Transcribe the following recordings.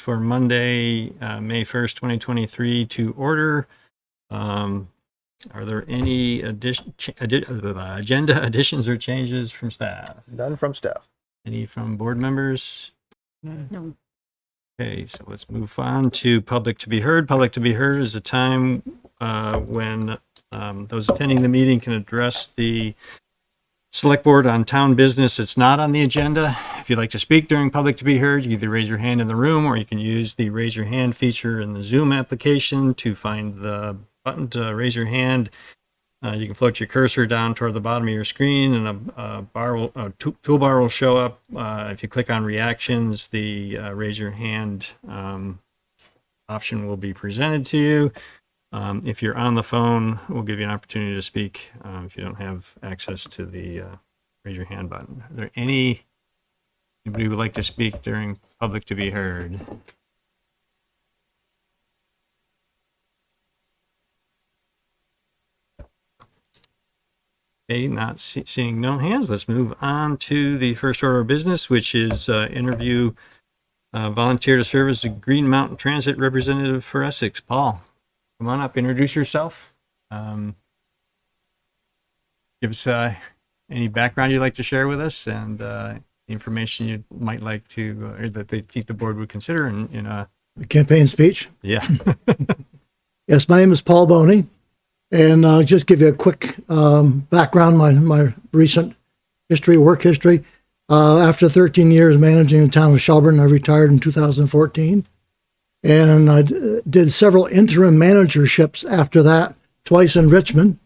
for Monday, May 1st, 2023 to order. Are there any agenda additions or changes from staff? None from staff. Any from board members? No. Okay, so let's move on to public to be heard. Public to be heard is a time when those attending the meeting can address the select board on town business. It's not on the agenda. If you'd like to speak during public to be heard, you either raise your hand in the room or you can use the raise your hand feature in the Zoom application to find the button to raise your hand. You can float your cursor down toward the bottom of your screen and a toolbar will show up. If you click on reactions, the raise your hand option will be presented to you. If you're on the phone, we'll give you an opportunity to speak if you don't have access to the raise your hand button. Are there anybody who would like to speak during public to be heard? Okay, not seeing no hands. Let's move on to the first order of business, which is interview volunteer to serve as the Green Mountain Transit representative for Essex. Paul, come on up, introduce yourself. Give us any background you'd like to share with us and information you might like to, or that they think the board would consider in The campaign speech. Yeah. Yes, my name is Paul Boney, and I'll just give you a quick background, my recent history, work history. After 13 years managing the town of Shelburne, I retired in 2014. And I did several interim managerships after that, twice in Richmond.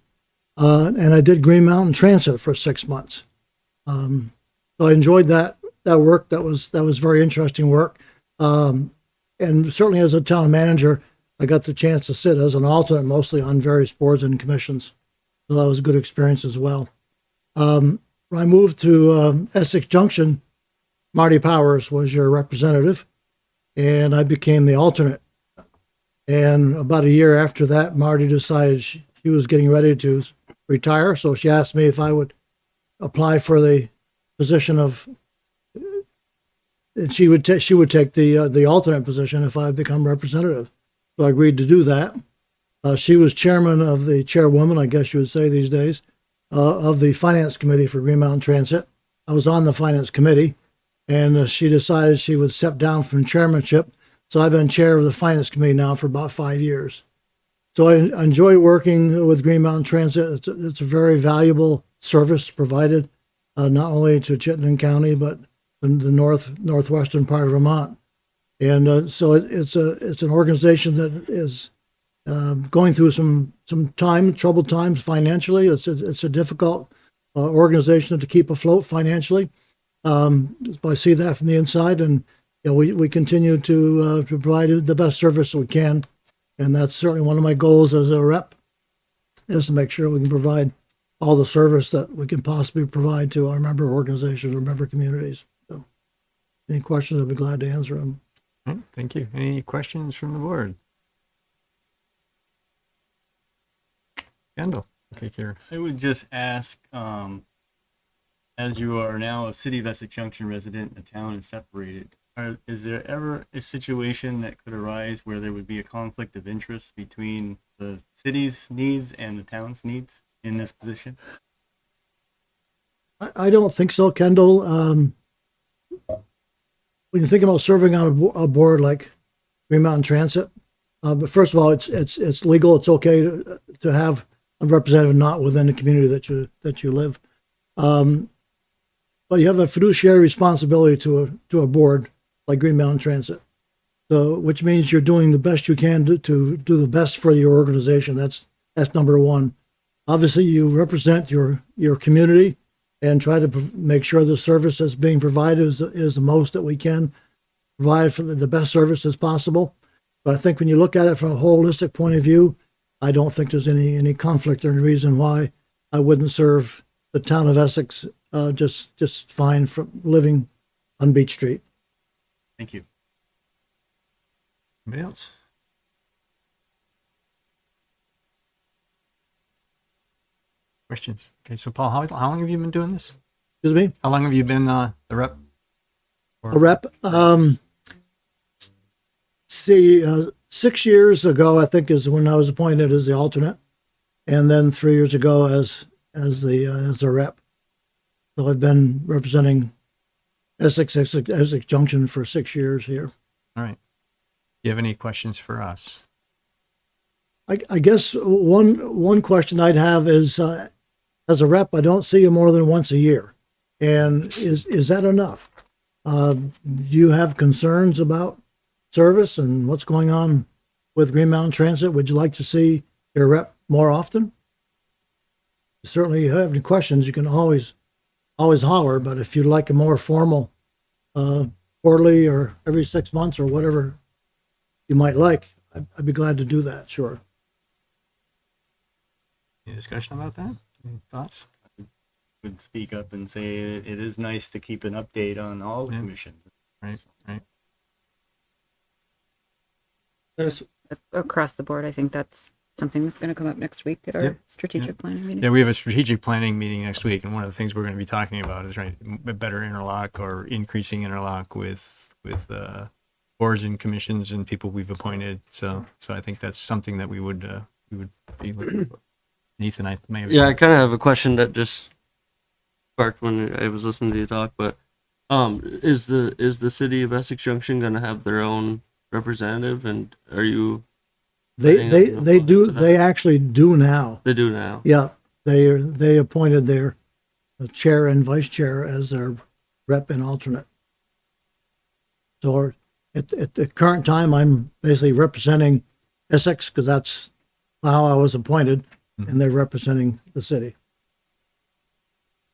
And I did Green Mountain Transit for 6 months. So I enjoyed that work. That was very interesting work. And certainly as a town manager, I got the chance to sit as an alternate mostly on various boards and commissions. So that was a good experience as well. When I moved to Essex Junction, Marty Powers was your representative, and I became the alternate. And about a year after that, Marty decided she was getting ready to retire, so she asked me if I would apply for the position of, and she would take the alternate position if I become representative. So I agreed to do that. She was chairwoman, I guess you would say these days, of the finance committee for Green Mountain Transit. I was on the finance committee, and she decided she would step down from chairmanship. So I've been chair of the finance committee now for about 5 years. So I enjoy working with Green Mountain Transit. It's a very valuable service provided, not only to Chittenden County, but in the northwestern part of Vermont. And so it's an organization that is going through some troubled times financially. It's a difficult organization to keep afloat financially. But I see that from the inside, and we continue to provide the best service we can, and that's certainly one of my goals as a rep, is to make sure we can provide all the service that we can possibly provide to our member organizations or member communities. So, any questions, I'll be glad to answer them. Thank you. Any questions from the board? Kendall, okay, Karen. I would just ask, as you are now a City of Essex Junction resident, the town is separated. Is there ever a situation that could arise where there would be a conflict of interest between the city's needs and the town's needs in this position? I don't think so, Kendall. When you think about serving on a board like Green Mountain Transit, but first of all, it's legal. It's okay to have a representative not within the community that you live. But you have a fiduciary responsibility to a board like Green Mountain Transit, so which means you're doing the best you can to do the best for your organization. That's number one. Obviously, you represent your community and try to make sure the service that's being provided is the most that we can provide for the best service as possible. But I think when you look at it from a holistic point of view, I don't think there's any conflict or any reason why I wouldn't serve the town of Essex just fine from living on Beach Street. Thank you. Anybody else? Questions? Okay, so Paul, how long have you been doing this? Excuse me? How long have you been the rep? A rep? see, 6 years ago, I think, is when I was appointed as the alternate, and then 3 years ago as a rep. So I've been representing Essex Junction for 6 years here. All right. Do you have any questions for us? I guess one question I'd have is, as a rep, I don't see you more than once a year, and is that enough? Do you have concerns about service and what's going on with Green Mountain Transit? Would you like to see your rep more often? Certainly, if you have any questions, you can always holler. But if you'd like a more formal, quarterly or every 6 months or whatever you might like, I'd be glad to do that. Sure. Any discussion about that? Any thoughts? Would speak up and say it is nice to keep an update on all Yeah. commissions. Right. Across the board, I think that's something that's going to come up next week at our Yep. strategic planning meeting. Yeah, we have a strategic planning meeting next week, and one of the things we're going to be talking about is better interlock or increasing interlock with boards and commissions and people we've appointed. So I think that's something that we would be looking for. Ethan, I may have. Yeah, I kind of have a question that just sparked when I was listening to you talk. But is the city of Essex Junction going to have their own representative, and are you? They actually do now. They do now. Yeah, they appointed their chair and vice chair as their rep and alternate. So at the current time, I'm basically representing Essex because that's how I was appointed, and they're representing the city.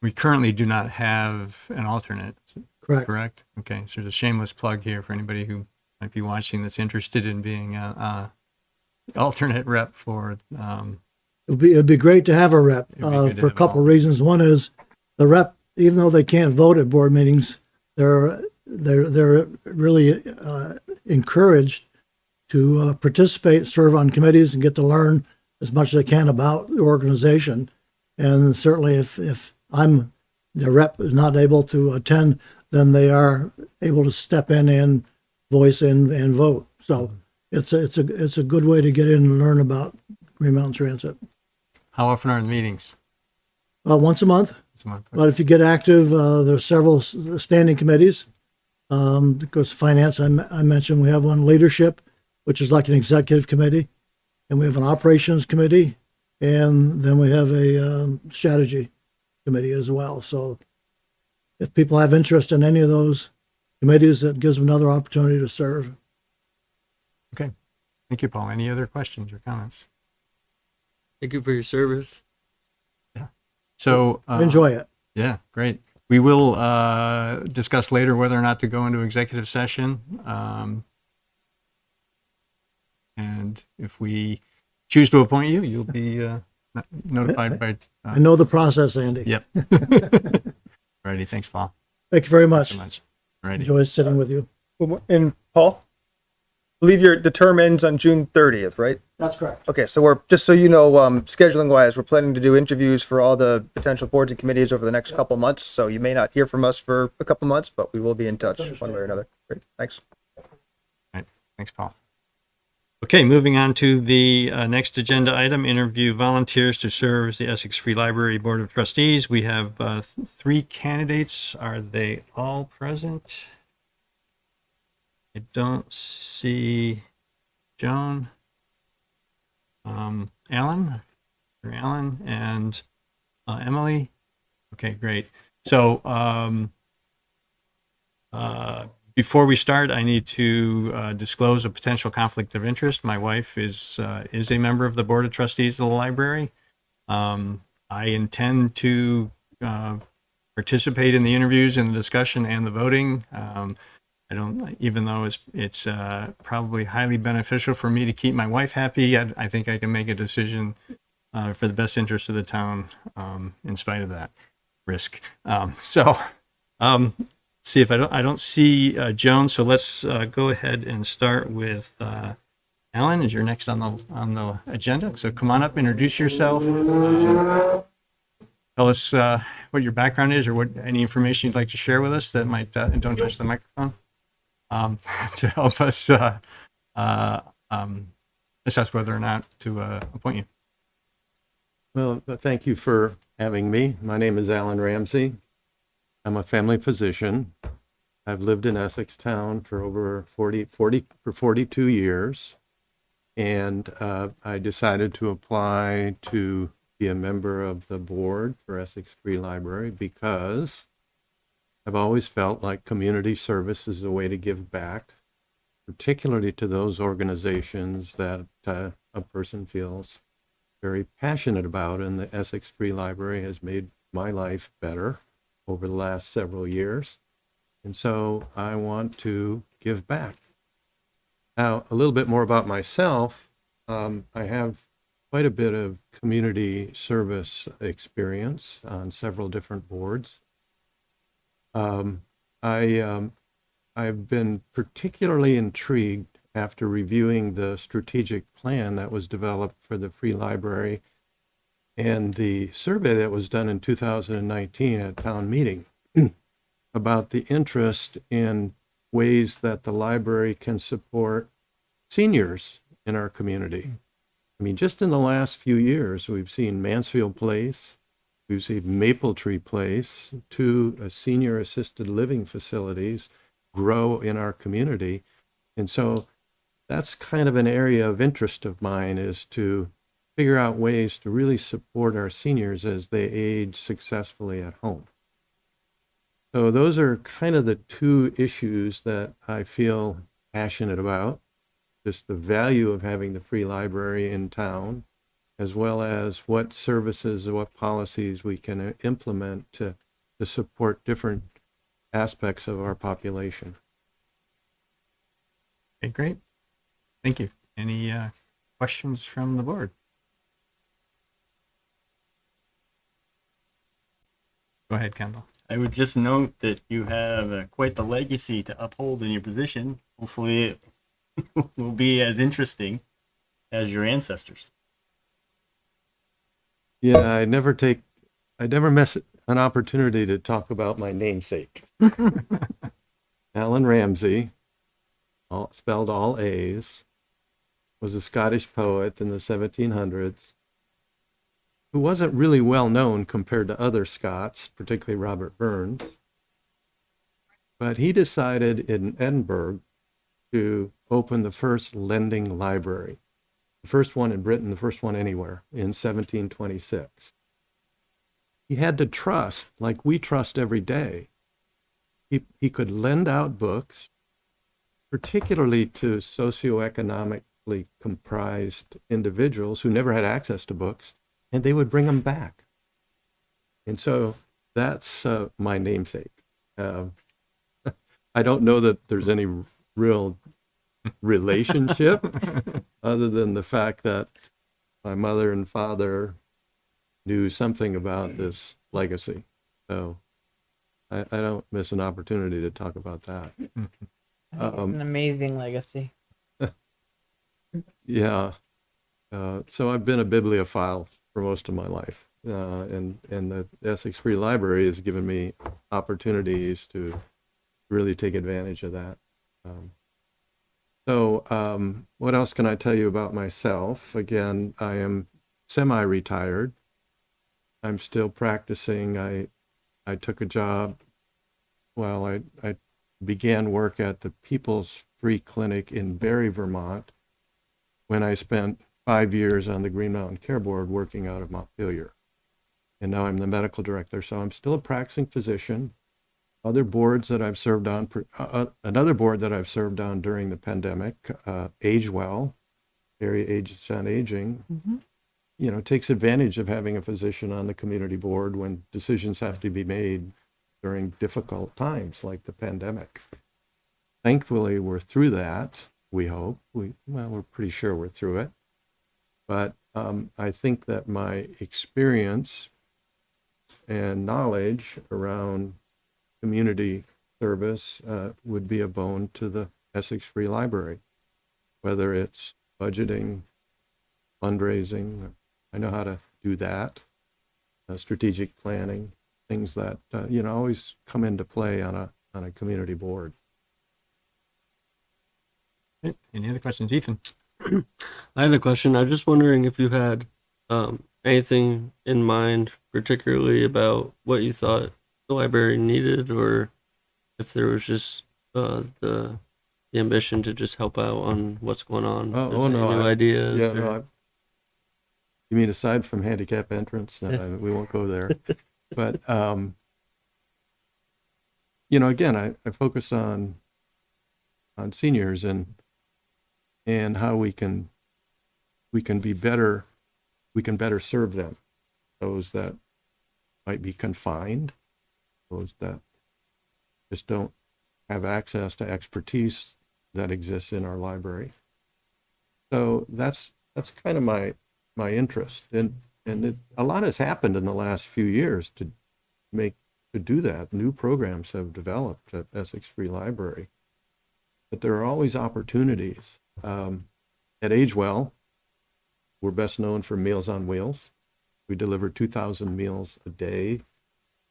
We currently do not have an alternate. Correct. Okay, so there's a shameless plug here for anybody who might be watching that's interested in being a alternate rep for. It'd be great to have a rep It'd be good to for a have couple all. of reasons. One is the rep, even though they can't vote at board meetings, they're really encouraged to participate, serve on committees, and get to learn as much as they can about the organization. And certainly, if I'm the rep is not able to attend, then they are able to step in and voice and vote. So it's a good way to get in and learn about Green Mountain Transit. How often are the meetings? Once a month. It's a month. But if you get active, there's several standing committees. Because finance, I mentioned we have one leadership, which is like an executive committee, and we have an operations committee, and then we have a strategy committee as well. So if people have interest in any of those committees, it gives them another opportunity to serve. Okay. Thank you, Paul. Any other questions or comments? Thank you for your service. So Enjoy it. Yeah, great. We will discuss later whether or not to go into executive session. And if we choose to appoint you, you'll be notified by. I know the process, Andy. Yep. Alrighty. Thanks, Paul. Thank you very Thanks much. so much. Alrighty. Enjoy sitting with you. And Paul, I believe the term ends on June 30th, right? That's correct. Okay, so we're, just so you know, scheduling wise, we're planning to do interviews for all the potential boards and committees over the next couple months. So you may not hear from us for a couple months, but we will be in touch one way or another. Great, thanks. Thanks, Paul. Okay, moving on to the next agenda item, interview volunteers to serve as the Essex Free Library Board of Trustees. We have 3 candidates. Are they all present? I don't see Joan, Alan, and Emily. Okay, great. So before we start, I need to disclose a potential conflict of interest. My wife is a member of the Board of Trustees of the library. I intend to participate in the interviews and the discussion and the voting. I don't, even though it's probably highly beneficial for me to keep my wife happy, I think I can make a decision for the best interest of the town in spite of that risk. See if I don't see Joan. So let's go ahead and start with Alan. Is you're next on the agenda. So come on up, introduce yourself. Tell us what your background is, or what any information you'd like to share with us that might don't touch the microphone. To help us assess whether or not to appoint you. Well, thank you for having me. My name is Alan Ramsey. I'm a family physician. I've lived in Essex Town for over 42 years. And I decided to apply to be a member of the board for Essex Free Library because I've always felt like community service is a way to give back, particularly to those organizations that a person feels very passionate about. And the Essex Free Library has made my life better over the last several years. And so I want to give back. Now, a little bit more about myself. I have quite a bit of community service experience on several different boards. I've been particularly intrigued after reviewing the strategic plan that was developed for the Free Library and the survey that was done in 2019 at town meeting about the interest in ways that the library can support seniors in our community. I mean, just in the last few years, we've seen Mansfield Place, we've seen Maple Tree Place, two senior assisted living facilities grow in our community. And so that's kind of an area of interest of mine, is to figure out ways to really support our seniors as they age successfully at home. So those are kind of the two issues that I feel passionate about, just the value of having the free library in town, as well as what services or what policies we can implement to support different aspects of our population. Okay, great. Thank you. Any questions from the board? Go ahead, Kendall. I would just note that you have quite the legacy to uphold in your position. Hopefully it will be as interesting as your ancestors. Yeah, I never miss an opportunity to talk about my namesake. Alan Ramsey, spelled all A's, was a Scottish poet in the 1700s who wasn't really well known compared to other Scots, particularly Robert Burns. But he decided in Edinburgh to open the first lending library, the first one in Britain, the first one anywhere, in 1726. He had to trust, like we trust every day. He could lend out books, particularly to socioeconomically comprised individuals who never had access to books, and they would bring them back. And so that's my namesake. I don't know that there's any real relationship other than the fact that my mother and father knew something about this legacy. So I don't miss an opportunity to talk about that. An amazing legacy. Yeah. So I've been a bibliophile for most of my life. And the Essex Free Library has given me opportunities to really take advantage of that. What else can I tell you about myself? Again, I am semi-retired. I'm still practicing. I took a job. Well, I began work at the People's Free Clinic in Barre, Vermont, when I spent 5 years on the Green Mountain Care Board working out of Montpelier. And now I'm the medical director, so I'm still a practicing physician. Other boards that I've served on, another board that I've served on during the pandemic, Age Well, Area Agency on Aging, takes advantage of having a physician on the community board when decisions have to be made during difficult times like the pandemic. Thankfully, we're through that, we hope. We're pretty sure we're through it. But I think that my experience and knowledge around community service would be a boon to the Essex Free Library, whether it's budgeting, fundraising. I know how to do that, strategic planning, things that always come into play on a community board. Okay, any other questions? Ethan? I had a question. I was just wondering if you had anything in mind, particularly about what you thought the library needed, or if there was just the ambition to just help out on what's going on. Oh, If oh there's no, any new ideas? yeah, or- no, you mean aside from handicap entrance? We won't go there. But, again, I focus on seniors and how we can be better, we can better serve them. Those that might be confined, those that just don't have access to expertise that exists in our library. So that's kind of my interest, and a lot has happened in the last few years to do that. New programs have developed at Essex Free Library, but there are always opportunities. At Agewell, we're best known for Meals on Wheels. We deliver 2,000 meals a day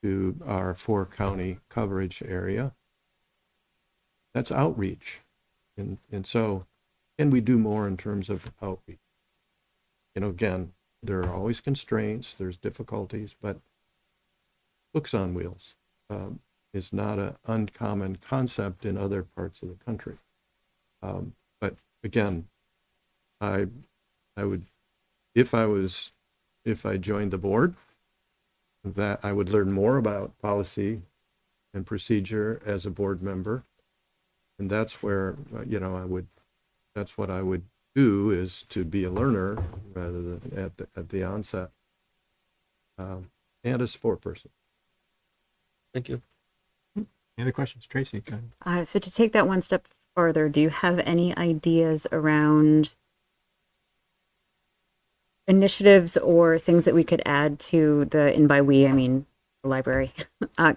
to our 4-county coverage area. That's outreach. And so, can we do more in terms of outreach? Again, there are always constraints, there's difficulties, but Books on Wheels is not an uncommon concept in other parts of the country. But again, I would, if I joined the board, that I would learn more about policy and procedure as a board member. And that's where, that's what I would do, is to be a learner rather than at the onset, and a support person. Thank you. Any other questions? Tracy, go ahead. So to take that one step further, do you have any ideas around initiatives or things that we could add to and by we, I mean the library,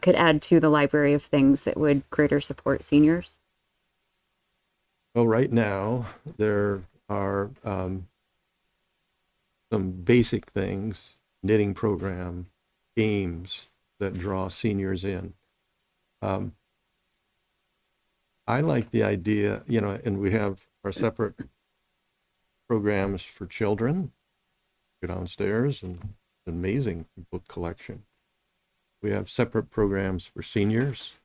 could add to the library of things that would greater support seniors? Well, right now, there are some basic things, knitting program, games that draw seniors in. I like the idea, and we have our separate programs for children. Go downstairs, and amazing book collection. We have separate programs for seniors.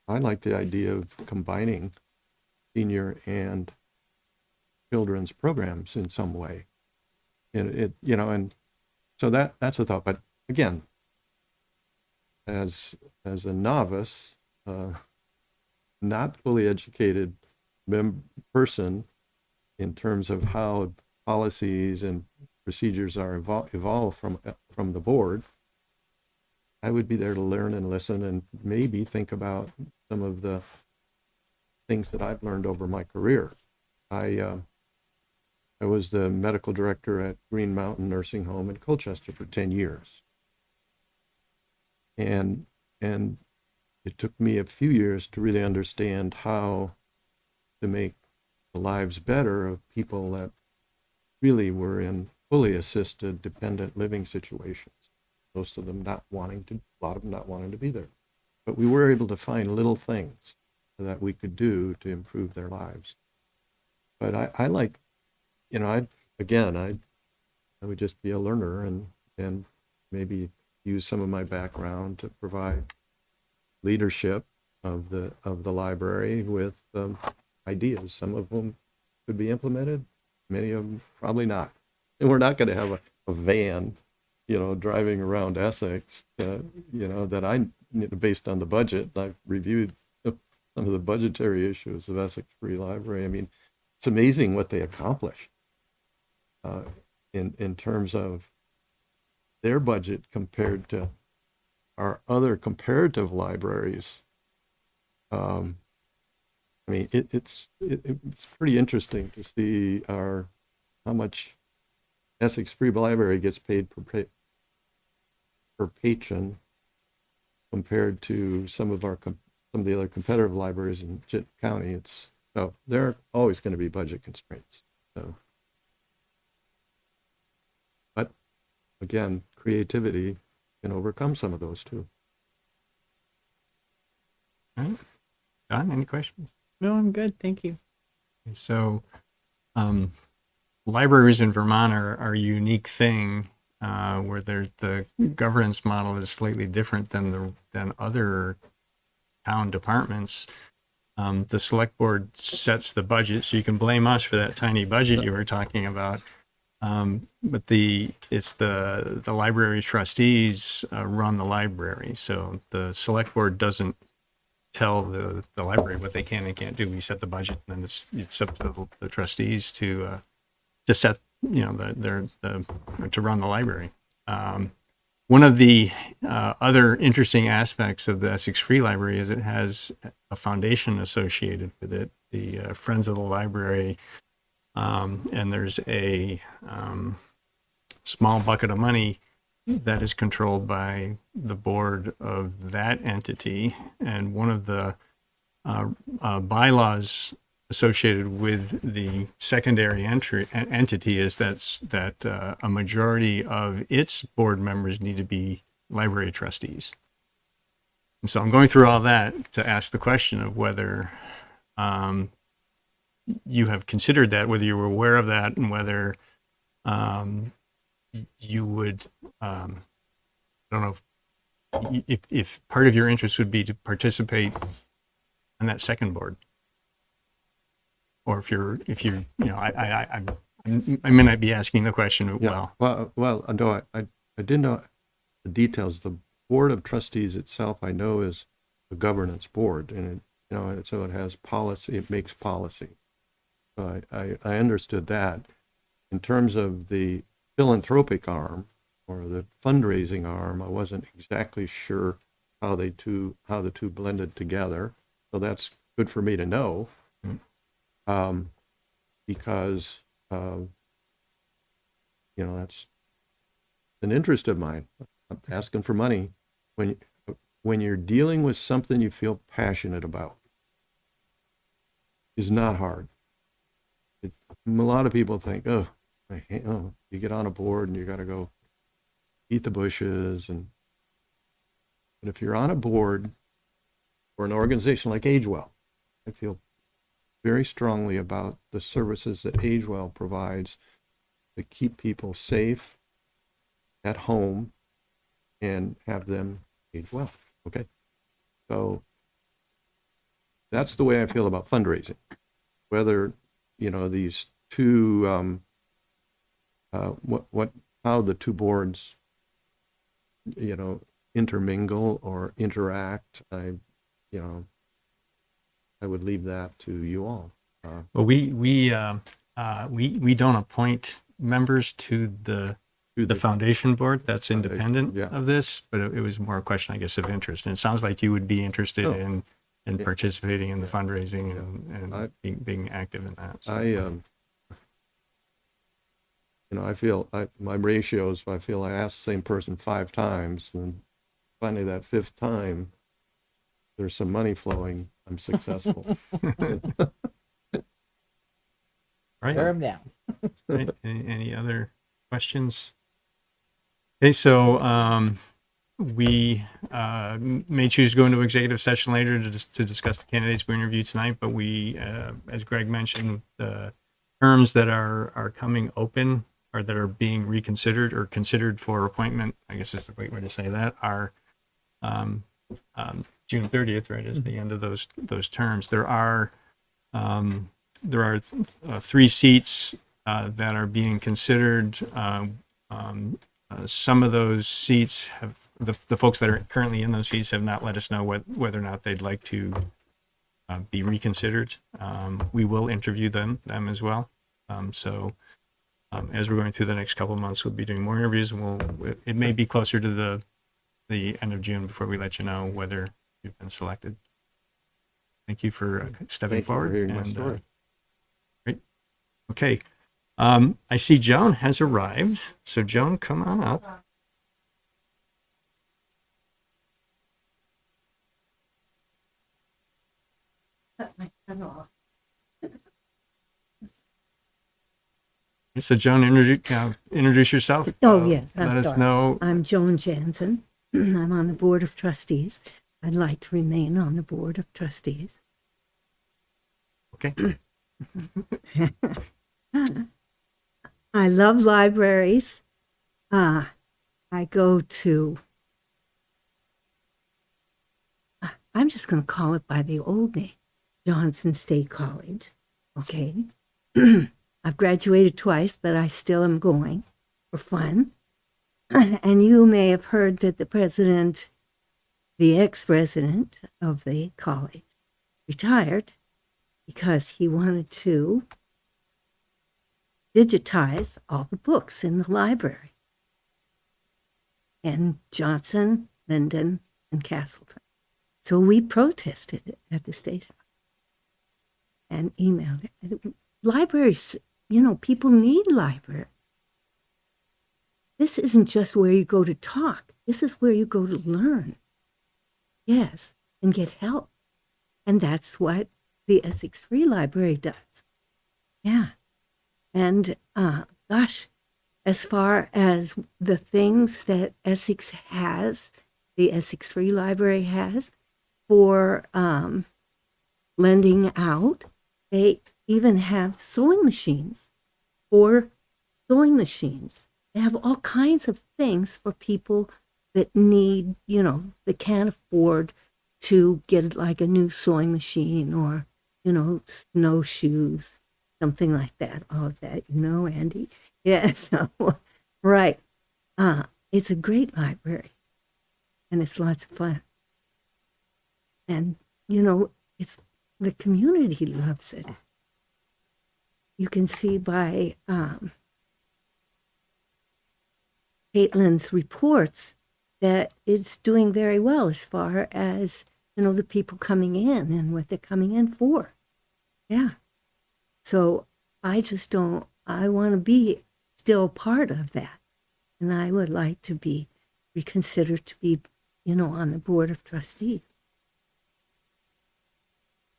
I like the idea of combining senior and children's programs in some way. And and so that's a thought. But again, as a novice, not fully educated person in terms of how policies and procedures are evolved from the board, I would be there to learn and listen and maybe think about some of the things that I've learned over my career. I was the medical director at Green Mountain Nursing Home in Colchester for 10 years. And it took me a few years to really understand how to make the lives better of people that really were in fully assisted, dependent living situations. Most of them a lot of them not wanting to be there. But we were able to find little things that we could do to improve their lives. But I like, I would just be a learner and maybe use some of my background to provide leadership of the library with ideas. Some of them could be implemented, many of them probably not. And we're not going to have a van, driving around Essex, that based on the budget. I've reviewed some of the budgetary issues of Essex Free Library. I mean, it's amazing what they accomplish in terms of their budget compared to our other comparative libraries. I mean, it's pretty interesting to see how much Essex Free Library gets paid per patron compared to some of the other competitive libraries in Jit County. So there are always going to be budget constraints. So, but again, creativity can overcome some of those too. All right. John, any questions? No, I'm good. Thank you. So, libraries in Vermont are a unique thing where the governance model is slightly different than other town departments. The select board sets the budget, so you can blame us for that tiny budget you were talking about. But it's the library trustees run the library, so the select board doesn't tell the library what they can and can't do. We set the budget, and then it's up to the trustees to set, you know, to run the library. One of the other interesting aspects of the Essex Free Library is it has a foundation associated with it, the Friends of the Library, and there's a small bucket of money that is controlled by the board of that entity. And one of the bylaws associated with the secondary entity is that a majority of its board members need to be library trustees. And so I'm going through all that to ask the question of whether you have considered that, whether you were aware of that, and whether you would, I don't know if part of your interest would be to participate on that second board. Or if you know, I may not be asking the question Yeah. well. Well, no, I didn't know the details. The Board of Trustees itself, I know, is a governance board, and so it has policy. It makes policy. So I understood that. In terms of the philanthropic arm or the fundraising arm, I wasn't exactly sure how the two blended together. So that's good for me to know. Because that's an interest of mine. I'm asking for money when you're dealing with something you feel passionate about is not hard. A lot of people think, you get on a board and you got to go eat the bushes, but if you're on a board or an organization like AgeWell, I feel very strongly about the services that AgeWell provides to keep people safe at home and have them age well. Okay. So that's the way I feel about fundraising. Whether, these two, how the two boards, intermingle or interact, I would leave that to you all. Well, we don't appoint members to the foundation board. That's independent yeah. of this, but it was more a question, I guess, of interest. And it sounds like you would be interested in participating in the fundraising and being active in that. So. I feel my ratios, I feel I asked the same person 5 times, and finally that 5th time, there's some money flowing. I'm successful. Right. Wear 'em down. Right. Any other questions? Okay, so we may choose to go into executive session later to discuss the candidates we interviewed tonight, but we, as Greg mentioned, the terms that are coming open or that are being reconsidered or considered for appointment, I guess is the right way to say that, are June 30th, right, is the end of those terms. There are 3 seats that are being considered. Some of those seats have the folks that are currently in those seats have not let us know whether or not they'd like to be reconsidered. We will interview them as well. So as we're going through the next couple of months, we'll be doing more interviews, and it may be closer to the end of June before we let you know whether you've been selected. Thank you for stepping forward. Thank you for hearing my story. Great. Okay. I see Joan has arrived. So Joan, come on up. So Joan, introduce yourself. Oh, yes. Let I'm us sorry. know. I'm Joan Jansen. I'm on the Board of Trustees. I'd like to remain on the Board of Trustees. Okay. I love libraries. I go to, I'm just going to call it by the old name, Johnson State College. Okay. I've graduated twice, but I still am going for fun. And you may have heard that the ex-president of the college, retired because he wanted to digitize all the books in the library in Johnson, Linden, and Castleton. So we protested it at the State House and emailed it. Libraries, people need libraries. This isn't just where you go to talk. This is where you go to learn. Yes, and get help. And that's what the Essex Free Library does. Yeah. And gosh, as far as the things that Essex has, the Essex Free Library has for lending out, they even have sewing machines for sewing machines. They have all kinds of things for people that need, that can't afford to get like a new sewing machine or, snowshoes, something like that. All of that, Andy? Yeah, so, right. It's a great library and it's lots of fun. And, it's the community loves it. You can see by Caitlin's reports that it's doing very well as far as, the people coming in and what they're coming in for. Yeah. So I want to be still part of that. And I would like to be reconsidered to be, on the board of trustees.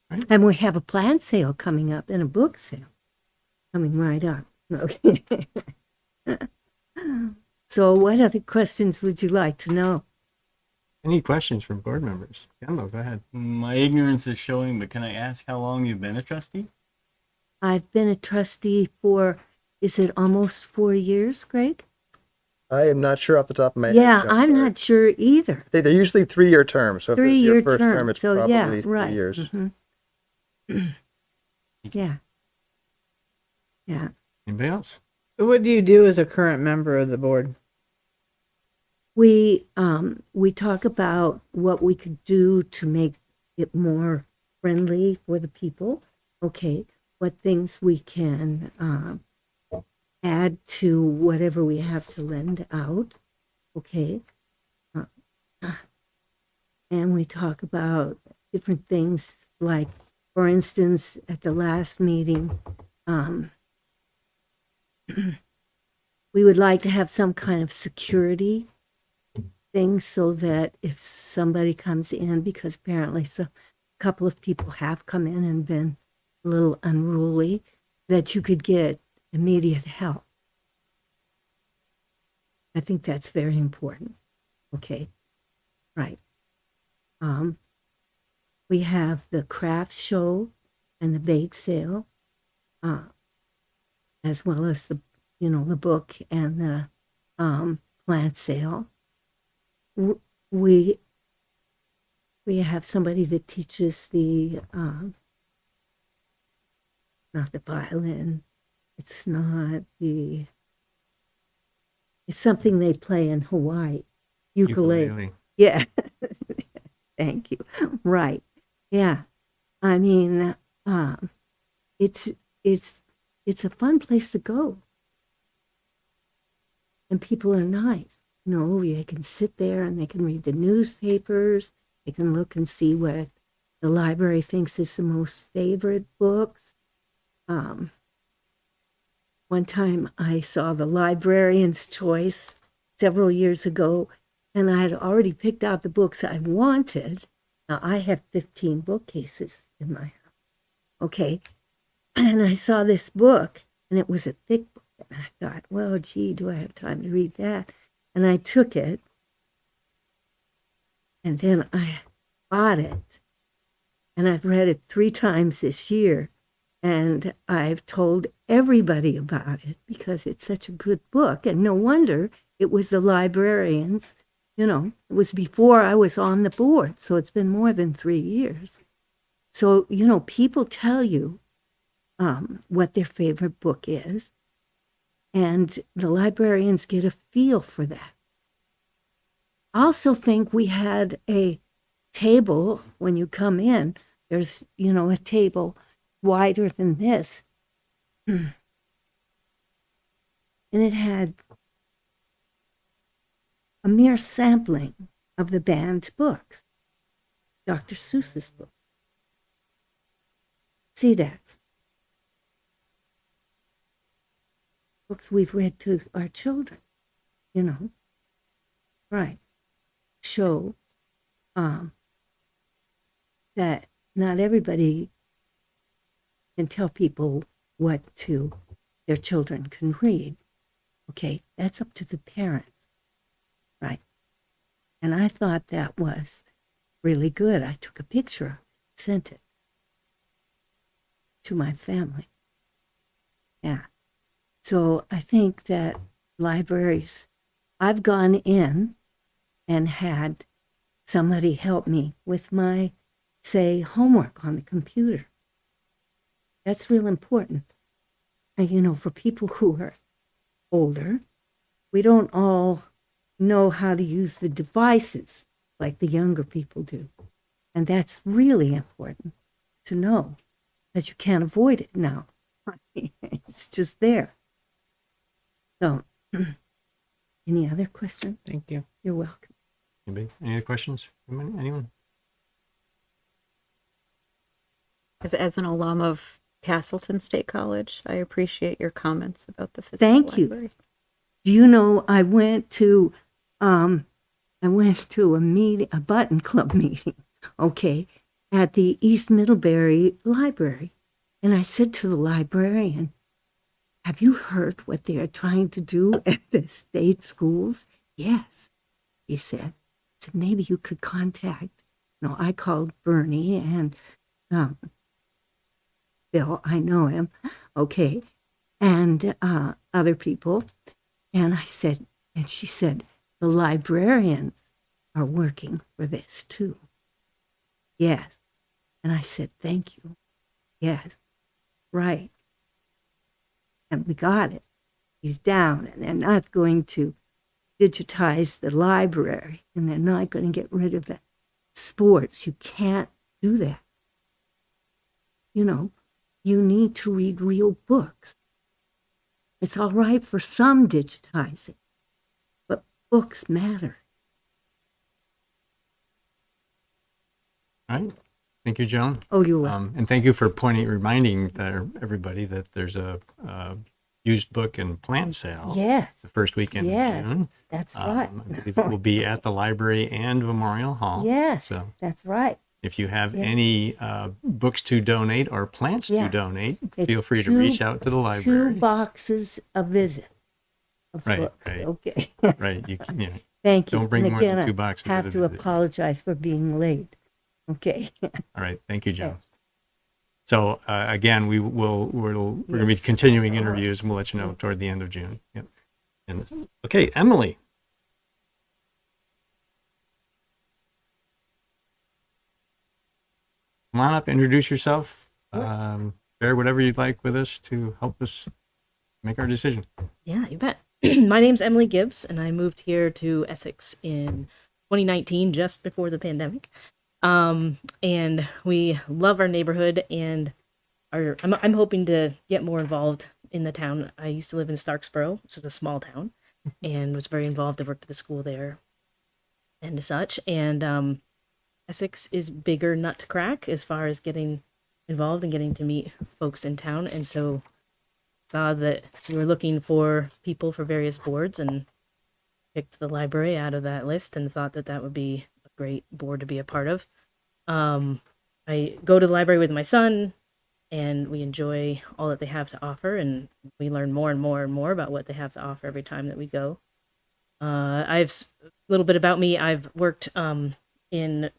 Right. And we have a plant sale coming up and a book sale coming right up. Okay. So what other questions would you like to know? Any questions from board members? Gumbo, go ahead. My ignorance is showing, but can I ask how long you've been a trustee? I've been a trustee for, is it almost 4 years, Greg? I am not sure off the top of my head. Yeah, Jeff, I'm sorry. not sure either. They're usually 3-year terms. So if it's 3-year your first term, term. it's So probably yeah, 3 right. years. Mm-hmm. Yeah. Yeah. Anybody else? What do you do as a current member of the board? We talk about what we could do to make it more friendly for the people. Okay, what things we can add to whatever we have to lend out. Okay, and we talk about different things like, for instance, at the last meeting, we would like to have some kind of security thing so that if somebody comes in, because apparently a couple of people have come in and been a little unruly, that you could get immediate help. I think that's very important. Okay, right. We have the craft show and the bake sale, as well as the book and the plant sale. We have somebody that teaches the not the violin. It's something they play in Hawaii. Ukulele. Yeah. Thank you. Right. Yeah. I mean, it's a fun place to go. And people are nice. They can sit there and they can read the newspapers. They can look and see what the library thinks is the most favorite books. One time I saw the Librarian's Choice several years ago, and I had already picked out the books I wanted. Now, I have 15 bookcases in my house. Okay. And I saw this book, and it was a thick book. And I thought, well, gee, do I have time to read that? And I took it, and then I bought it. And I've read it 3 times this year, And I've told everybody about it because it's such a good book. And no wonder it was the librarians, you know, it was before I was on the board. So it's been more than 3 years. So, you know, people tell you what their favorite book is. And the librarians get a feel for that. I also think we had a table when you come in. There's, you know, a table wider than this. And it had a mere sampling of the banned books, Dr. Seuss's book, CDAX, books we've read to our children, you know, right, show that not everybody can tell people what their children can read. Okay, that's up to the parents, right? And I thought that was really good. I took a picture, sent it to my family. Yeah. So I think that libraries, I've gone in and had somebody help me with my, say, homework on the computer. That's real important. And, you know, for people who are older, we don't all know how to use the devices like the younger people do. And that's really important to know, because you can't avoid it now. It's just there. So, any other questions? Thank you. You're welcome. Anybody? Any other questions from anyone? As an alum of Castleton State College, I appreciate your comments about the physical Thank you. library. Do you know I went to a meeting, a button club meeting, okay, at the East Middlebury Library, and I said to the librarian, "Have you heard what they are trying to do at the state schools?" "Yes," he said. So maybe you could contact. No, I called Bernie and Bill. I know him, okay, and other people. And I said, and she said, the librarians are working for this too. Yes. And I said, thank you. Yes. Right. And we got it. He's down, and they're not going to digitize the library, and they're not going to get rid of the sports. You can't do that. You know, you need to read real books. It's all right for some digitizing, but books matter. All right. Thank you, Joan. Oh, you're welcome. And thank you for reminding everybody that there's a used book and plant sale Yes, the first weekend Yes. in June. that's right. I believe it will be at the library and Memorial Hall. Yes, So that's right. if you have Yeah. any books to donate or plants Yeah. to donate, It's feel free to two- reach out to the library. 2 boxes a visit of Right, books. right. Okay. Right. You can, Thank you. don't bring And more again, than 2 I boxes. have at a to visit. apologize for being late. Okay. All right. Thank you, Joan. So again, we're going to be continuing interviews, and we'll let you know toward the end of June. Yep. And okay, Emily. Come on up, introduce yourself. Share whatever you'd like with us to help us make our decision. Yeah, you bet. My name's Emily Gibbs, and I moved here to Essex in 2019, just before the pandemic. And we love our neighborhood, and I'm hoping to get more involved in the town. I used to live in Starksboro, which is a small town, and was very involved. I worked at the school there and such. And Essex is bigger nut to crack as far as getting involved and getting to meet folks in town. And so saw that we were looking for people for various boards and picked the library out of that list and thought that that would be a great board to be a part of. I go to the library with my son, and we enjoy all that they have to offer, and we learn more and more and more about what they have to offer every time that we go. I've a little bit about me. I've worked in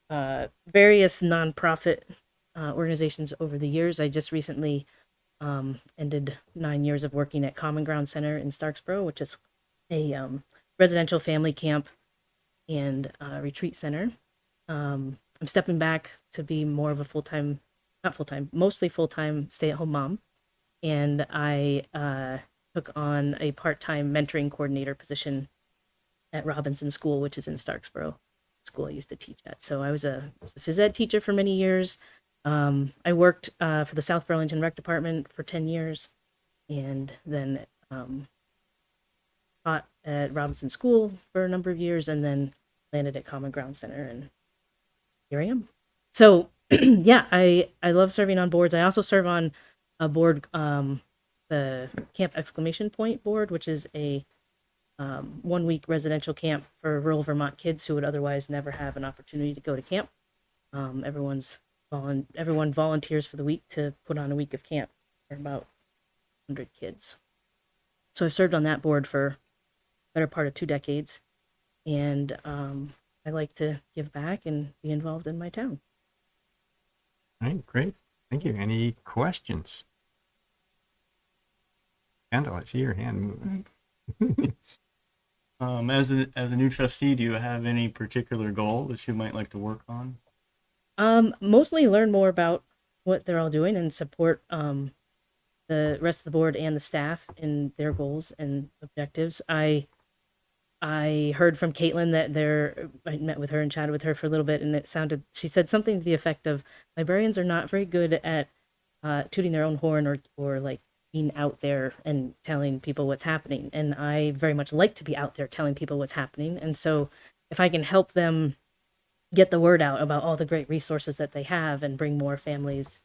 various nonprofit organizations over the years. I just recently ended 9 years of working at Common Ground Center in Starksboro, which is a residential family camp and retreat center. I'm stepping back to be more of a full-time, not full-time, mostly full-time stay-at-home mom. And I took on a part-time mentoring coordinator position at Robinson School, which is in Starksboro, school I used to teach at. So I was a phys ed teacher for many years. I worked for the South Burlington Rec Department for 10 years, and then taught at Robinson School for a number of years, and then landed at Common Ground Center, and here I am. So yeah, I love serving on boards. I also serve on a board, the Camp Exclamation Point board, which is a 1 week residential camp for rural Vermont kids who would otherwise never have an opportunity to go to camp. Everyone volunteers for the week to put on a week of camp for about 100 kids. So I've served on that board for the better part of 2 decades, and I like to give back and be involved in my town. All right, great. Thank you. Any questions? Kendall, I see your hand moving. As a new trustee, do you have any particular goal that you might like to work on? Mostly learn more about what they're all doing and support the rest of the board and the staff in their goals and objectives. I heard from Caitlin that I met with her and chatted with her for a little bit, and she said something to the effect of librarians are not very good at tooting their own horn or like being out there and telling people what's happening. And I very much like to be out there telling people what's happening. And so if I can help them get the word out about all the great resources that they have and bring more families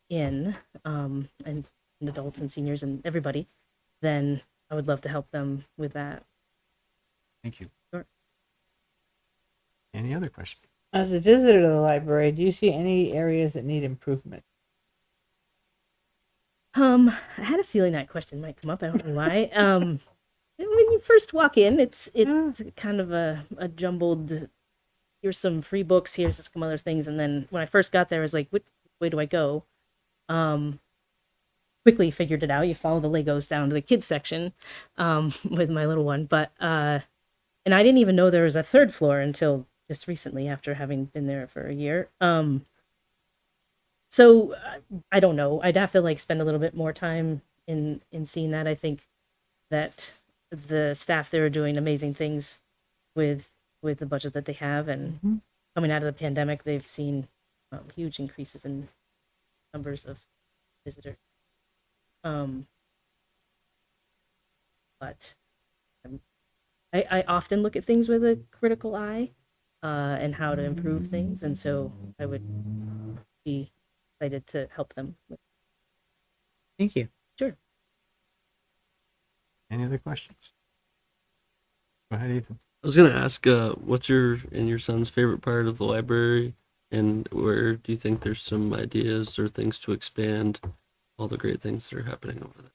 in, and adults and seniors and everybody, then I would love to help them with that. Thank you. Sure. Any other questions? As a visitor to the library, do you see any areas that need improvement? I had a feeling that question might come up. I don't know why. When you first walk in, it's kind of a jumbled. Here's some free books. Here's some other things. And then when I first got there, I was like, which way do I go? Quickly figured it out. You follow the Legos down to the kids section with my little one. But and I didn't even know there was a 3rd floor until just recently, after having been there for a year. So I don't know. I'd have to spend a little bit more time in seeing that. I think that the staff there are doing amazing things with the budget that they have, and coming out of the pandemic, they've seen huge increases in numbers of visitors. But I often look at things with a critical eye and how to improve things, and so I would be excited to help them. Thank you. Sure. Any other questions? Go ahead, Ethan. I was gonna ask, what's your and your son's favorite part of the library, and where do you think there's some ideas or things to expand all the great things that are happening over there?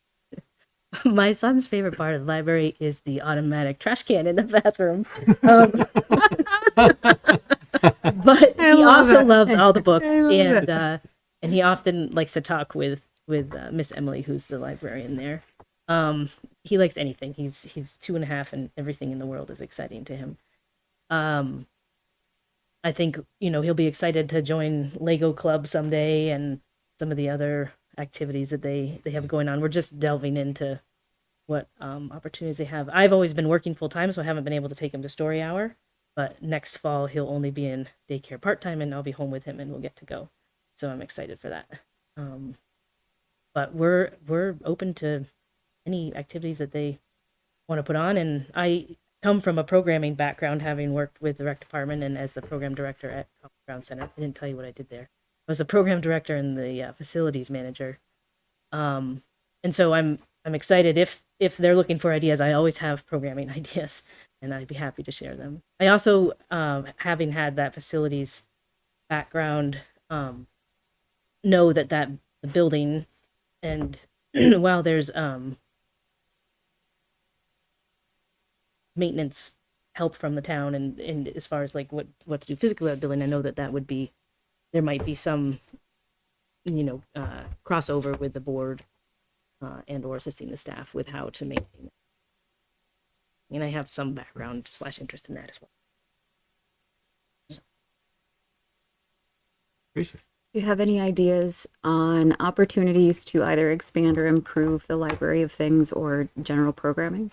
My son's favorite part of the library is the automatic trash can in the bathroom. But he also loves all the books, and he often likes to talk with Miss Emily, who's the librarian there. He likes anything. He's 2.5, and everything in the world is exciting to him. I think he'll be excited to join Lego Club someday and some of the other activities that they have going on. We're just delving into what opportunities they have. I've always been working full time, so I haven't been able to take him to Story Hour. But next fall he'll only be in daycare part time, and I'll be home with him, and we'll get to go. So I'm excited for that. But we're open to any activities that they want to put on. And I come from a programming background, having worked with the rec department and as the program director at Common Ground Center. I didn't tell you what I did there. I was a program director and the facilities manager. And so I'm excited if they're looking for ideas. I always have programming ideas, and I'd be happy to share them. I also, having had that facilities background, know that the building, and while there's maintenance help from the town and as far as what to do physically with that building, I know that would be, there might be some crossover with the board and or assisting the staff with how to maintain it. And I have some background / interest in that as well. Tracy? Do you have any ideas on opportunities to either expand or improve the library of things or general programming?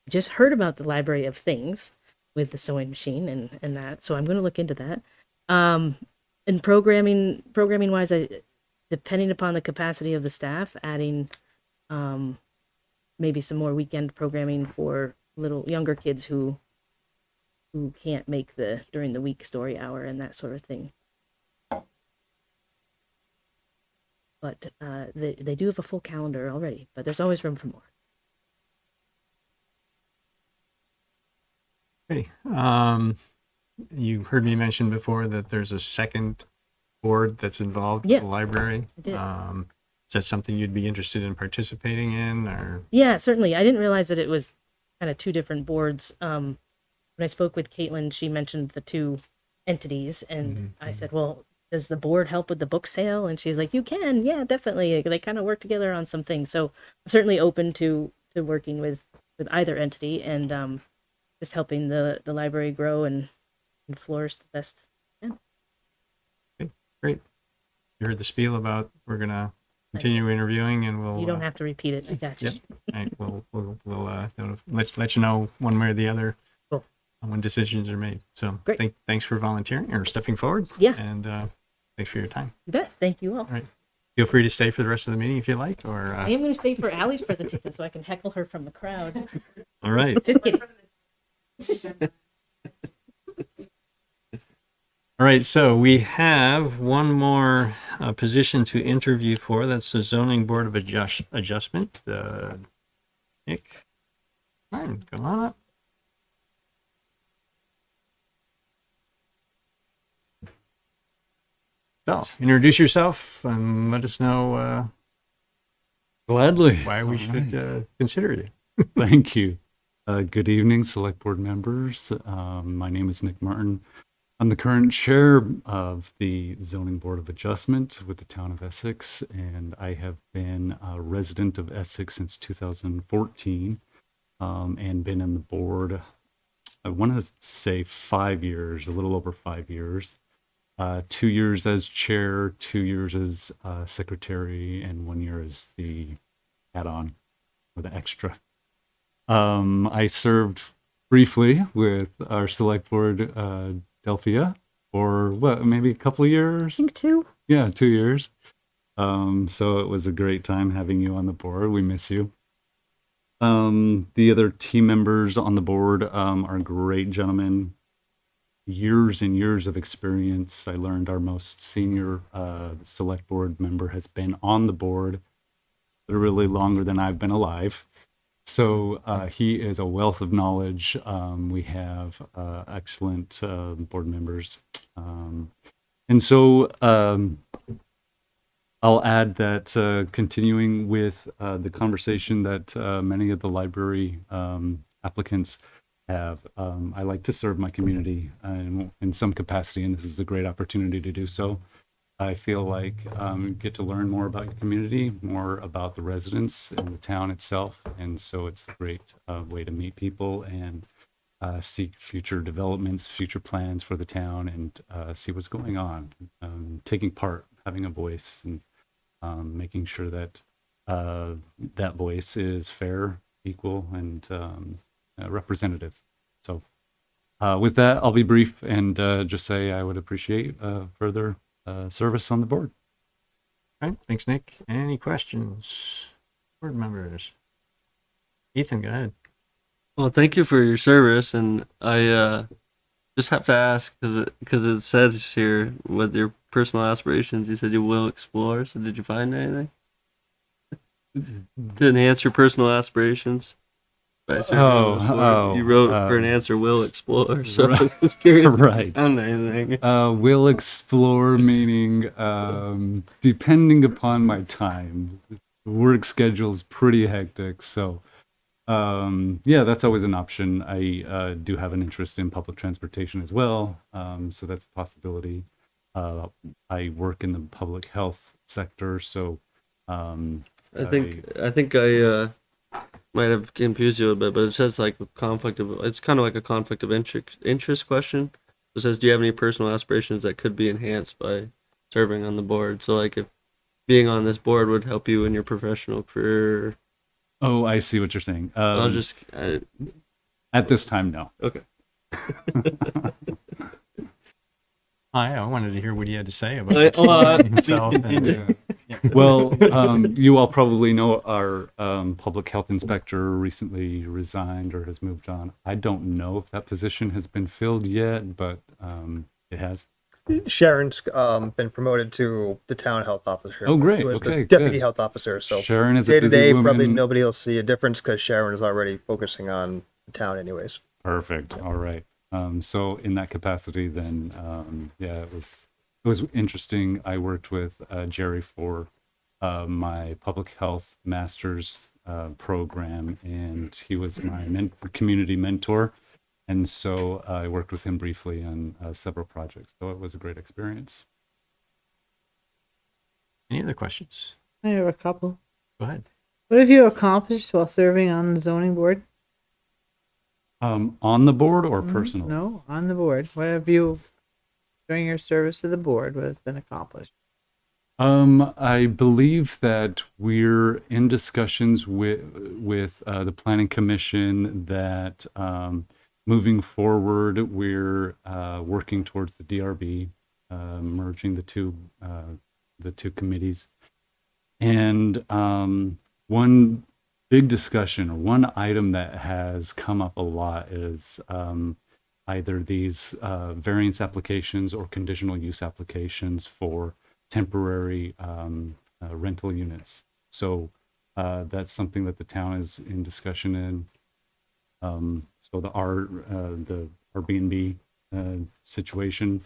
Just heard about the library of things with the sewing machine and that, so I'm going to look into that. And programming wise, depending upon the capacity of the staff, adding maybe some more weekend programming for little younger kids who can't make the during the week story hour and that sort of thing. But they do have a full calendar already, but there's always room for more. Okay. You heard me mention before that there's a second board that's involved with the library. I did. Is that something you'd be interested in participating in, or? Yeah, certainly. I didn't realize that it was kind of two different boards. When I spoke with Caitlin, she mentioned the two entities, and I said, well, does the board help with the book sale? And she's like, you can. Yeah, definitely. They kind of work together on some things. So I'm certainly open to working with either entity and just helping the library grow and flourish the best. Yeah. Okay, great. You heard the spiel about we're going to continue interviewing, and we'll. You don't have to repeat it. I got you. Yep. Right. We'll let you know one way or the other. Cool. When decisions are made. So Great. Thanks for volunteering or stepping forward. Yeah. And thanks for your time. You bet. Thank you all. All right. Feel free to stay for the rest of the meeting if you like, or. I am going to stay for Allie's presentation so I can heckle her from the crowd. All right. Just kidding. All right, so we have one more position to interview for. That's the Zoning Board of Adjustment. Nick, come on up. So, introduce yourself and let us know Gladly. why we should consider you. Thank you. Good evening, Select Board members. My name is Nick Martin. I'm the current chair of the Zoning Board of Adjustment with the town of Essex, and I have been a resident of Essex since 2014 and been in the board, I want to say 5 years, a little over 5 years. 2 years as chair, 2 years as secretary, and 1 year as the add-on or the extra. I served briefly with our select board, Delphia, for maybe a couple of years? I think 2. Yeah, 2 years. So it was a great time having you on the board. We miss you. The other team members on the board are great gentlemen. Years and years of experience. I learned our most senior select board member has been on the board literally longer than I've been alive. So he is a wealth of knowledge. We have excellent board members. And so I'll add that continuing with the conversation that many of the library applicants have, I like to serve my community in some capacity, and this is a great opportunity to do so. I feel like get to learn more about your community, more about the residents and the town itself. And so it's a great way to meet people and seek future developments, future plans for the town, and see what's going on. Taking part, having a voice, and making sure that that voice is fair, equal, and representative. So with that, I'll be brief and just say I would appreciate further service on the board. All right, thanks, Nick. Any questions, board members? Ethan, go ahead. Well, thank you for your service, and I just have to ask because it says here with your personal aspirations, you said you will explore. So did you find anything to enhance your personal aspirations? By you wrote for an answer, will explore. So I was just curious. Right. If you found anything. Will explore meaning depending upon my time. The work schedule is pretty hectic, so yeah, that's always an option. I do have an interest in public transportation as well, so that's a possibility. I work in the public health sector. So I think I might have confused you a bit, but it says like it's kind of like a conflict of interest question. It says, do you have any personal aspirations that could be enhanced by serving on the board? So like if being on this board would help you in your professional career. oh, I see what you're saying. At this time, no. Okay. I wanted to hear what he had to say about himself. And, Well, you all probably know our public health inspector recently resigned or has moved on. I don't know if that position has been filled yet, but it has. Sharon's been promoted to the town health officer. Oh, great. She was Okay, the deputy good. health officer. So Sharon is a day to busy day, woman. probably nobody will see a difference because Sharon is already focusing on the town anyways. Perfect. All right. So in that capacity, then, yeah, it was interesting. I worked with Jerry for my public health master's program, and he was my community mentor. And so I worked with him briefly on several projects. So it was a great experience. any other questions? I have a couple. Go ahead. What have you accomplished while serving on the zoning board? On the board or personal? No, on the board. What have you, during your service to the board, what has been accomplished? I believe that we're in discussions with the Planning Commission that moving forward, we're working towards the DRB, merging the two committees, and one big discussion or one item that has come up a lot is either these variance applications or conditional use applications for temporary rental units. So that's something that the town is in discussion in. So the Airbnb situation,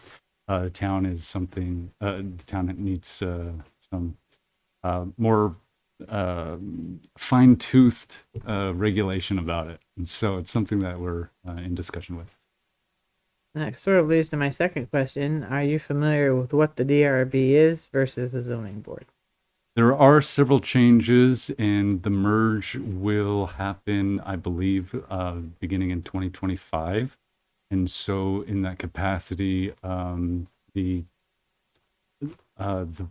the town is something. The town needs some more fine-toothed regulation about it, and so it's something that we're in discussion with. And that sort of leads to my second question. Are you familiar with what the DRB is versus the zoning board? There are several changes, and the merge will happen, I believe, beginning in 2025. And so, in that capacity, the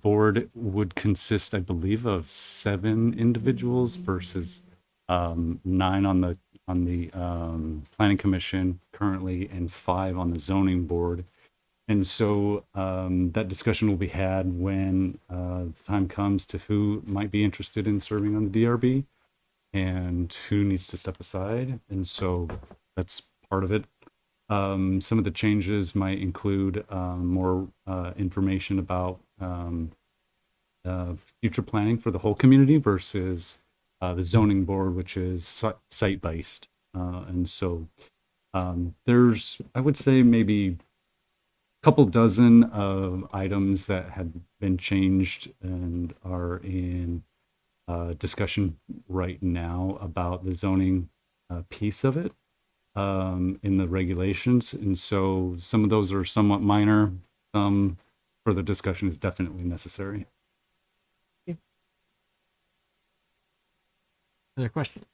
board would consist, I believe, of 7 individuals versus 9 on the planning commission currently, and 5 on the zoning board. And so that discussion will be had when the time comes to who might be interested in serving on the DRB and who needs to step aside. And so that's part of it. Some of the changes might include more information about future planning for the whole community versus the zoning board, which is site-based. And so there's, I would say, maybe couple dozen of items that have been changed and are in discussion right now about the zoning piece of it in the regulations. And so some of those are somewhat minor. Some further discussion is definitely necessary. Other questions?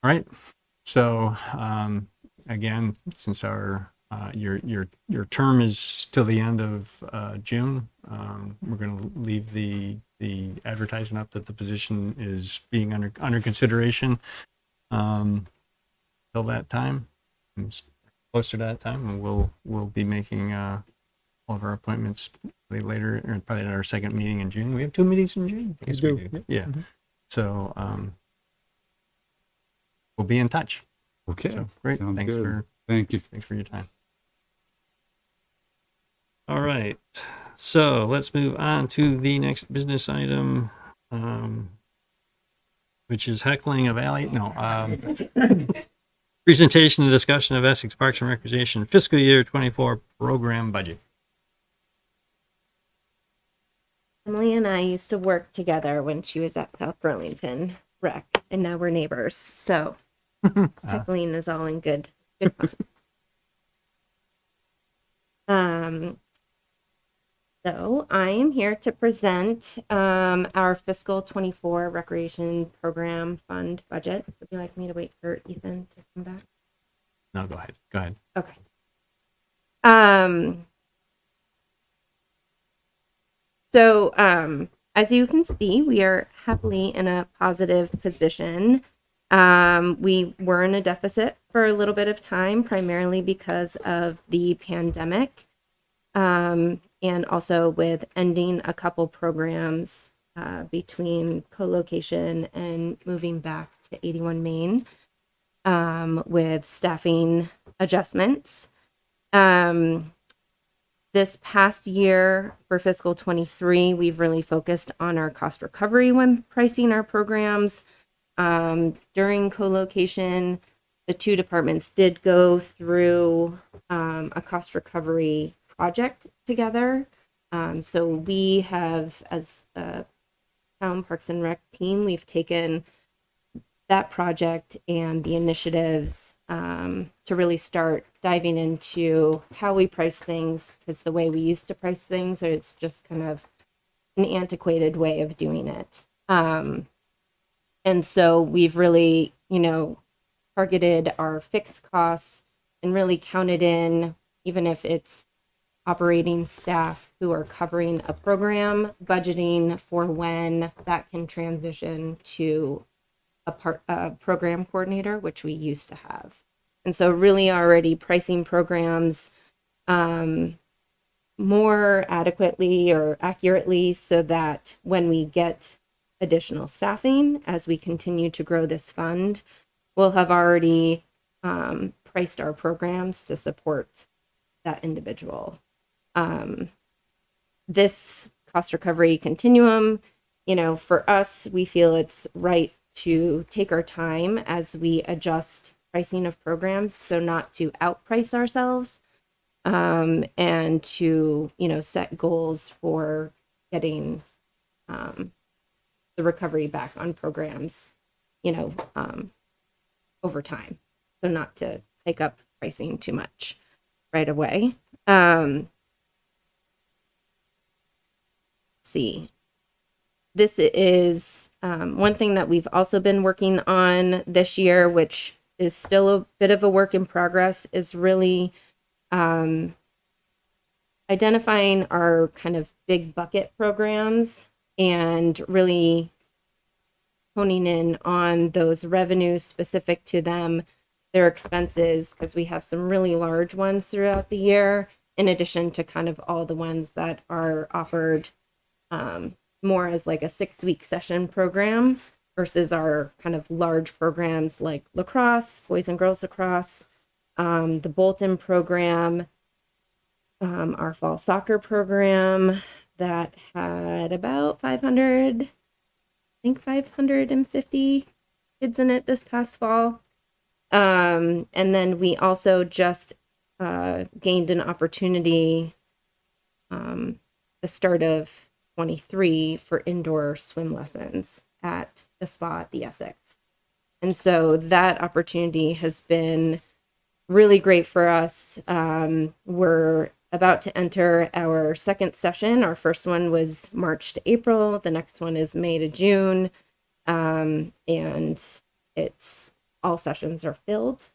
All right. So again, since our your term is till the end of June, we're going to leave the advertisement up that the position is being under consideration till that time. And closer to that time, and we'll be making all of our appointments later, or probably at our second meeting in June. We have 2 meetings in June. I guess we do. Yeah. Mm-hmm. So we'll be in touch. Okay. So great. Sounds Thanks good. for Thanks for your time. All right. So let's move on to the next business item, which is heckling of alley. No. Presentation and discussion of Essex Parks and Recreation fiscal year 24 program budget. Emily and I used to work together when she was at South Burlington Rec, and now we're neighbors. So heckling is all in good fun. So I am here to present our fiscal 24 recreation program fund budget. Would you like me to wait for Ethan to come back? No, go ahead. Go ahead. Okay. So as you can see, we are happily in a positive position. We were in a deficit for a little bit of time, primarily because of the pandemic, and also with ending a couple programs between co-location and moving back to 81 Main with staffing adjustments. This past year for fiscal 23, we've really focused on our cost recovery when pricing our programs. During co-location, the two departments did go through a cost recovery project together. So we have, as a town Parks and Rec team, we've taken that project and the initiatives to really start diving into how we price things, because the way we used to price things, it's just kind of an antiquated way of doing it. And so we've really, targeted our fixed costs and really counted in, even if it's operating staff who are covering a program, budgeting for when that can transition to a program coordinator, which we used to have. And so really already pricing programs more adequately or accurately so that when we get additional staffing, as we continue to grow this fund, we'll have already priced our programs to support that individual. This cost recovery continuum, for us, we feel it's right to take our time as we adjust pricing of programs, so not to outprice ourselves, and to set goals for getting the recovery back on programs over time, so not to hike up pricing too much right away. See, this is one thing that we've also been working on this year, which is still a bit of a work in progress, is really identifying our kind of big bucket programs and really honing in on those revenues specific to them, their expenses, because we have some really large ones throughout the year, in addition to kind of all the ones that are offered more as like a 6-week session program versus our kind of large programs like lacrosse, boys and girls lacrosse, the Bolton program, our fall soccer program that had about 550 kids in it this past fall. And then we also just gained an opportunity the start of 23 for indoor swim lessons at the spa at the Essex. And so that opportunity has been really great for us. We're about to enter our second session. Our first one was March to April. The next one is May to June. And it's all sessions are filled.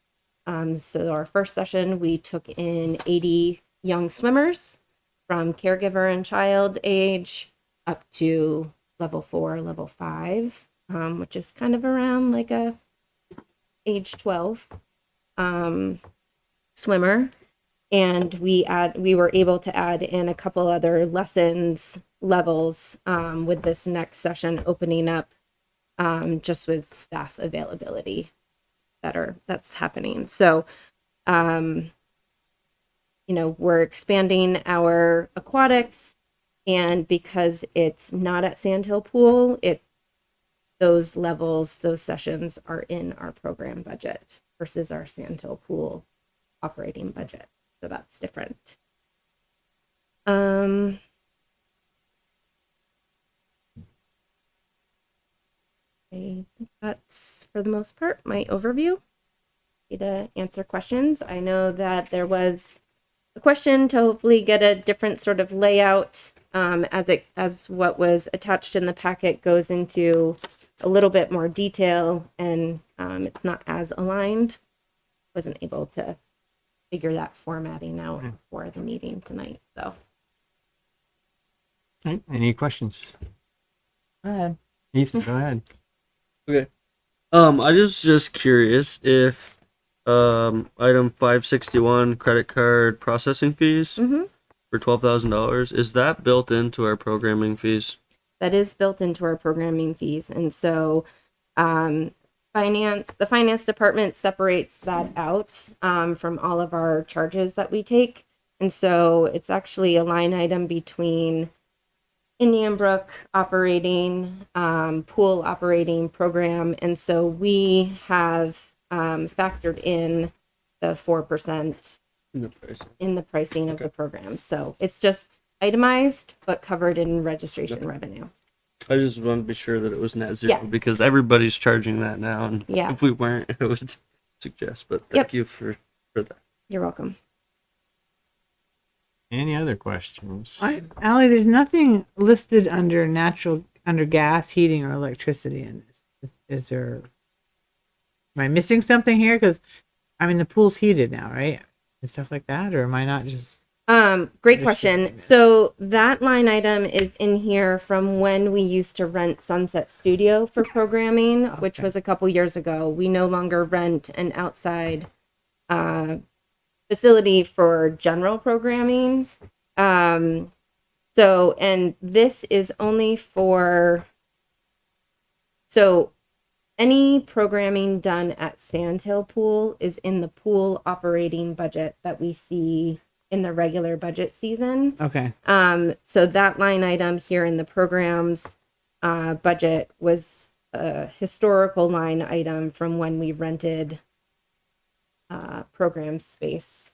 So our first session, we took in 80 young swimmers from caregiver and child age up to level 4, level 5, which is kind of around like a age 12 swimmer. And we were able to add in a couple other levels with this next session opening up, just with staff availability that's happening. So, we're expanding our aquatics, and because it's not at Sandhill Pool, those sessions are in our program budget versus our Sandhill Pool operating budget. So that's different. I think that's, for the most part, my overview. To answer questions. I know that there was a question to hopefully get a different sort of layout, as what was attached in the packet goes into a little bit more detail, and it's not as aligned. Wasn't able to figure that formatting out for the meeting tonight, so. All right, any questions? Go ahead. Ethan, go ahead. Okay. I was just curious if item 561 credit card processing fees Mhm. for $12,000 is that built into our programming fees? That is built into our programming fees, and so the finance department separates that out from all of our charges that we take, and so it's actually a line item between Indian Brook operating, pool operating program, and so we have factored in the 4% In the price. in the pricing of the program. So it's just itemized but covered in registration revenue. I just want to be sure that it was net zero Yeah. because everybody's charging that now, and Yeah. if we weren't, it would suggest. But thank you for that. You're welcome. Any other questions? Allie, there's nothing listed under gas, heating, or electricity in this. Is there? Am I missing something here? Because I mean, the pool's heated now, right? And stuff like that, or am I not just? Great question. So that line item is in here from when we used to rent Sunset Studio for programming, which was a couple years ago. We no longer rent an outside facility for general programming. So, and this is only for, so any programming done at Sandhill Pool is in the pool operating budget that we see in the regular budget season. Okay. So that line item here in the programs budget was a historical line item from when we rented program space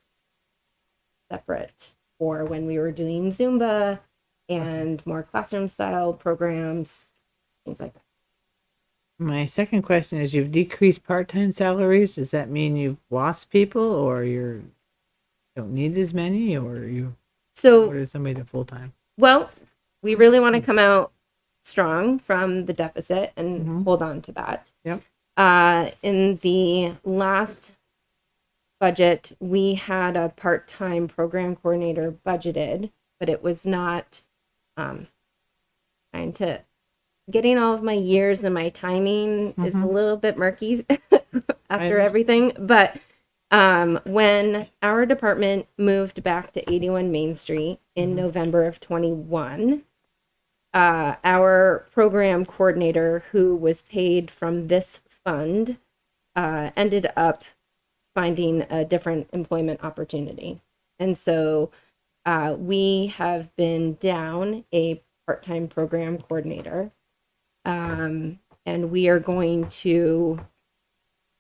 separate for when we were doing Zumba and more classroom style programs, things like that. My second question is: you've decreased part-time salaries. Does that mean you've lost people, or you don't need as many, or you So order somebody to full-time? well, we really want to come out strong from the deficit and hold on to that. Yep. In the last budget, we had a part-time program coordinator budgeted, but it was not trying to getting all of my years and my timing is a little bit murky after everything. But when our department moved back to 81 Main Street in November of 21, our program coordinator, who was paid from this fund, ended up finding a different employment opportunity. And so we have been down a part-time program coordinator. And we are going to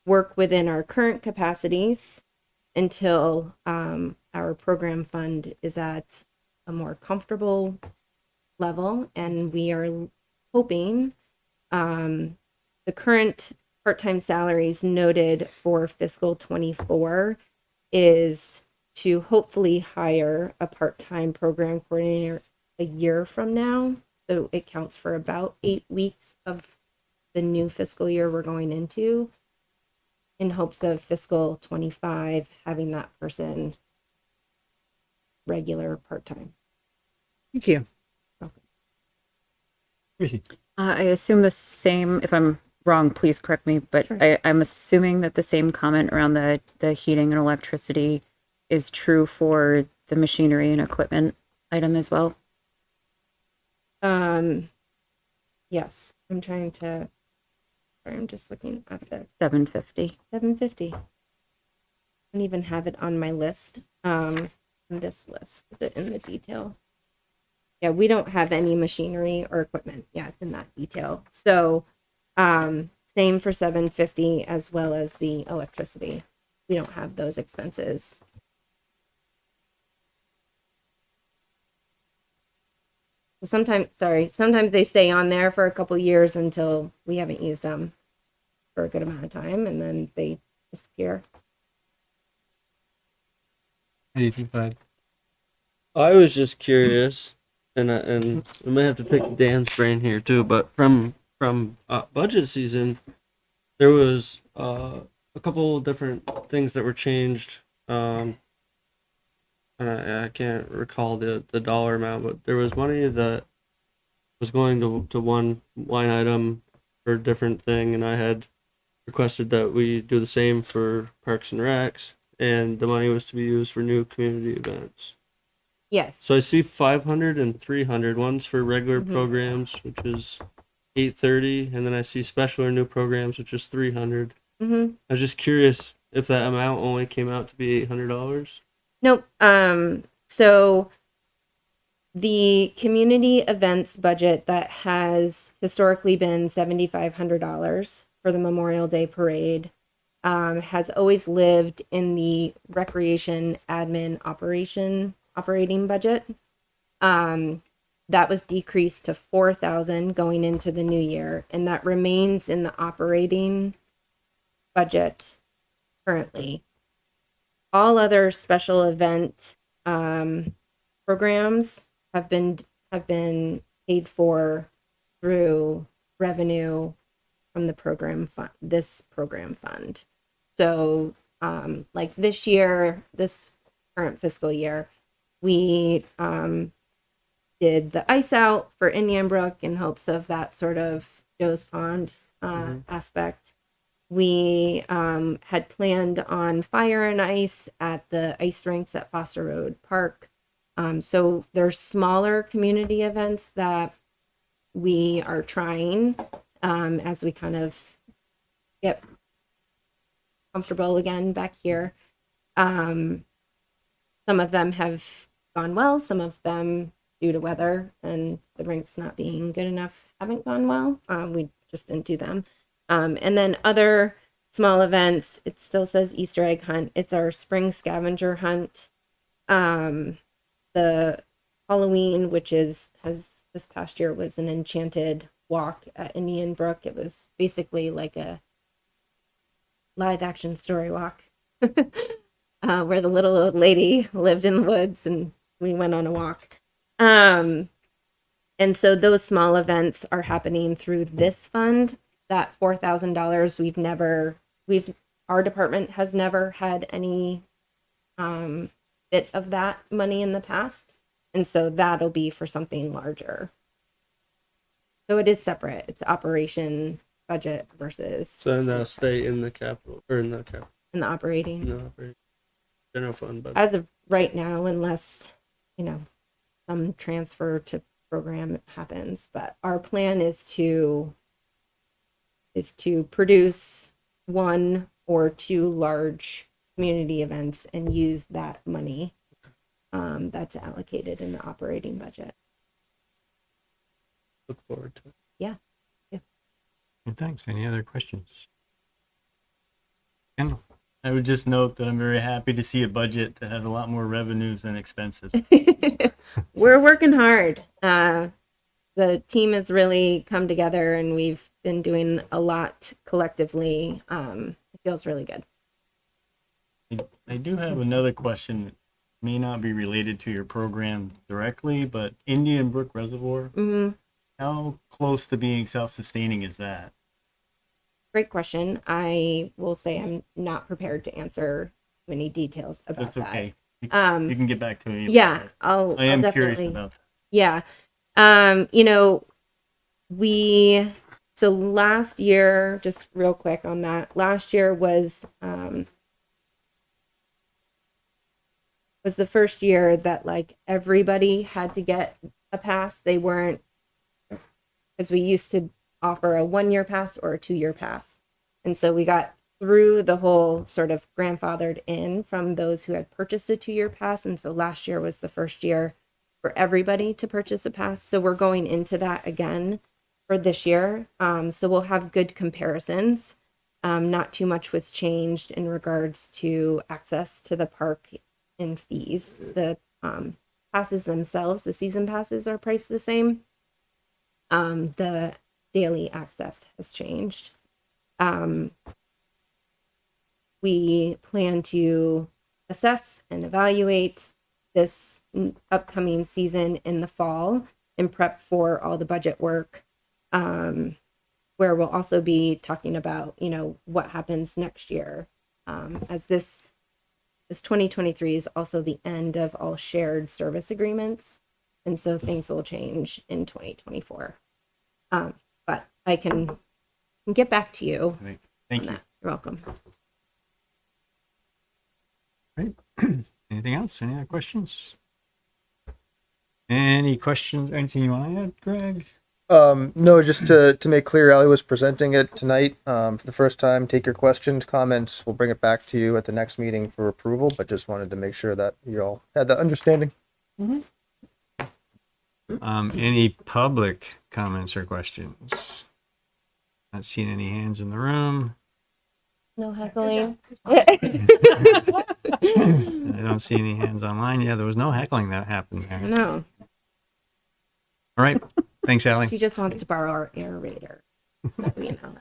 work within our current capacities until our program fund is at a more comfortable level. And we are hoping the current part-time salaries noted for fiscal 24 is to hopefully hire a part-time program coordinator a year from now. So it counts for about 8 weeks of the new fiscal year we're going into, in hopes of fiscal 25 having that person regular part-time. Thank you. Tracy. I assume the same, if I'm wrong, please correct me, but Sure. I'm assuming that the same comment around the heating and electricity is true for the machinery and equipment item as well. Yes, I'm trying to, sorry, I'm just looking at this. 750. 750. I don't even have it on my list. This list, is it in the detail? Yeah, we don't have any machinery or equipment. Yeah, it's in that detail. So, same for 750 as well as the electricity. We don't have those expenses. Sometimes they stay on there for a couple years until we haven't used them for a good amount of time, and then they disappear. Anything to add? I was just curious, and I may have to pick Dan's brain here too. But from budget season, there was a couple different things that were changed. And I can't recall the dollar amount, but there was money that was going to one line item for a different thing, and I had requested that we do the same for Parks and Recs, and the money was to be used for new community events. Yes. So I see 500 and 300. One's for regular programs, which is 830, and then I see special or new programs, which is 300. Mm-hmm. I was just curious if that amount only came out to be $800. Nope. So the community events budget that has historically been $7,500 for the Memorial Day parade has always lived in the recreation admin operating budget. That was decreased to $4,000 going into the new year, and that remains in the operating budget currently. All other special event programs have been paid for through revenue from the program fund, this program fund. So like this year, this current fiscal year, we did the ice out for Indian Brook in hopes of that sort of Joe's Pond aspect. We had planned on fire and ice at the ice rinks at Foster Road Park. So there's smaller community events that we are trying as we kind of get comfortable again back here. Some of them have gone well, some of them due to weather and the rinks not being good enough haven't gone well. We just didn't do them. And then other small events, it still says Easter egg hunt. It's our spring scavenger hunt. The Halloween, which has this past year was an enchanted walk at Indian Brook. It was basically like a live action story walk where the little old lady lived in the woods and we went on a walk. And so those small events are happening through this fund. That $4,000 our department has never had any bit of that money in the past, and so that'll be for something larger. So it is separate. It's operation budget versus So then that'll stay in the capital or in the operating. General fund budget. As of right now, unless some transfer to program happens, but our plan is to produce 1 or 2 large community events and use that money that's allocated in the operating budget. Look forward to it. Yeah. And thanks. Any other questions? Kendall? I would just note that I'm very happy to see a budget that has a lot more revenues than expenses. We're working hard. The team has really come together and we've been doing a lot collectively. It feels really good. I do have another question that may not be related to your program directly, but Indian Brook Reservoir, how close to being self-sustaining is that? Great question. I will say I'm not prepared to answer many details about That's okay. that. You can get back to me. Yeah, I am I'll curious definitely, about that. yeah. So last year, just real quick on that, last year was the first year that like everybody had to get a pass. They weren't, because we used to offer a 1-year pass or a 2-year pass. And so we got through the whole sort of grandfathered in from those who had purchased a 2-year pass. And so last year was the first year for everybody to purchase a pass. So we're going into that again for this year. So we'll have good comparisons. Not too much was changed in regards to access to the park and fees. The passes themselves, the season passes, are priced the same. The daily access has changed. We plan to assess and evaluate this upcoming season in the fall and prep for all the budget work, where we'll also be talking about, you know, what happens next year, as this 2023 is also the end of all shared service agreements, and so things will change in 2024. But I can get back to you. Great. Thank on you. that. You're welcome. Anything else? Any other questions? Any questions? Anything you want to add, Greg? No, just to make clear, Ally was presenting it tonight for the first time. Take your questions, comments. We'll bring it back to you at the next meeting for approval, but just wanted to make sure that you all had that understanding. Any public comments or questions? Not seeing any hands in the room. No heckling. I don't see any hands online. Yeah, there was no heckling that happened there. No, All right. Thanks, Allie. she just wants to borrow our aerator. You know.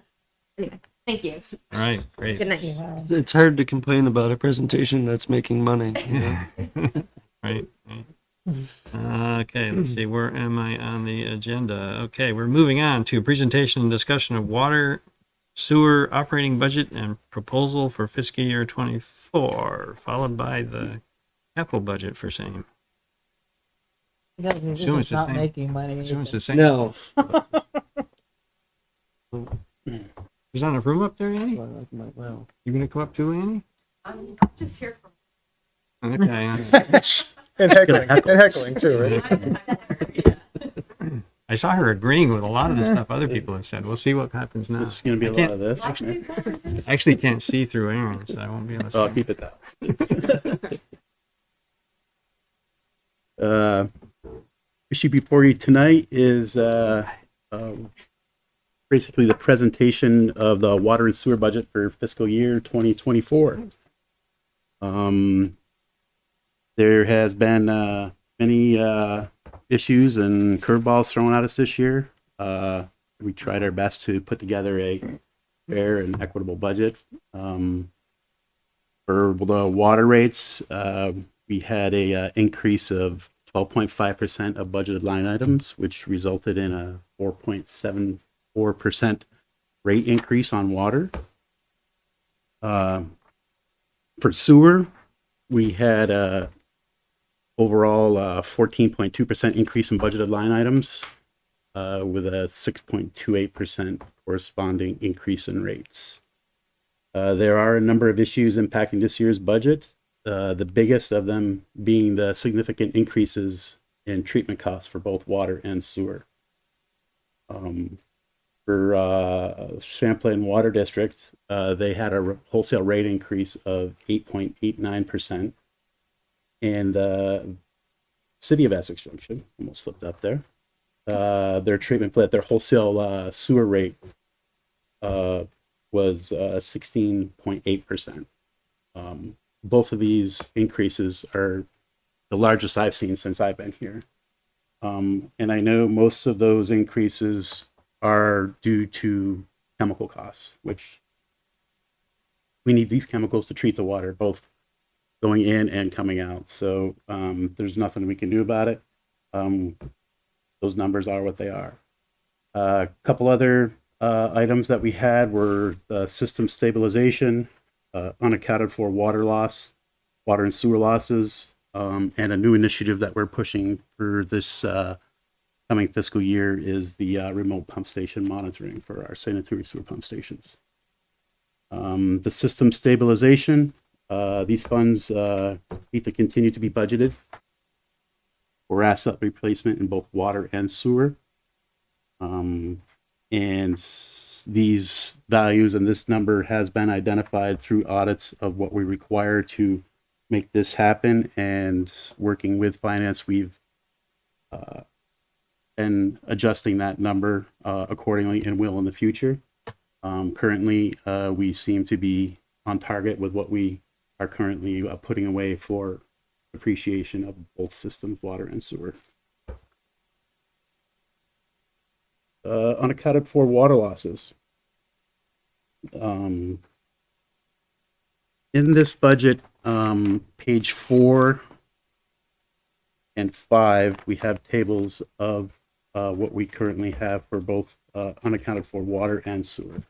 Anyway, thank you. All right. Great. Good night. It's hard to complain about a presentation that's making money. You know? Right. Okay, let's see. Where am I on the agenda? Okay, we're moving on to presentation and discussion of water sewer operating budget and proposal for fiscal year 24, followed by the capital budget for same. Assume it's the not same. making money. Assume it's the same. No. There's not enough room up there, Annie? Well, You gonna come up too, Annie? I'm just here for Okay. And heckling too, right? I saw her agreeing with a lot of the stuff other people have said. We'll see what happens now. It's going to be a I lot of this. I actually can't see through Aaron, so I won't be able to see. I'll keep it that. Issue before you tonight is basically the presentation of the water and sewer budget for fiscal year 2024. There has been many issues and curveballs thrown at us this year. We tried our best to put together a fair and equitable budget. For the water rates, we had a increase of 12.5% of budgeted line items, which resulted in a 4.74% rate increase on water. For sewer, we had a overall 14.2% increase in budgeted line items, with a 6.28% corresponding increase in rates. There are a number of issues impacting this year's budget. The biggest of them being the significant increases in treatment costs for both water and sewer. For Champlain Water District, they had a wholesale rate increase of 8.89%. And the city of Essex Junction, almost slipped up there, their treatment plant, their wholesale sewer rate was 16.8%. Both of these increases are the largest I've seen since I've been here. And I know most of those increases are due to chemical costs, which we need these chemicals to treat the water, both going in and coming out. So there's nothing we can do about it. Those numbers are what they are. A couple other items that we had were the system stabilization, unaccounted for water loss, water and sewer losses, and a new initiative that we're pushing for this coming fiscal year is the remote pump station monitoring for our sanitary sewer pump stations. The system stabilization, these funds need to continue to be budgeted for asset replacement in both water and sewer. And these values and this number has been identified through audits of what we require to make this happen. And working with finance, we've been adjusting that number accordingly and will in the future. Currently, we seem to be on target with what we are currently putting away for depreciation of both systems, water and sewer. Unaccounted for water losses. In this budget, page 4, and 5, we have tables of what we currently have for both unaccounted for water and sewer.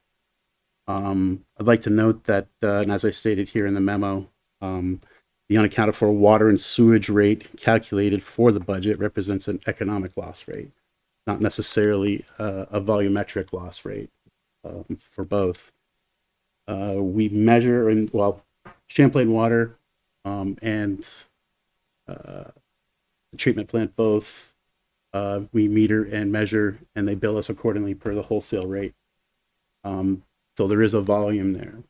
I'd like to note that, and as I stated here in the memo, the unaccounted for water and sewage rate calculated for the budget represents an economic loss rate, not necessarily a volumetric loss rate for both. We measure in, well, Champlain Water and the treatment plant both, we meter and measure, and they bill us accordingly per the wholesale rate. So there is a volume there.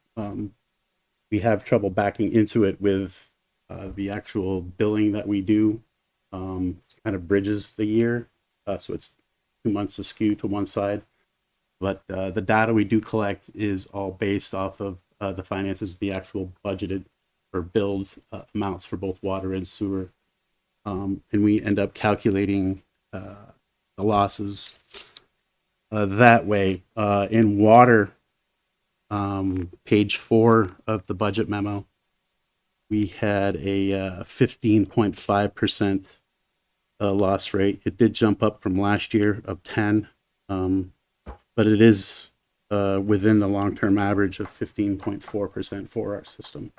We have trouble backing into it with the actual billing that we do. Kind of bridges the year, so it's 2 months askew to one side. But the data we do collect is all based off of the finances, the actual budgeted or billed amounts for both water and sewer. And we end up calculating the losses that way. In water, page 4 of the budget memo, we had a 15.5% loss rate. It did jump up from last year of 10, but it is within the long-term average of 15.4% for our system.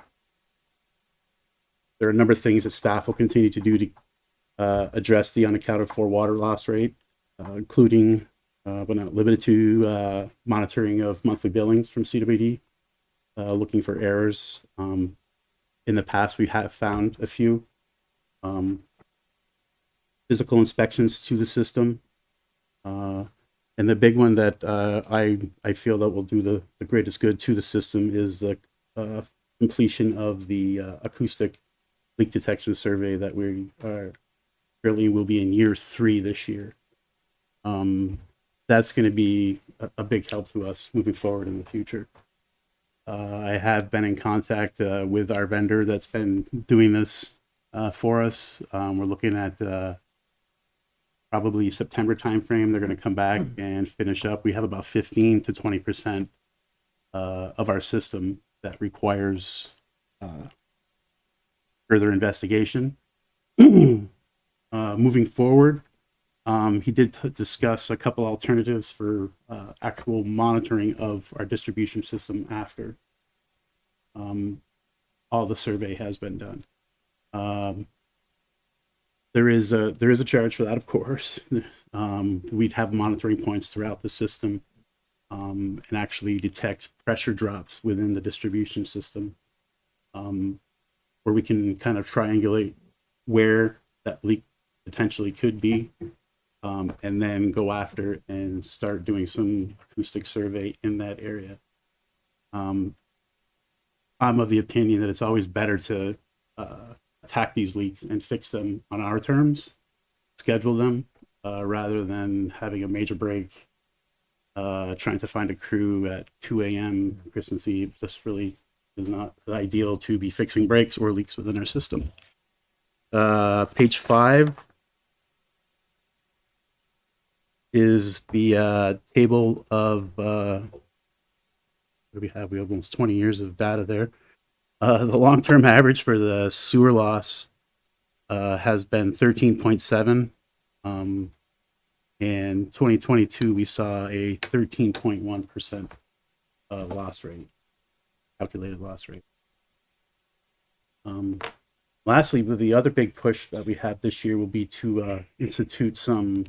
There are a number of things that staff will continue to do to address the unaccounted for water loss rate, including, but not limited to, monitoring of monthly billings from CWD, looking for errors. In the past, we have found a few. Physical inspections to the system. And the big one that I feel that will do the greatest good to the system is the completion of the acoustic leak detection survey that we currently will be in year 3 this year. That's going to be a big help to us moving forward in the future. I have been in contact with our vendor that's been doing this for us. We're looking at probably September timeframe. They're going to come back and finish up. We have about 15 to 20% of our system that requires further investigation. Moving forward, he did discuss a couple alternatives for actual monitoring of our distribution system after all the survey has been done. There is a charge for that, of course. We'd have monitoring points throughout the system and actually detect pressure drops within the distribution system, where we can kind of triangulate where that leak potentially could be, and then go after and start doing some acoustic survey in that area. I'm of the opinion that it's always better to attack these leaks and fix them on our terms, schedule them, rather than having a major break, trying to find a crew at 2 a.m. Christmas Eve. This really is not ideal to be fixing breaks or leaks within our system. Page 5 is the table of, what do we have? We have almost 20 years of data there. The long-term average for the sewer loss has been 13.7. In 2022, we saw a 13.1% loss rate, calculated loss rate. Lastly, the other big push that we have this year will be to institute some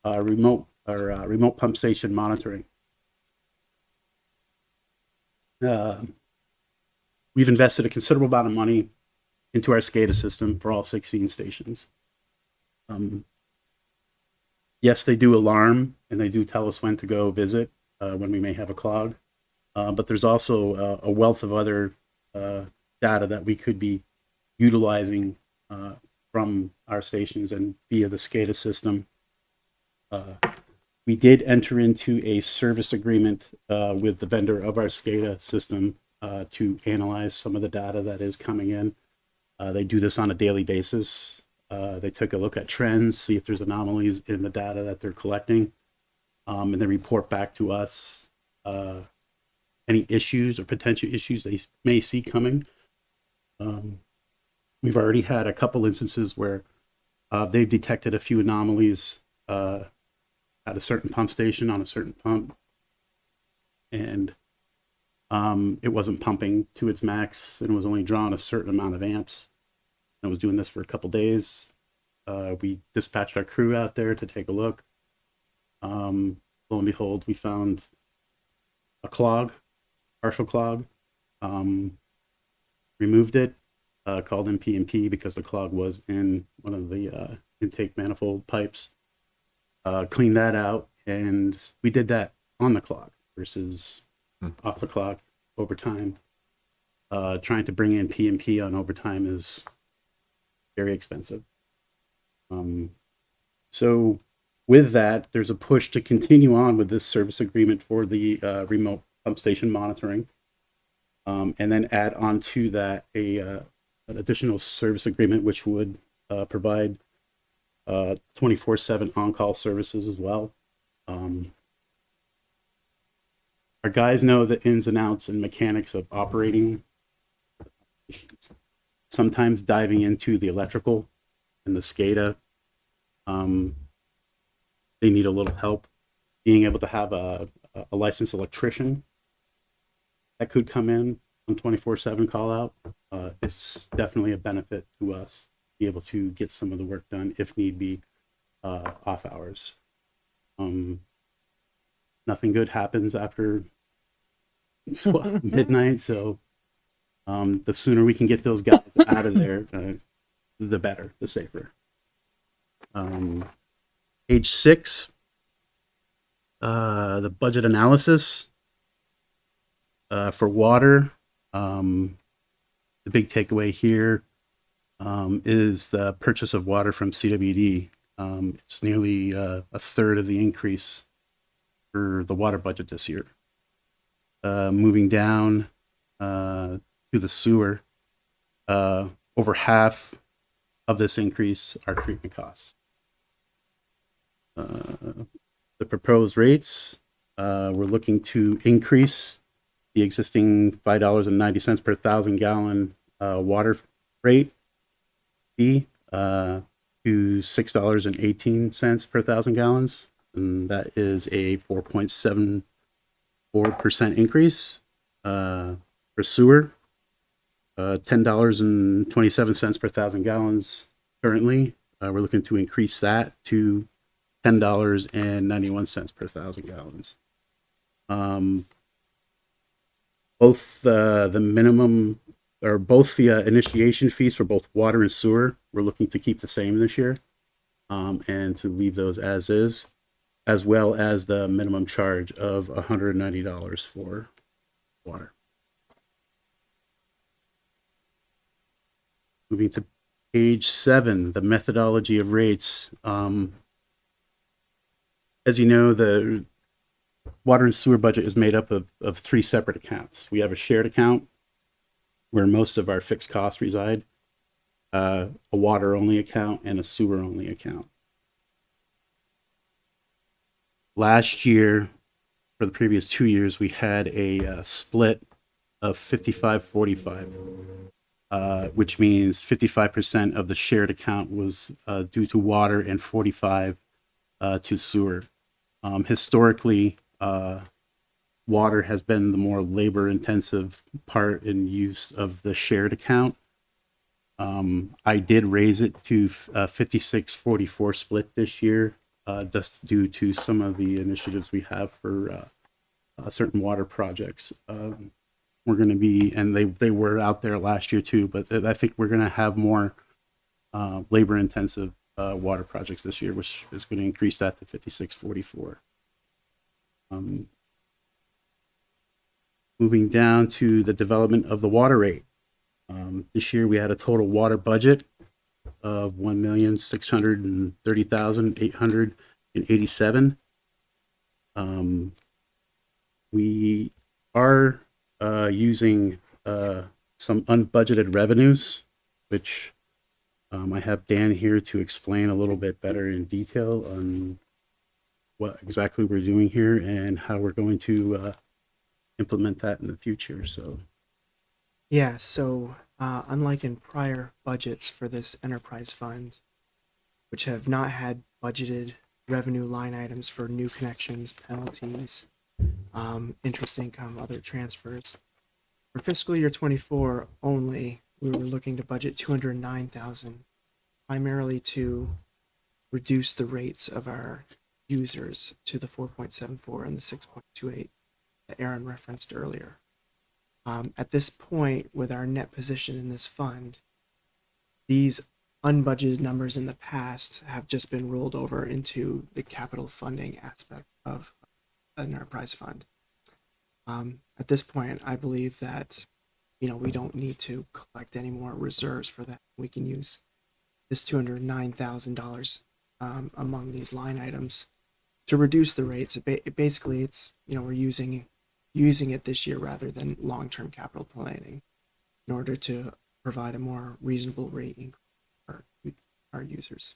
remote pump station monitoring. We've invested a considerable amount of money into our SCADA system for all 16 stations. Yes, they do alarm and they do tell us when to go visit when we may have a clog, but there's also a wealth of other data that we could be utilizing from our stations and via the SCADA system. We did enter into a service agreement with the vendor of our SCADA system to analyze some of the data that is coming in. They do this on a daily basis. They took a look at trends, see if there's anomalies in the data that they're collecting, and then report back to us any issues or potential issues they may see coming. We've already had a couple instances where They've detected a few anomalies at a certain pump station on a certain pump, and it wasn't pumping to its max and was only drawing a certain amount of amps. And was doing this for a couple days. We dispatched our crew out there to take a look. Lo and behold, we found a clog, partial clog. Removed it, called in P&P because the clog was in one of the intake manifold pipes. Cleaned that out, and we did that on the clock versus off the clock overtime. Trying to bring in P&P on overtime is very expensive. So with that, there's a push to continue on with this service agreement for the remote pump station monitoring. And then add on to that an additional service agreement, which would provide 24/7 on-call services as well. Our guys know the ins and outs and mechanics of operating. Sometimes diving into the electrical and the SCADA, they need a little help. Being able to have a licensed electrician that could come in on 24/7 call out is definitely a benefit to us, be able to get some of the work done if need be off hours. Nothing good happens after midnight, so the sooner we can get those guys out of there, the better, the safer. Page 6, the budget analysis. For water, the big takeaway here is the purchase of water from CWD. It's nearly a third of the increase for the water budget this year. Moving down to the sewer, over half of this increase are treatment costs. The proposed rates, we're looking to increase the existing $5.90 per 1,000-gallon water rate fee to $6.18 per 1,000 gallons, and that is a 4.74% increase. For sewer, $10.27 per 1,000 gallons currently. We're looking to increase that to $10.91 per 1,000 gallons. Both the minimum or both the initiation fees for both water and sewer, we're looking to keep the same this year and to leave those as is, as well as the minimum charge of $190 for water. Moving to page 7, the methodology of rates. As you know, the water and sewer budget is made up of 3 separate accounts. We have a shared account where most of our fixed costs reside, a water-only account, and a sewer-only account. Last year, for the previous 2 years, we had a split of 55-45, which means 55% of the shared account was due to water and 45% to sewer. Historically, water has been the more labor-intensive part in use of the shared account. I did raise it to 56-44 split this year, just due to some of the initiatives we have for certain water projects. We're going to be, and they were out there last year too, but I think we're going to have more labor-intensive water projects this year, which is going to increase that to 56-44. Moving down to the development of the water rate. This year we had a total water budget of $1,630,887. We are using some unbudgeted revenues, which I have Dan here to explain a little bit better in detail on what exactly we're doing here and how we're going to implement that in the future. So Yeah, so unlike in prior budgets for this enterprise fund, which have not had budgeted revenue line items for new connections, penalties, interest income, other transfers. For fiscal year 24 only, we were looking to budget 209,000, primarily to reduce the rates of our users to the 4.74 and the 6.28 that Aaron referenced earlier. At this point, with our net position in this fund, these unbudgeted numbers in the past have just been rolled over into the capital funding aspect of an enterprise fund. At this point, I believe that, we don't need to collect any more reserves for that. We can use this $209,000 among these line items to reduce the rates. Basically, it's, we're using it this year rather than long-term capital planning in order to provide a more reasonable rate increase for our users.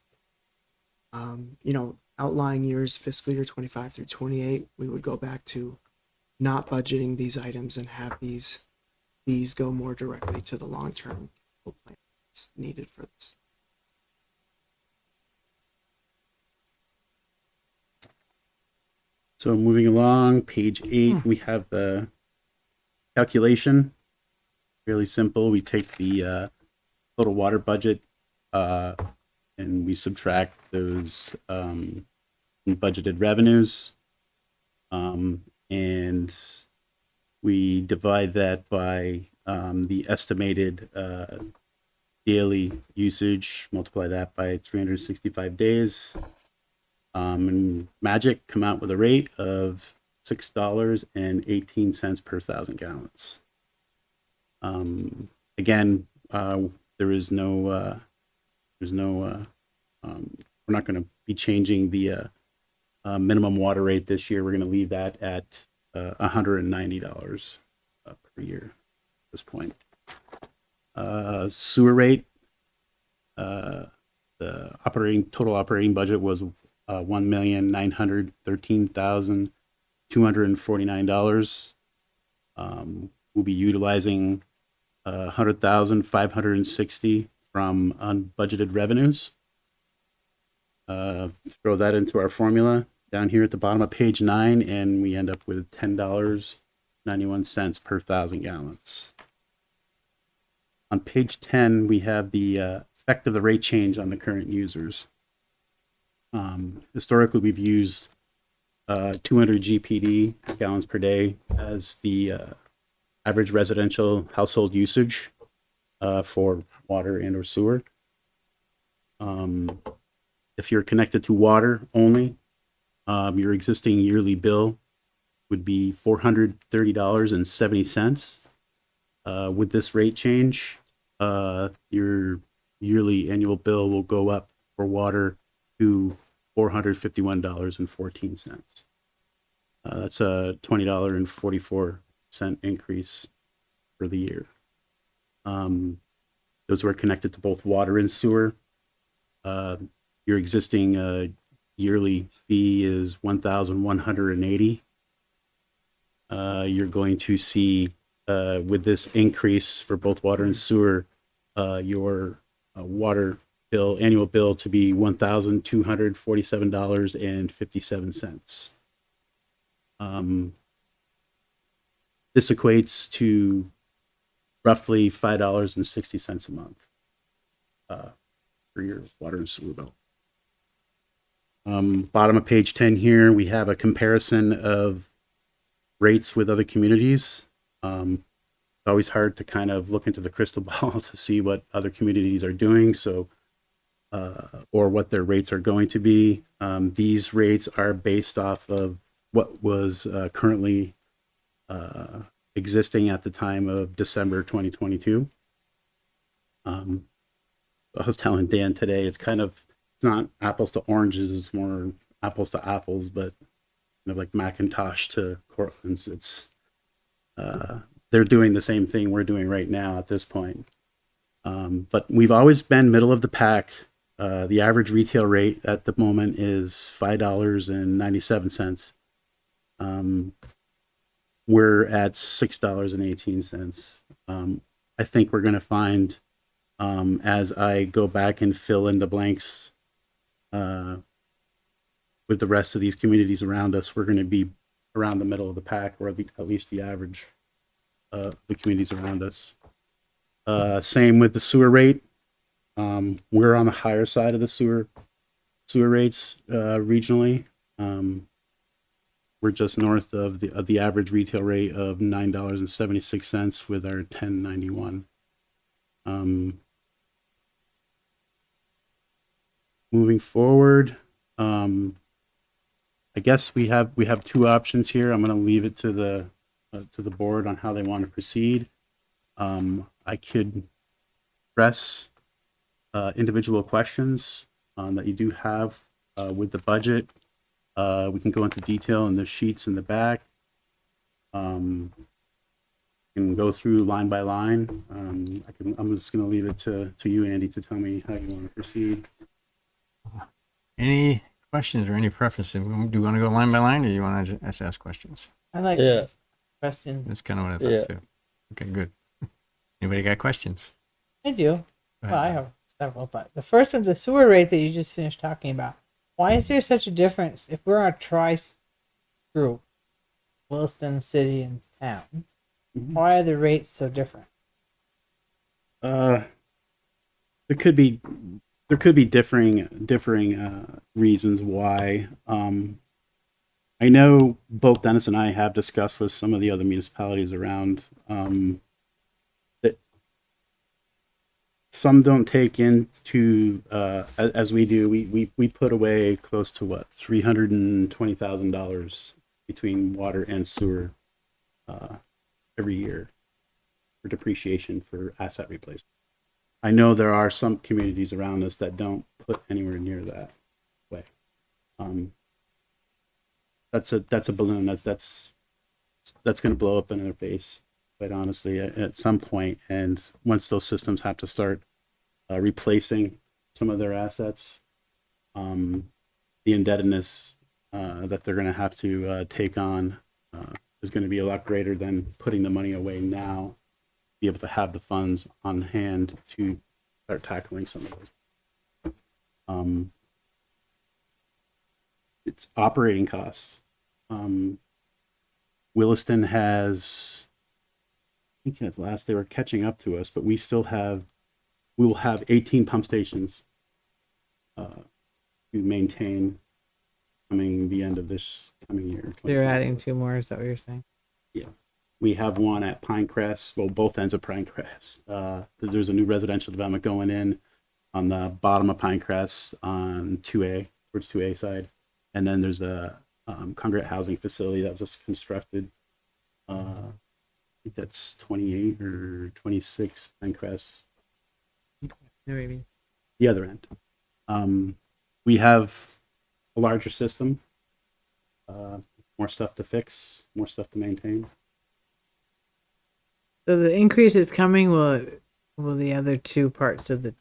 Outlying years, fiscal year 25 through 28, we would go back to not budgeting these items and have these go more directly to the long-term capital plan that's needed for this. So moving along, page 8, we have the calculation. Really simple. We take the total water budget and we subtract those budgeted revenues. And we divide that by the estimated daily usage, multiply that by 365 days. And Magic come out with a rate of $6.18 per 1,000 gallons. Again, there is no, we're not going to be changing the minimum water rate this year. We're going to leave that at $190 per year at this point. Sewer rate, the total operating budget was $1,913,249. We'll be utilizing $100,560 from unbudgeted revenues. Throw that into our formula down here at the bottom of page 9, and we end up with $10.91 per 1,000 gallons. On page 10, we have the effect of the rate change on the current users. Historically, we've used 200 GPD, gallons per day, as the average residential household usage for water and or sewer. If you're connected to water only, your existing yearly bill would be $430.70. With this rate change, your yearly annual bill will go up for water to $451.14. That's a $20.44 increase for the year. Those who are connected to both water and sewer, your existing yearly fee is $1,180. You're going to see with this increase for both water and sewer, your water bill, annual bill, to be $1,247.57. This equates to roughly $5.60 a month for your water and sewer bill. Bottom of page 10 here, we have a comparison of rates with other communities. It's always hard to kind of look into the crystal ball to see what other communities are doing, so or what their rates are going to be. These rates are based off of what was currently existing at the time of December 2022. I was telling Dan today, it's not apples to oranges, it's more apples to apples, but like Macintosh to Cortland's. It's they're doing the same thing we're doing right now at this point. But we've always been middle of the pack. The average retail rate at the moment is $5.97. We're at $6.18. I think we're going to find, as I go back and fill in the blanks with the rest of these communities around us, we're going to be around the middle of the pack, or at least the average of the communities around us. Same with the sewer rate. We're on the higher side of the sewer rates regionally. We're just north of the average retail rate of $9.76 with our 1091. Moving forward, I guess we have two options here. I'm going to leave it to the board on how they want to proceed. I could address individual questions that you do have with the budget. We can go into detail in the sheets in the back. And go through line by line. I'm just going to leave it to you, Andy, to tell me how you want to proceed. Any questions or any preferences? Do you want to go line by line, or do you want to just ask questions? I like Yeah. this question. That's kind of what I thought Yeah. too. Okay, good. Anybody got questions? I do. Go Well, I ahead. have several, but the first one, the sewer rate that you just finished talking about. Why is there such a difference if we're on a group, Williston, city, and town? Why are the rates so different? There could be differing reasons why. I know both Dennis and I have discussed with some of the other municipalities around that some don't take into as we do. We put away close to $320,000 between water and sewer every year for depreciation for asset replacement. I know there are some communities around us that don't put anywhere near that way. That's a balloon that's going to blow up in their face, quite honestly, at some point. And once those systems have to start replacing some of their assets, the indebtedness that they're going to have to take on is going to be a lot greater than putting the money away now, be able to have the funds on hand to start tackling some of those. It's operating costs. Williston has, I think at last they were catching up to us, but we will have 18 pump stations to maintain coming the end of this coming year. They're adding 2 more. Is that what you're saying? Yeah. We have one at Pinecrest, well, both ends of Pinecrest. There's a new residential development going in on the bottom of Pinecrest on 2A, towards 2A side. And then there's a congregate housing facility that was just constructed. I think that's 28 or 26 Pinecrest, Maybe. the other end. We have a larger system, more stuff to fix, more stuff to maintain. So the increase is coming. Will the other 2 parts of the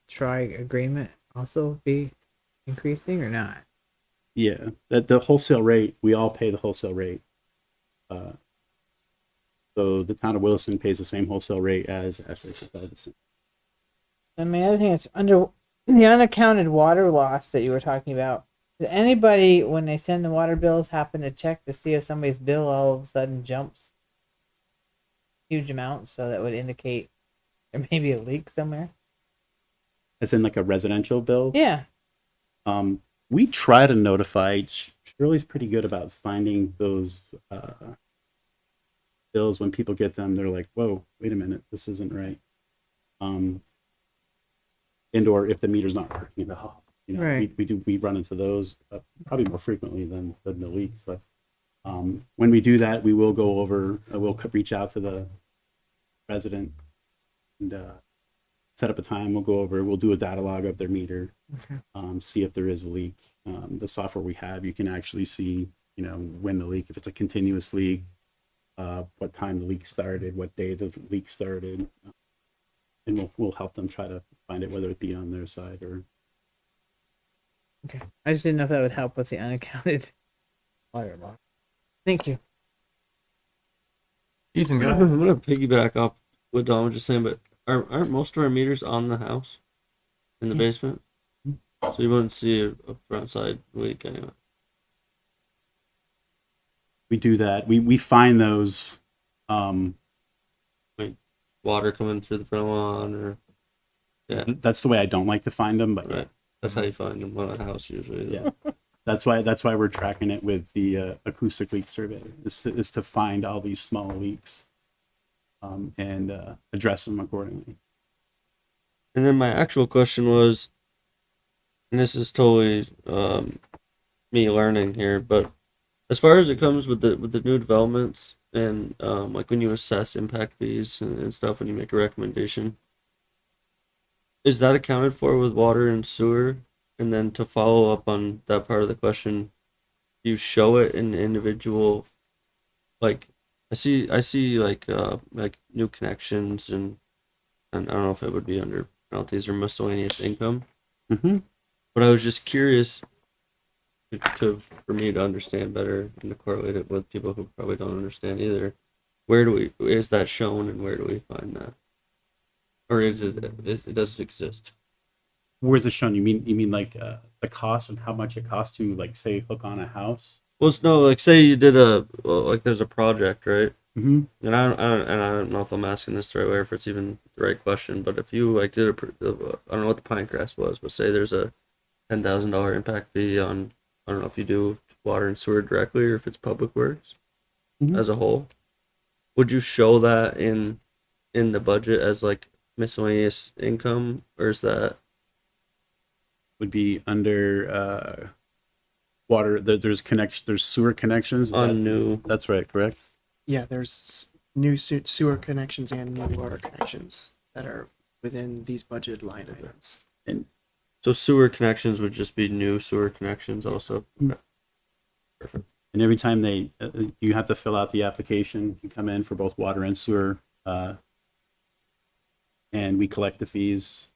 agreement also be increasing or not? Yeah, that the wholesale rate, we all pay the wholesale rate. So the town of Williston pays the same wholesale rate as Essex. And my other thing is under the unaccounted water loss that you were talking about. Does anybody, when they send the water bills, happen to check to see if somebody's bill all of a sudden jumps huge amounts, so that would indicate there may be a leak somewhere? As in like a residential bill? Yeah. We try to notify. Shirley's pretty good about finding those bills when people get them. They're like, "Whoa, wait a minute, this isn't right." And or if the meter's not working at all, Right. we run into those probably more frequently than the leaks. But when we do that, we will go over. We'll reach out to the resident and set up a time. We'll go over. We'll do a data log of their meter. Okay. See if there is a leak. The software we have, you can actually see, when the leak, if it's a continuous leak, what time the leak started, what day the leak started, and we'll help them try to find it, whether it be on their side or. Okay. I just didn't know if that would help with the unaccounted water loss. Thank you. Ethan, go I'm ahead. gonna piggyback off what Don was just saying, but aren't most of our meters on the house in the basement? So you wouldn't see a front side leak anyway. We do that. We find those. Like water coming through the front lawn, or yeah, That's the way I don't like to find them, but right. That's how you find them on a house usually. yeah. That's why we're tracking it with the acoustic leak survey is to find all these small leaks, and address them accordingly. And then my actual question was, and this is totally me learning here, but as far as it comes with the new developments and like when you assess impact fees and stuff, when you make a recommendation, is that accounted for with water and sewer? And then to follow up on that part of the question, you show it in individual, like I see like new connections and I don't know if it would be under penalties or miscellaneous income. Mm-hmm. But I was just curious for me to understand better and to correlate it with people who probably don't understand either. Is that shown and where do we find that? Or it doesn't exist? Where's it shown? You mean like the cost and how much it costs to like say hook on a house? Well, no, like say you did there's a project, right? Mm-hmm. And I don't know if I'm asking this the right way or if it's even the right question, but if you like did I don't know what the pine crest was, but say there's a $10,000 impact fee on, I don't know if you do water and sewer directly or if it's public works as a whole. Would you show that in the budget as like miscellaneous income, or is that Would be under water. There's sewer connections. That's right, correct? Yeah, there's new sewer connections and new water connections that are within these budgeted line items. And so sewer connections would just be new sewer connections also? Okay. Perfect. And every time you have to fill out the application, you come in for both water and sewer, and we collect the fees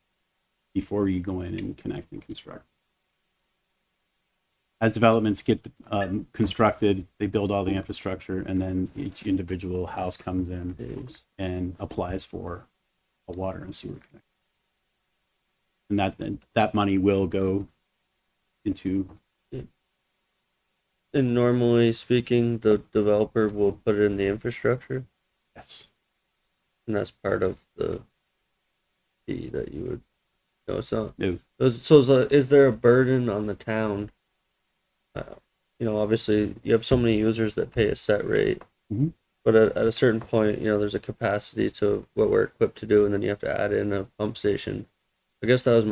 before you go in and connect and construct. As developments get constructed, they build all the infrastructure, and then each individual house comes in and applies for a water and sewer connection. And that money will go into. And normally speaking, the developer will put it in the infrastructure? Yes. And that's part of the fee that you would go. So, No. Is there a burden on the town? Obviously you have so many users that pay a set rate, but at a certain point, there's a capacity to what we're equipped to do, and then you have to add in a pump station. I guess that was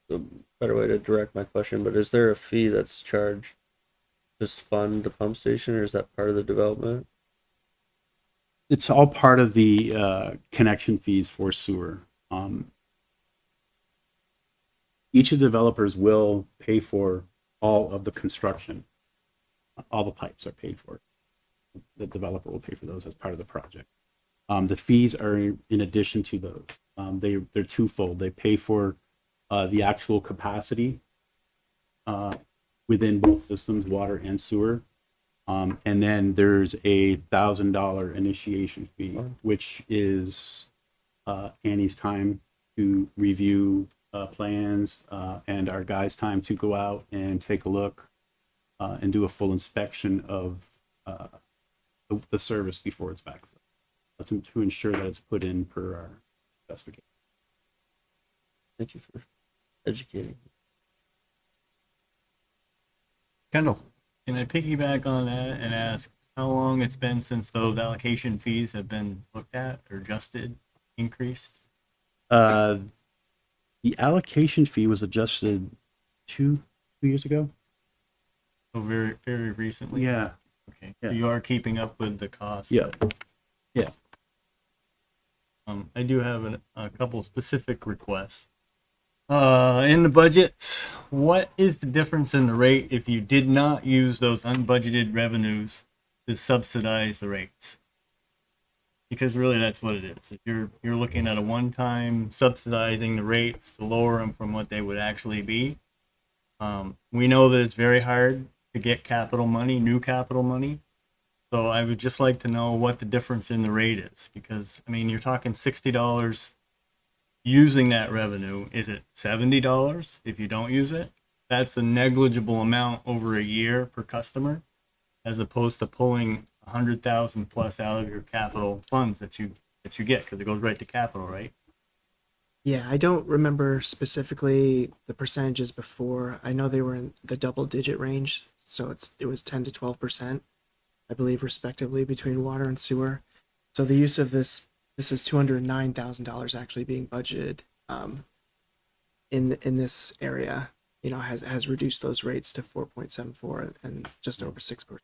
the better way to direct my question, but is there a fee that's charged just fund the pump station, or is that part of the development? It's all part of the connection fees for sewer. Each of the developers will pay for all of the construction. All the pipes are paid for. The developer will pay for those as part of the project. The fees are in addition to those. They're twofold. They pay for the actual capacity within both systems, water and sewer. And then there's a $1,000 initiation fee, which is Annie's time to review plans and our guys' time to go out and take a look and do a full inspection of the service before it's backfilled. That's to ensure that it's put in per our specification. Thank you for educating. Kendall, can I piggyback on that and ask how long it's been since those allocation fees have been looked at or adjusted, increased? The allocation fee was adjusted two years ago. So very, very recently? Yeah. Okay. Yeah. So you are keeping up with the cost? Yeah. Yeah. I do have a couple specific requests. In the budget, what is the difference in the rate if you did not use those unbudgeted revenues to subsidize the rates? Because really that's what it is. If you're looking at a one-time subsidizing the rates to lower them from what they would actually be. We know that it's very hard to get capital money, new capital money. So I would just like to know what the difference in the rate is, because I mean, you're talking $60 using that revenue, is it $70 if you don't use it? That's a negligible amount over a year per customer, as opposed to pulling 100,000 plus out of your capital funds that you get, because it goes right to capital, right? Yeah, I don't remember specifically the percentages before. I know they were in the double digit range, so it was 10 to 12%, I believe, respectively, between water and sewer. So the use of this is $209,000 actually being budgeted in this area. You know, has reduced those rates to 4.74 and just over 6%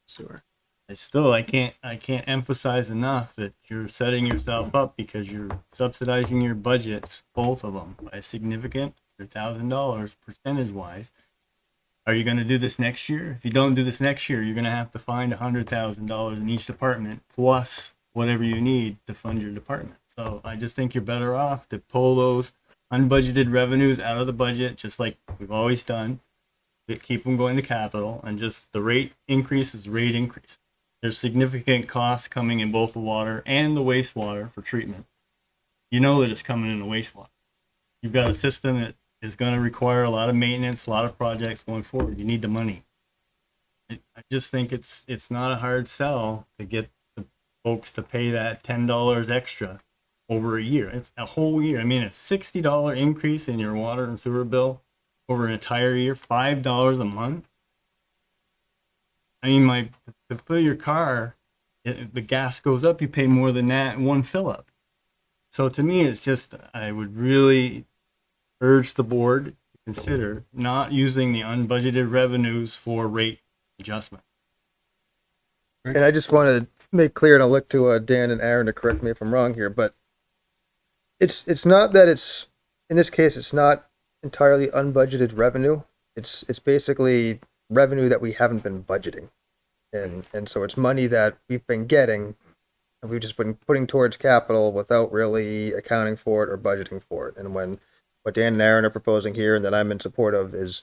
sewer. I can't emphasize enough that you're setting yourself up, because you're subsidizing your budgets, both of them, by a significant $1,000 percentage wise. Are you going to do this next year? If you don't do this next year, you're going to have to find $100,000 in each department plus whatever you need to fund your department. So I just think you're better off to pull those unbudgeted revenues out of the budget, just like we've always done. Keep them going to capital, and just the rate increase is rate increase. There's significant costs coming in both the water and the wastewater for treatment. You know that it's coming in the wastewater. You've got a system that is going to require a lot of maintenance, a lot of projects going forward. You need the money. I just think it's not a hard sell to get the folks to pay that $10 extra over a year. It's a whole year. I mean, a $60 increase in your water and sewer bill over an entire year, $5 a month. I mean, to fill your car, the gas goes up, you pay more than that in one fill up. So to me, it's just, I would really urge the board to consider not using the unbudgeted revenues for rate adjustment. And I just want to make clear, and I'll look to Dan and Aaron to correct me if I'm wrong here, but it's not that it's, in this case, it's not entirely unbudgeted revenue. It's basically revenue that we haven't been budgeting. And so it's money that we've been getting and we've just been putting towards capital without really accounting for it or budgeting for it. And what Dan and Aaron are proposing here, and that I'm in support of, is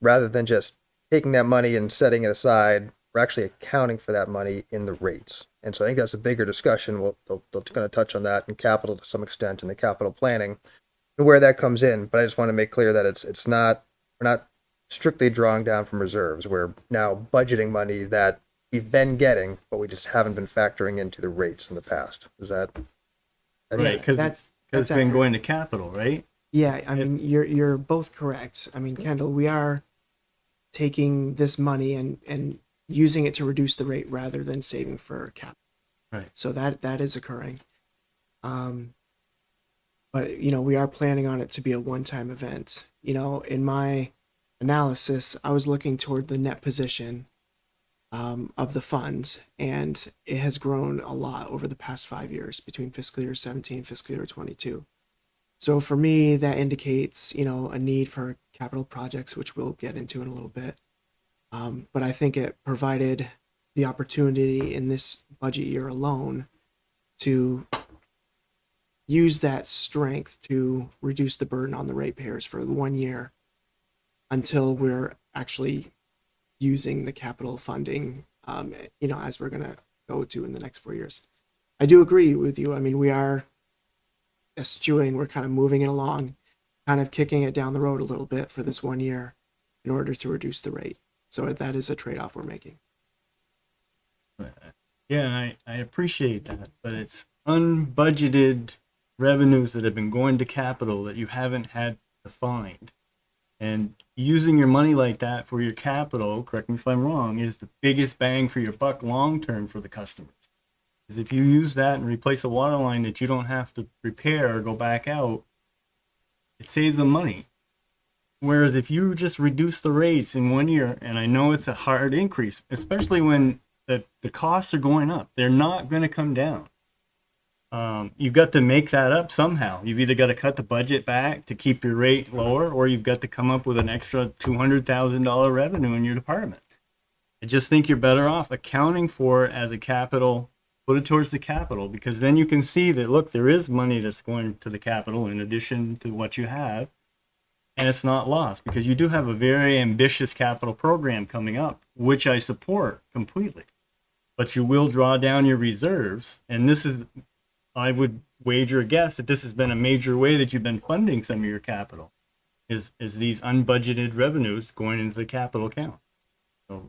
rather than just taking that money and setting it aside, we're actually accounting for that money in the rates. And so I think that's a bigger discussion. They're going to touch on that in capital to some extent, in the capital planning and where that comes in. But I just want to make clear that we're not strictly drawing down from reserves. We're now budgeting money that we've been getting, but we just haven't been factoring into the rates in the past. Is that right? Because it's been going to capital, right? Yeah, I mean, you're both correct. I mean, Kendall, we are taking this money and using it to reduce the rate rather than saving for capital. Right. So that is occurring. But we are planning on it to be a one-time event. In my analysis, I was looking toward the net position of the fund, and it has grown a lot over the past 5 years between fiscal year 17 and fiscal year 22. So for me, that indicates, a need for capital projects, which we'll get into in a little bit. But I think it provided the opportunity in this budget year alone to use that strength to reduce the burden on the ratepayers for the 1 year until we're actually using the capital funding, as we're going to go to in the next 4 years. I do agree with you. I mean, we are eschewing, we're kind of moving it along, kind of kicking it down the road a little bit for this 1 year in order to reduce the rate. So that is a trade-off we're making. Yeah, and I appreciate that, but it's unbudgeted revenues that have been going to capital that you haven't had to find. And using your money like that for your capital, correct me if I'm wrong, is the biggest bang for your buck long term for the customers. Because if you use that and replace a water line that you don't have to repair or go back out, it saves them money. Whereas if you just reduce the rates in 1 year, and I know it's a hard increase, especially when the costs are going up, they're not going to come down. You've got to make that up somehow. You've either got to cut the budget back to keep your rate lower, or you've got to come up with an extra $200,000 revenue in your department. I just think you're better off accounting for it as a capital, put it towards the capital, because then you can see that, look, there is money that's going to the capital in addition to what you have, and it's not lost, because you do have a very ambitious capital program coming up, which I support completely. But you will draw down your reserves, and this is, I would wager a guess that this has been a major way that you've been funding some of your capital. Is these unbudgeted revenues going into the capital account? So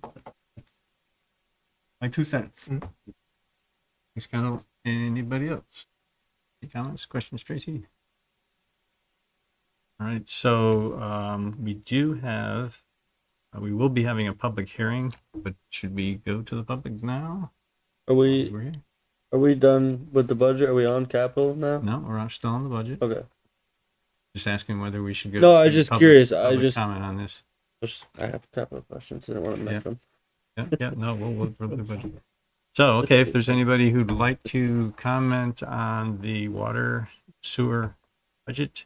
that's my 2 cents. Thanks, Kendall. Anybody else? Any comments, questions, Tracy? All right, so we do have, we will be having a public hearing, but should we go to the public now? Are we We're here. are we done with the budget? Are we on capital now? No, we're still on the budget. Okay. Just asking whether we should go. No, to I was just public- curious. I public just comment on this. I have a couple of questions. I don't want to miss them. Yeah, no, we'll do the budget. So, okay, if there's anybody who'd like to comment on the water sewer budget,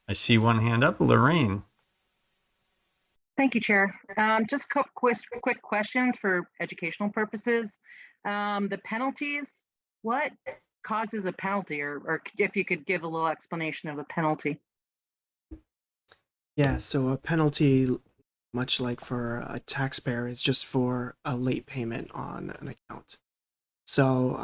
I see one hand up, Lorraine. Thank you, Chair. Just quick questions for educational purposes. The penalties, what causes a penalty, or if you could give a little explanation of a penalty? Yeah, so a penalty, much like for a taxpayer, is just for a late payment on an account. So,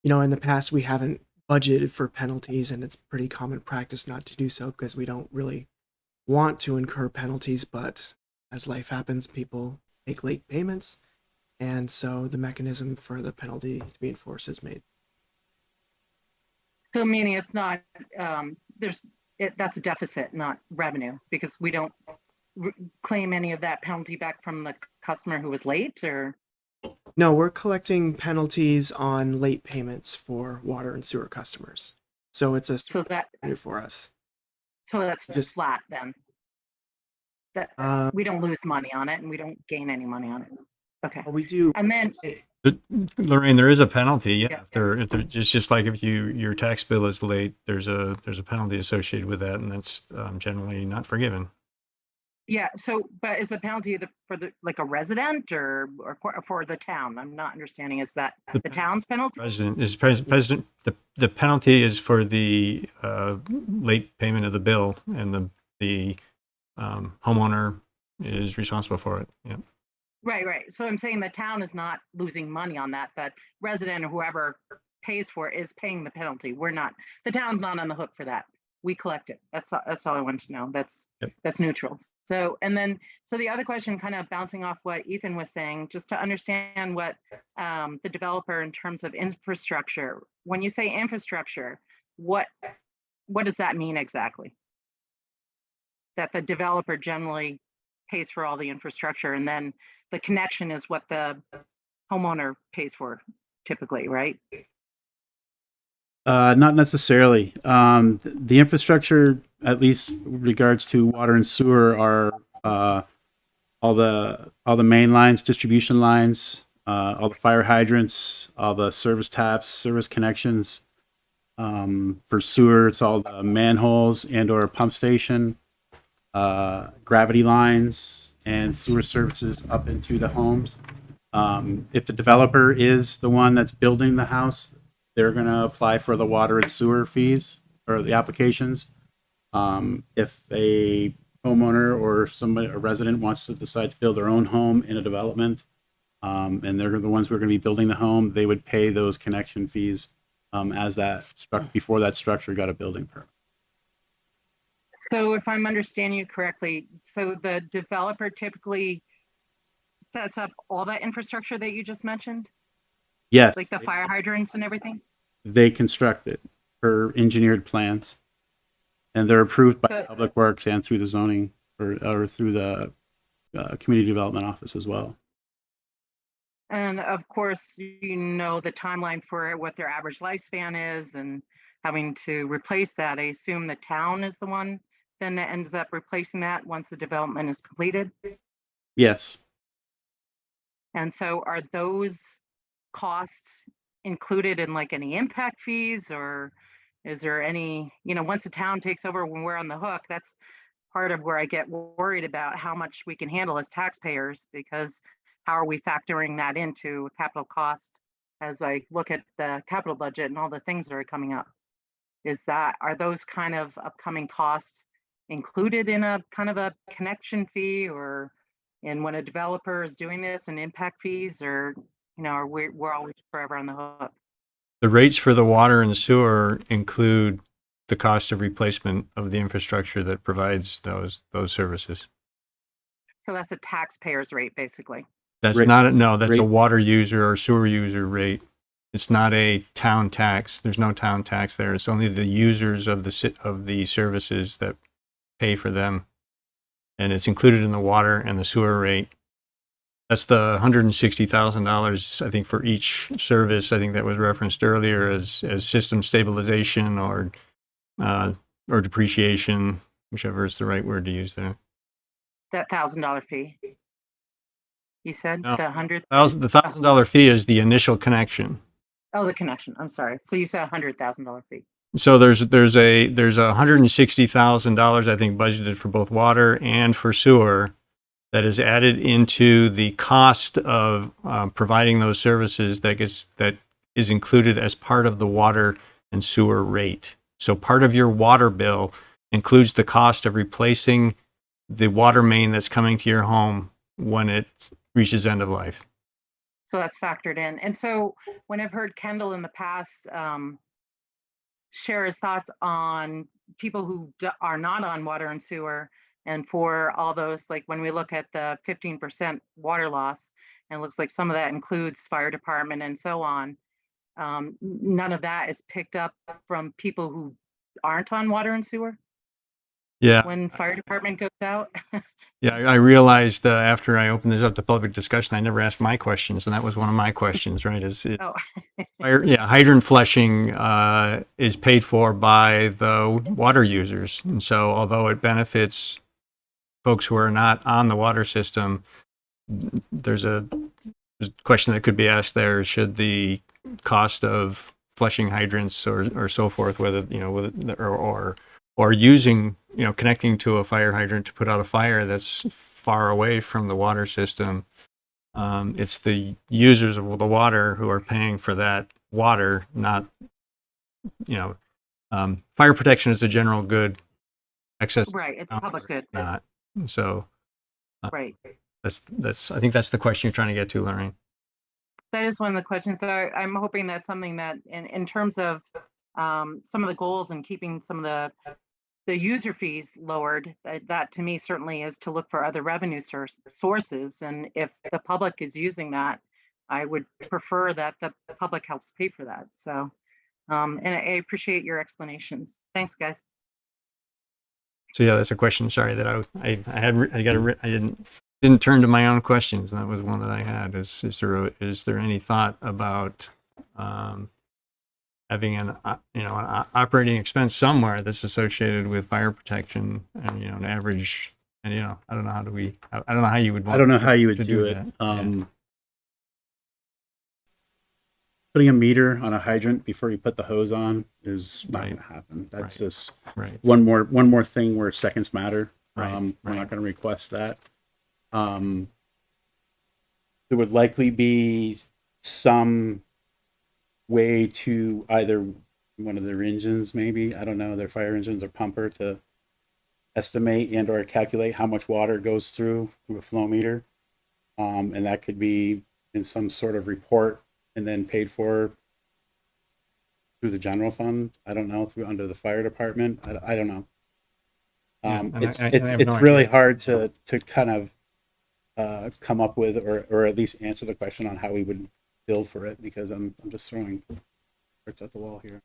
in the past, we haven't budgeted for penalties, and it's pretty common practice not to do so because we don't really want to incur penalties. But as life happens, people make late payments, and so the mechanism for the penalty to be enforced is made. So meaning it's not, that's a deficit, not revenue, because we don't claim any of that penalty back from the customer who was late, or? No, we're collecting penalties on late payments for water and sewer customers. So it's a revenue for us. So that's Just- flat then. That we don't lose money on it, and we don't gain any money on it. Okay. We do. And then Lorraine, there is a penalty. Yeah, Yeah. if there, it's just like if your tax bill is late, there's a penalty associated with that, and that's generally not forgiven. yeah. So, but is the penalty for like a resident or for the town? I'm not understanding. Is that the town's penalty? President. The penalty is for the late payment of the bill, and the homeowner is responsible for it. Yeah. Right. So I'm saying the town is not losing money on that. That resident or whoever pays for it is paying the penalty. We're not. The town's not on the hook for that. We collect it. That's all I wanted to know. That's neutral. So the other question, kind of bouncing off what Ethan was saying, just to understand what the developer in terms of infrastructure. When you say infrastructure, what does that mean exactly? That the developer generally pays for all the infrastructure, and then the connection is what the homeowner pays for typically, right? Not necessarily. The infrastructure, at least with regards to water and sewer, are all the main lines, distribution lines, all the fire hydrants, all the service taps, service connections. For sewer, it's all the manholes and/or pump station, gravity lines, and sewer services up into the homes. If the developer is the one that's building the house, they're going to apply for the water and sewer fees or the applications. If a homeowner or a resident wants to decide to build their own home in a development, and they're the ones who are going to be building the home, they would pay those connection fees before that structure got a building permit. So if I'm understanding you correctly, so the developer typically sets up all that infrastructure that you just mentioned? Yes. Like the fire hydrants and everything? They construct it per engineered plans, and they're approved by Public Works and through the zoning or through the community development office as well. And of course, you know the timeline for what their average lifespan is, and having to replace that. I assume the town is the one then that ends up replacing that once the development is completed. Yes. And so are those costs included in like any impact fees, or is there any, once the town takes over, when we're on the hook, that's part of where I get worried about how much we can handle as taxpayers, because how are we factoring that into capital cost as I look at the capital budget and all the things that are coming up? Are those kind of upcoming costs included in a kind of a connection fee, or in when a developer is doing this, and impact fees, or we're always forever on the hook? the rates for the water and sewer include the cost of replacement of the infrastructure that provides those services. So that's a taxpayer's rate, basically. That's Rate- not, no, that's a rate- water user or sewer user rate. It's not a town tax. There's no town tax there. It's only the users of the services that pay for them. And it's included in the water and the sewer rate. That's the $160,000, I think, for each service. I think that was referenced earlier as system stabilization or depreciation, whichever is the right word to use there. That $1,000 fee. You said No. the 100. The $1,000 fee is the initial connection. Oh, the connection. I'm sorry. So you said $100,000 fee. So there's $160,000, I think, budgeted for both water and for sewer that is added into the cost of providing those services that is included as part of the water and sewer rate. So part of your water bill includes the cost of replacing the water main that's coming to your home when it reaches end of life. So that's factored in. And so when I've heard Kendall in the past share his thoughts on people who are not on water and sewer, and for all those, like when we look at the 15% water loss, and it looks like some of that includes fire department and so on, none of that is picked up from people who aren't on water and sewer Yeah. when fire department goes out. Yeah, I realized after I opened this up to public discussion, I never asked my questions, and that was one of my questions, right? Oh. Hydrant flushing is paid for by the water users. And so although it benefits folks who are not on the water system, there's a question that could be asked there. Should the cost of flushing hydrants or so forth, whether, or using, connecting to a fire hydrant to put out a fire that's far away from the water system, it's the users of the water who are paying for that water, not, fire protection is a general good. Access. Right, it's a public good. Not. So. Right. That's. I think that's the question you're trying to get to, Lorraine. That is one of the questions. So I'm hoping that's something that in terms of some of the goals and keeping some of the user fees lowered, that to me certainly is to look for other revenue sources. And if the public is using that, I would prefer that the public helps pay for that. So, and I appreciate your explanations. Thanks, guys. So yeah, that's a question. Sorry that I didn't turn to my own questions, and that was one that I had. Is there any thought about having an operating expense somewhere that's associated with fire protection, and an average, and I don't know how you would want. I don't know how you would to do it. that. Putting a meter on a hydrant before you put the hose on is not going to happen. That's just one more thing where seconds matter. We're not going to request that. There would likely be some way to either one of their engines, maybe, I don't know, their fire engines or pumper, to estimate and or calculate how much water goes through a flow meter. And that could be in some sort of report and then paid for through the general fund. I don't know, through under the fire department. I don't know. It's really hard to kind of come up with or at least answer the question on how we would bill for it, because I'm just throwing darts at the wall here.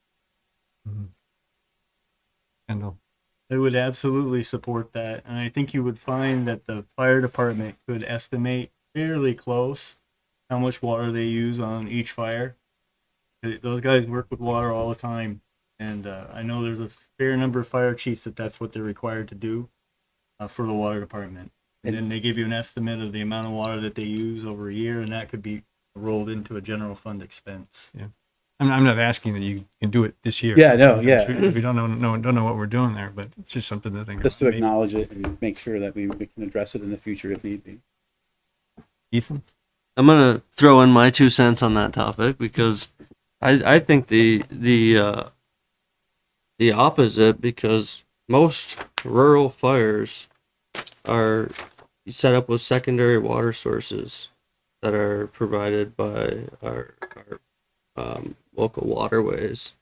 Kendall. I would absolutely support that, and I think you would find that the fire department could estimate fairly close how much water they use on each fire. Those guys work with water all the time, and I know there's a fair number of fire chiefs that's what they're required to do for the water department. And then they give you an estimate of the amount of water that they use over a year, and that could be rolled into a general fund expense. Yeah, I'm not asking that you can do it this year. Yeah, no, yeah. We don't know what we're doing there, but it's just something to think. Just to acknowledge it and make sure that we can address it in the future if need be. Ethan? I'm gonna throw in my 2 cents on that topic, because I think the opposite, because most rural fires are set up with secondary water sources that are provided by our local waterways.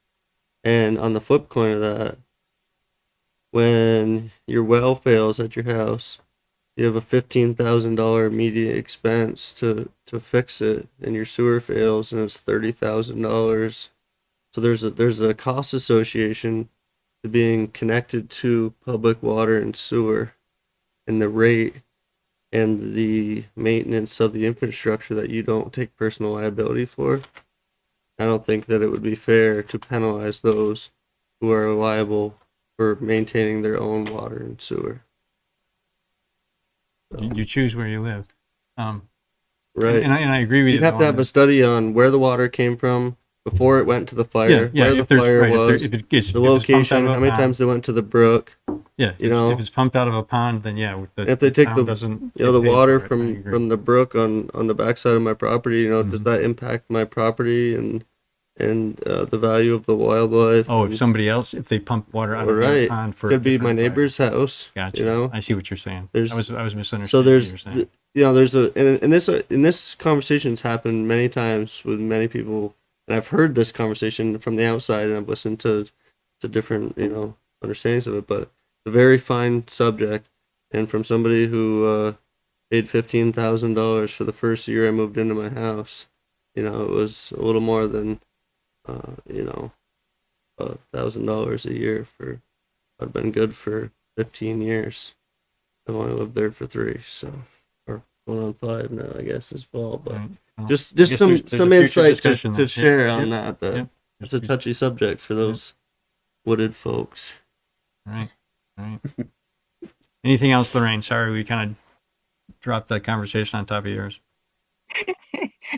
And on the flip coin of that, when your well fails at your house, you have a $15,000 immediate expense to fix it, and your sewer fails and it's $30,000. So there's a cost association to being connected to public water and sewer, and the rate and the maintenance of the infrastructure that you don't take personal liability for. I don't think that it would be fair to penalize those who are liable for maintaining their own water and sewer. You choose where you live. Right. And I agree with you. You'd have to have a study on where the water came from before it went to the fire, Yeah, where the if there's- fire right, if there- was, if it gets- the if it's pumped out location, of a how many pond. times they went to the brook. Yeah, you know, if it's pumped out of a pond, then yeah. if they take town the doesn't you know the get paid water for it. I agree. from the brook on the backside of my property, you know, does that impact my property and the value of the wildlife? Oh, and, if somebody else, if they pump water out of right, the pond for could be my different fire. neighbor's house. Gotcha. You know, I see what you're saying. There's- I was misunderstanding. So what there's you were saying. you know there's a and this conversation's happened many times with many people, and I've heard this conversation from the outside, and I've listened to different understandings of it, but it's a very fine subject, and from somebody who paid $15,000 for the first year I moved into my house, it was a little more than $1,000 a year for. I've been good for 15 years. I've only lived there for 3, so or going on 5 now, I guess, this fall. But Right. Well, just I guess some there's a future insight discussion to then. share Yep, on yep, that. yep. It's a touchy subject for those wooded folks. Right. Anything else, Lorraine? Sorry, we kind of dropped that conversation on top of yours.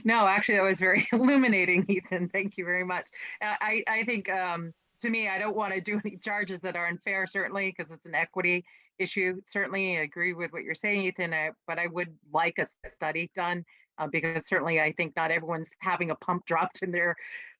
No, actually, that was very illuminating, Ethan. Thank you very much. I think, to me, I don't want to do any charges that are unfair, certainly, because it's an equity issue. Certainly, I agree with what you're saying, Ethan, but I would like a study done because certainly I think not everyone's having a pump dropped in their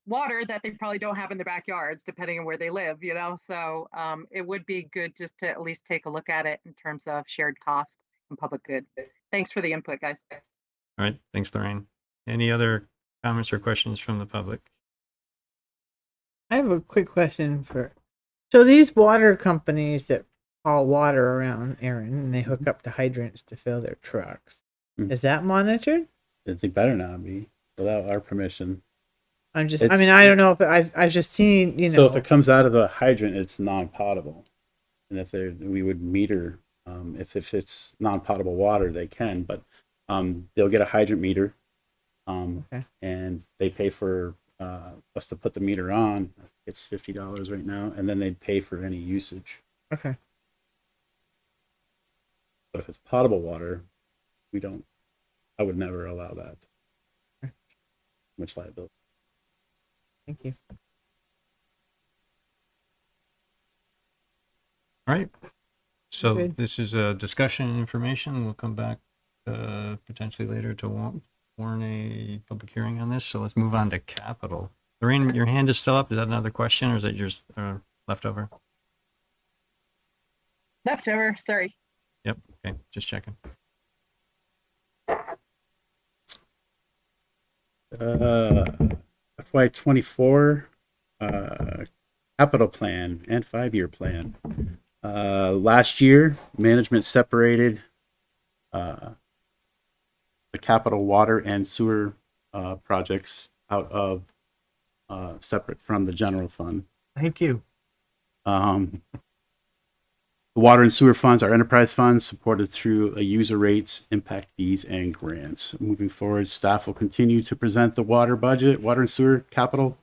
water that they probably don't have in their backyards, depending on where they live, So it would be good just to at least take a look at it in terms of shared cost and public good. Thanks for the input, guys. All right. Thanks, Lorraine. Any other comments or questions from the public? I have a quick question so these water companies that haul water around Aaron and they hook up to hydrants to fill their trucks. Is that monitored? It better not be without our permission. I don't know if I've just seen, So if it comes out of the hydrant, it's non-potable, and we would meter. If it's non-potable water, they can, but they'll get a hydrant meter, and they pay for us to put the meter on. It's $50 right now, and then they'd pay for any usage. Okay. But if it's potable water, we don't. I would never allow that. Much liability. Thank you. All right. So Good. this is a discussion information. We'll come back potentially later to warn a public hearing on this. So let's move on to capital. Lorraine, your hand is still up. Is that another question or is that yours leftover? Leftover, sorry. Yep. Okay. Just checking. FY24 capital plan and 5-year plan. Last year, management separated the capital water and sewer projects out of separate from the general fund. Thank you. The water and sewer funds are enterprise funds supported through a user rates, impact fees, and grants. Moving forward, staff will continue to present the water and sewer capital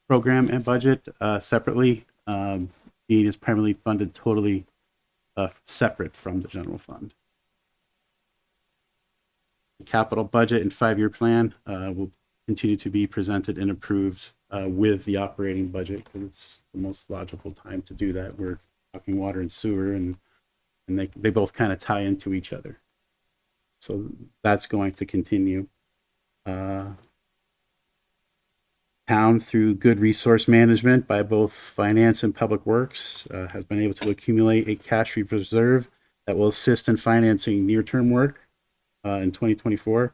program and budget separately. Being is primarily funded totally separate from the general fund. The capital budget and 5-year plan will continue to be presented and approved with the operating budget because it's the most logical time to do that. We're talking water and sewer, and they both kind of tie into each other. So that's going to continue. Town, through good resource management by both finance and public works, has been able to accumulate a cash reserve that will assist in financing near-term work in 2024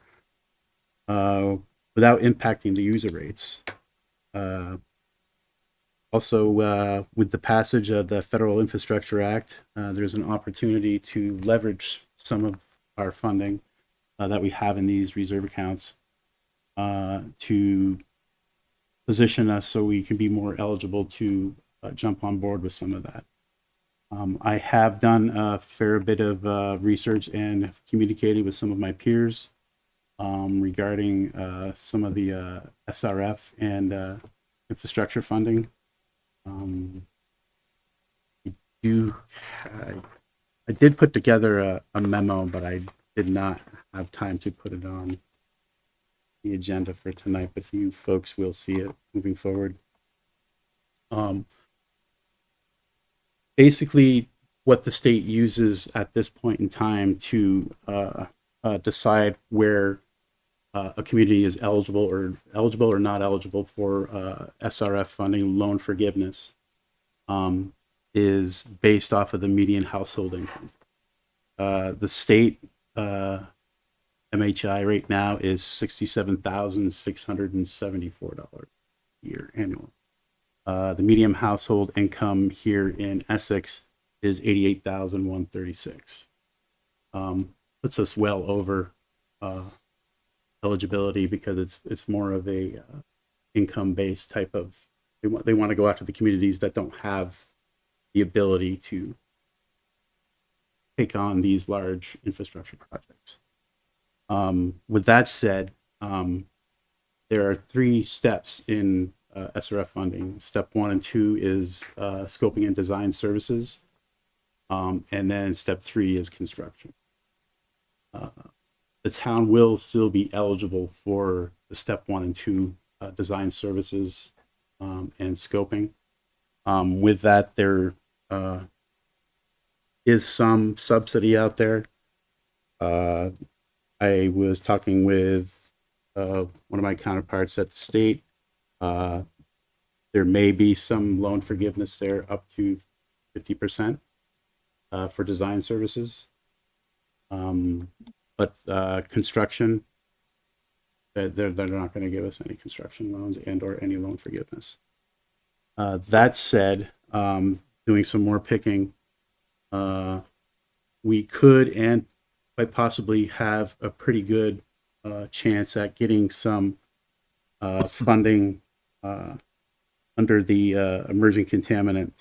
without impacting the user rates. Also, with the passage of the Federal Infrastructure Act, there's an opportunity to leverage some of our funding that we have in these reserve accounts to position us so we can be more eligible to jump on board with some of that. I have done a fair bit of research and have communicated with some of my peers regarding some of the SRF and infrastructure funding. I did put together a memo, but I did not have time to put it on the agenda for tonight, but you folks will see it moving forward. Basically, what the state uses at this point in time to decide where a community is eligible or not eligible for SRF funding, loan forgiveness, is based off of the median household income. The state MHI right now is $67,674 a year annual. The median household income here in Essex is $88,136. Puts us well over eligibility because it's more of a income-based type of. They want to go after the communities that don't have the ability to take on these large infrastructure projects. With that said, there are 3 steps in SRF funding. Step 1 and 2 is scoping and design services. And then step 3 is construction. The town will still be eligible for the step 1 and 2 design services and scoping. With that, there is some subsidy out there. I was talking with one of my counterparts at the state. There may be some loan forgiveness there up to 50% for design services. But construction, they're not going to give us any construction loans and or any loan forgiveness. That said, doing some more picking, we could and quite possibly have a pretty good chance at getting some funding under the emerging contaminant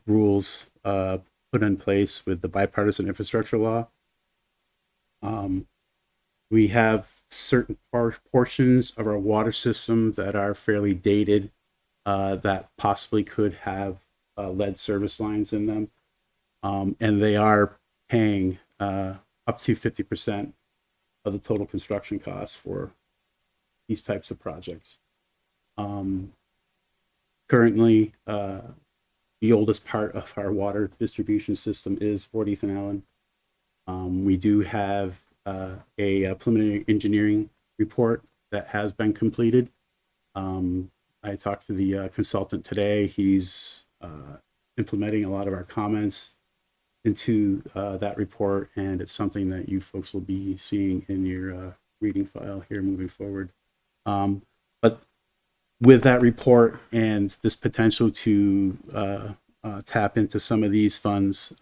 rules put in place with the bipartisan infrastructure law. We have certain portions of our water system that are fairly dated that possibly could have lead service lines in them. And they are paying up to 50% of the total construction costs for these types of projects. Currently, the oldest part of our water distribution system is 40th and Allen. We do have a preliminary engineering report that has been completed. I talked to the consultant today. He's implementing a lot of our comments into that report, and it's something that you folks will be seeing in your reading file here moving forward. But with that report and this potential to tap into some of these funds,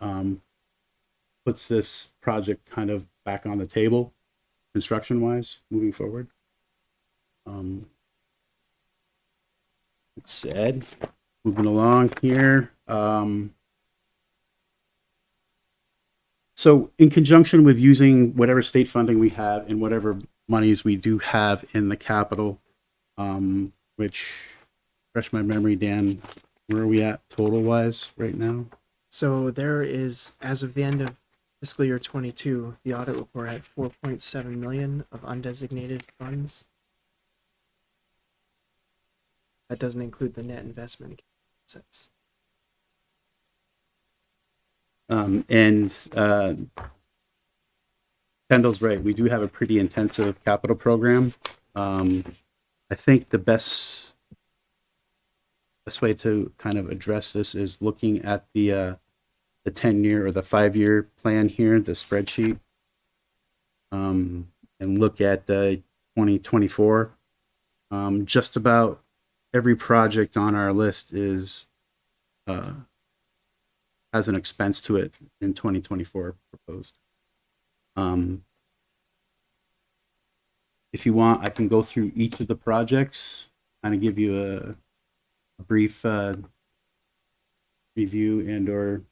puts this project kind of back on the table, construction-wise, moving forward. That said, moving along here. So in conjunction with using whatever state funding we have and whatever monies we do have in the capital, which, refresh my memory, Dan, where are we at total-wise right now? So there is, as of the end of fiscal year 22, the audit report had 4.7 million of undesignated funds. That doesn't include the net investment assets. Kendall's right. We do have a pretty intensive capital program. I think the best way to kind of address this is looking at the 10-year or the 5-year plan here, the spreadsheet, and look at the 2024. Just about every project on our list is has an expense to it in 2024 proposed. If you want, I can go through each of the projects, kind of give you a brief review and or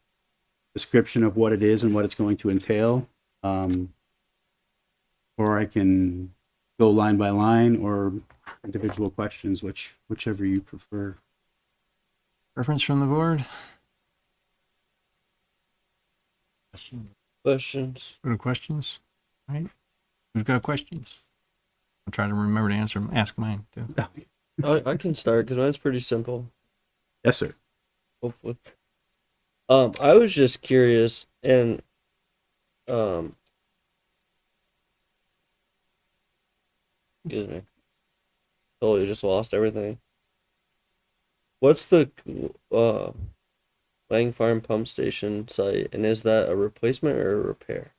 description of what it is and what it's going to entail. Or I can go line by line or individual questions, whichever you prefer. Preference from the board? Questions? Go to questions. All right. Who's got questions? I'll try to remember to ask mine too. I can start because mine's pretty simple. Yes, sir. Hopefully. I was just curious, and excuse me, totally just lost everything. What's the Lang Farm pump station site, and is that a replacement or a repair?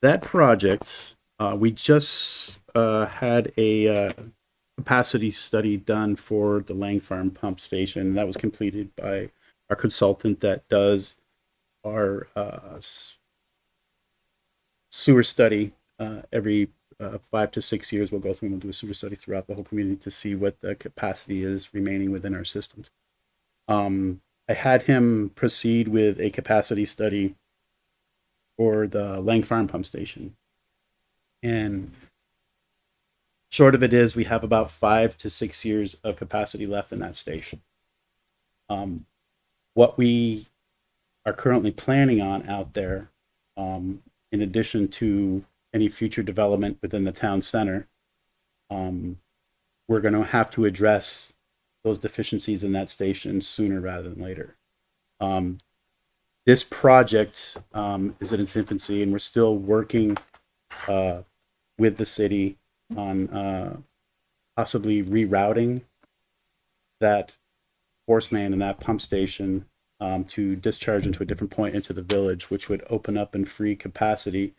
That project, we just had a capacity study done for the Lang Farm pump station. That was completed by our consultant that does our sewer study every 5 to 6 years. We'll go through and we'll do a sewer study throughout the whole community to see what the capacity is remaining within our systems. I had him proceed with a capacity study for the Lang Farm pump station. And short of it is we have about 5 to 6 years of capacity left in that station. What we are currently planning on out there, in addition to any future development within the town center, we're going to have to address those deficiencies in that station sooner rather than later. This project is in its infancy, and we're still working with the city on possibly rerouting that force main and that pump station to discharge into a different point into the village, which would open up and free capacity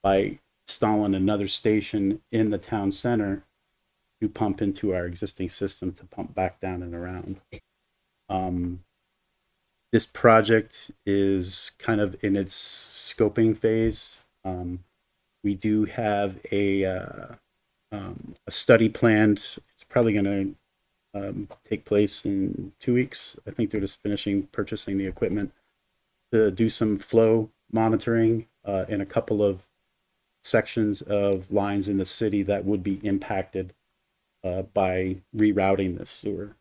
by installing another station in the town center to pump into our existing system to pump back down and around. This project is kind of in its scoping phase. We do have a study planned. It's probably going to take place in 2 weeks. I think they're just finishing purchasing the equipment to do some flow monitoring in a couple of sections of lines in the city that would be impacted by rerouting this sewer.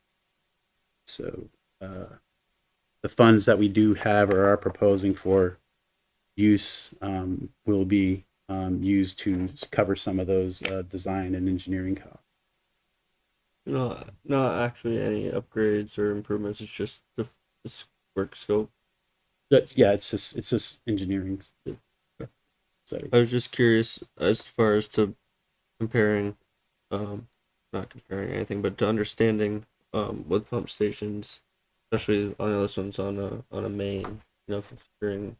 So the funds that we do have or are proposing for use will be used to cover some of those design and engineering costs. No, not actually any upgrades or improvements. It's just the work scope. Yeah, it's just engineering. Study. I was just curious as far as to comparing, not comparing anything, but to understanding with pump stations, especially I know this one's on a main. You know, considering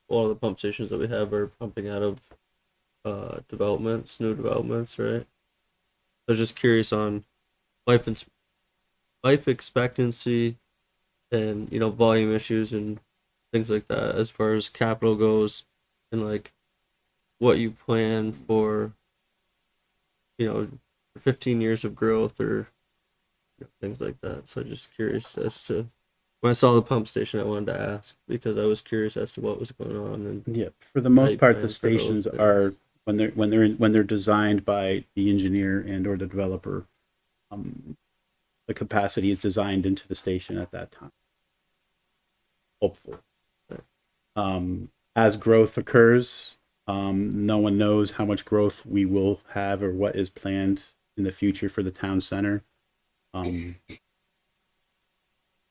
all of the pump stations that we have are pumping out of new developments, right? I was just curious on life expectancy and volume issues and things like that as far as capital goes, and like what you plan for 15 years of growth or things like that. So just curious as to when I saw the pump station, I wanted to ask because I was curious as to what was going on. And yeah, for the most part, the stations are when they're designed by the engineer and or the developer. The capacity is designed into the station at that time. Hopefully, as growth occurs, no one knows how much growth we will have or what is planned in the future for the town center. We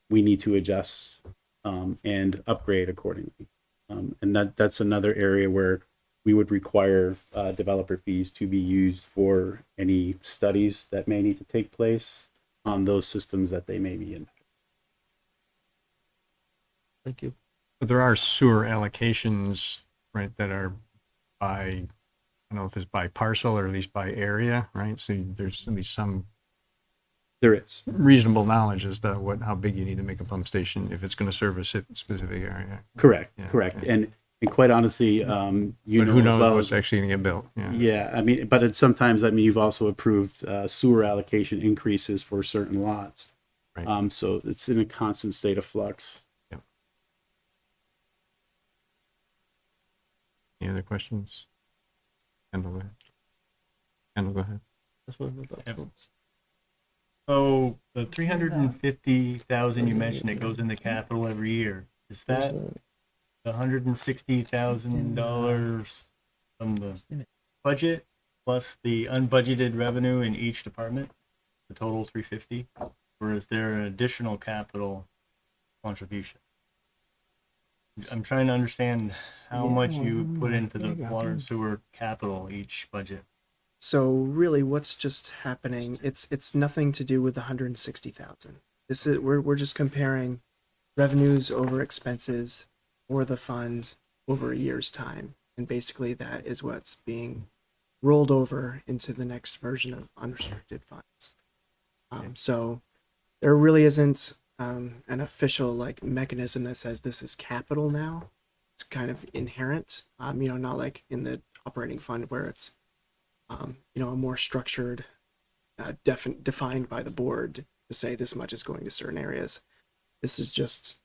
need to adjust and upgrade accordingly. And that's another area where we would require developer fees to be used for any studies that may need to take place on those systems that they may be in. Thank you. But there are sewer allocations, right, that are by I don't know if it's by parcel or at least by area, right? So there's at least some There is. reasonable knowledge as to how big you need to make a pump station if it's going to service a specific area. Correct. Yeah, Correct. yeah. And quite honestly, you But know, who as knows well what's as, actually going to get built? Yeah. yeah, I mean, but sometimes, I mean, you've also approved sewer allocation increases for certain lots. Right. So it's in a constant state of flux. Any other questions? Kendall, go ahead. Kendall, go ahead. That's what I thought. Yep. So the 350,000 you mentioned that goes into capital every year, is that the $160,000 from the budget plus the unbudgeted revenue in each department, the total 350, or is there an additional capital contribution? I'm trying to understand how much you put into the water and sewer capital each budget. So really, what's just happening? It's nothing to do with the 160,000. This is we're just comparing revenues over expenses for the fund over a year's time, and basically that is what's being rolled over into the next version of unrestricted funds. So there really isn't an official like mechanism that says this is capital now. It's kind of inherent, not like in the operating fund where it's a more structured, defined by the board to say this much is going to certain areas. This is just,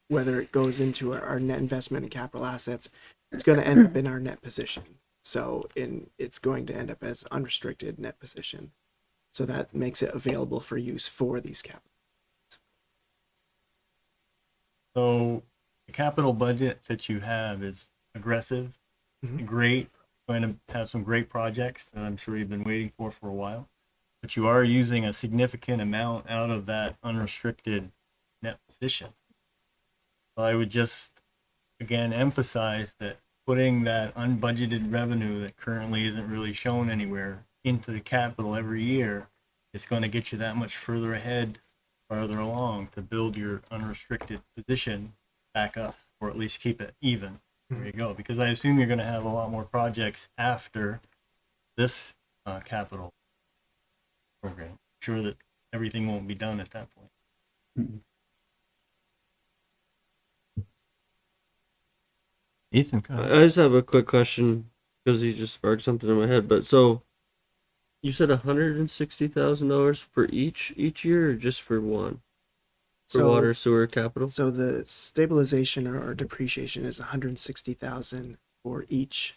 whether it goes into our net investment in capital assets, it's going to end up in our net position. So it's going to end up as unrestricted net position. So that makes it available for use for these capital. So the capital budget that you have is aggressive, great, going to have some great projects that I'm sure you've been waiting for a while, but you are using a significant amount out of that unrestricted net position. So I would just, again, emphasize that putting that unbudgeted revenue that currently isn't really shown anywhere into the capital every year is going to get you that much further ahead, farther along to build your unrestricted position back up, or at least keep it even. There you go. Because I assume you're going to have a lot more projects after this capital program. I'm sure that everything won't be done at that point. Ethan, go ahead. I just have a quick question because he just sparked something in my head. But so you said $160,000 for each year, or just for one? For water sewer capital? So the stabilization or depreciation is 160,000 for each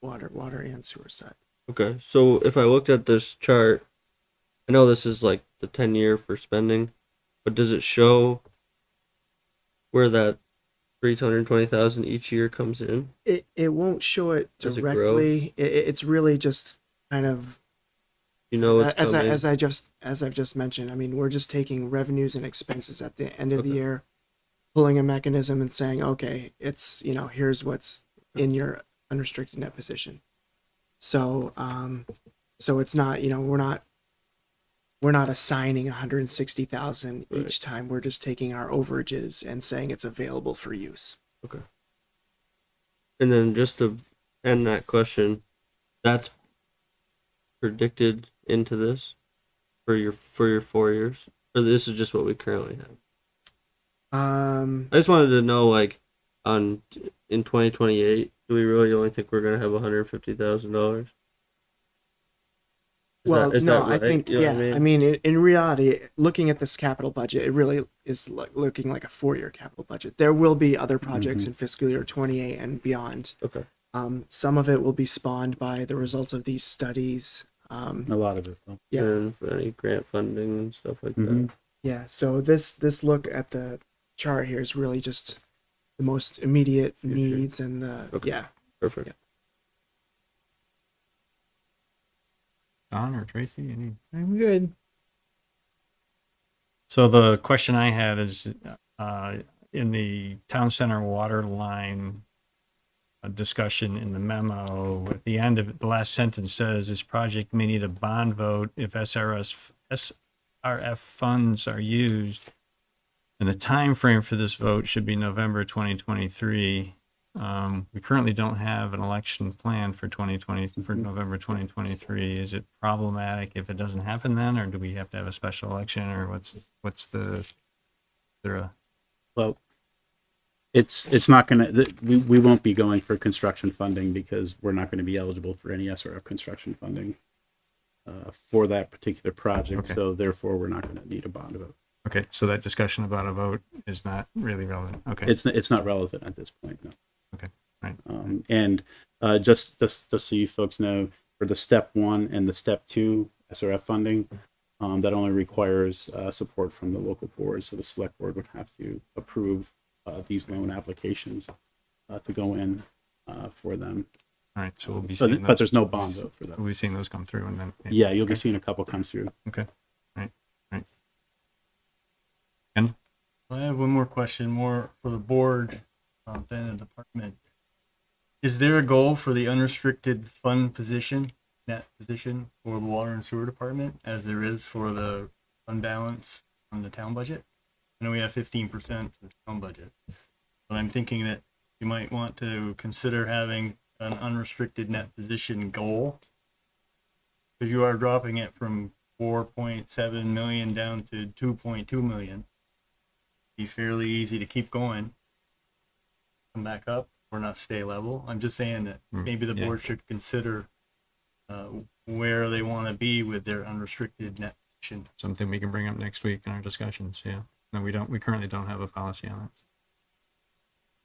water and sewer side. Okay, so if I looked at this chart, I know this is like the 10-year for spending, but does it show where that 320,000 each year comes in? It won't show it As it directly. It's really just kind of, it's coming. as I've just mentioned. I mean, we're just taking revenues and expenses at the end of the year, pulling a mechanism and saying, okay, it's here's what's in your unrestricted net position. So so it's not we're not assigning 160,000 each time. We're just taking our overages and saying it's available for use. Okay. And then just to end that question, that's predicted into this for your 4 years, or this is just what we currently have? I just wanted to know, like, in 2028, do we really only think we're gonna have $150,000? I think, I mean, in reality, looking at this capital budget, it really is looking like a 4-year capital budget. There will be other projects in fiscal year 28 and beyond. Okay. Some of it will be spawned by the results of these studies. A lot of it, though. Yeah. And for any grant funding and stuff like that. Yeah. So this look at the chart here is really just the most immediate needs and the Perfect. Yeah. Don or Tracy, any? I'm good. So the question I had is in the town center water line discussion in the memo, at the end of it, the last sentence says this project may need a bond vote if SRF funds are used. And the time frame for this vote should be November 2023. We currently don't have an election plan for 2020, for November 2023. Is it problematic if it doesn't happen then, or do we have to have a special election, or what's the, there a, Well, it's not gonna, we won't be going for construction funding because we're not gonna be eligible for any SRF construction funding for that particular project. Okay. So therefore, we're not gonna need a bond vote. okay, so that discussion about a vote is not really relevant. Okay. It's not relevant at this point, no. Okay, right. And just so you folks know, for the step 1 and the step 2 SRF funding, that only requires support from the local board. So the select board would have to approve these loan applications to go in for them. All right, so we'll be So seeing but those- there's no bond vote for We'll them. be seeing those come through and then. Yeah, you'll be Okay. seeing a couple come through. Okay, right, right. And I have one more question, more for the board than the department. Is there a goal for the unrestricted fund position, net position for the water and sewer department, as there is for the fund balance on the town budget? I know we have 15% for the town budget, but I'm thinking that you might want to consider having an unrestricted net position goal, because you are dropping it from 4.7 million down to 2.2 million. Be fairly easy to keep going, come back up, or not stay level. I'm just saying that maybe the yeah. board should consider where they want to be with their unrestricted net position. something we can bring up next week in our discussions, yeah. No, we currently don't have a policy on it.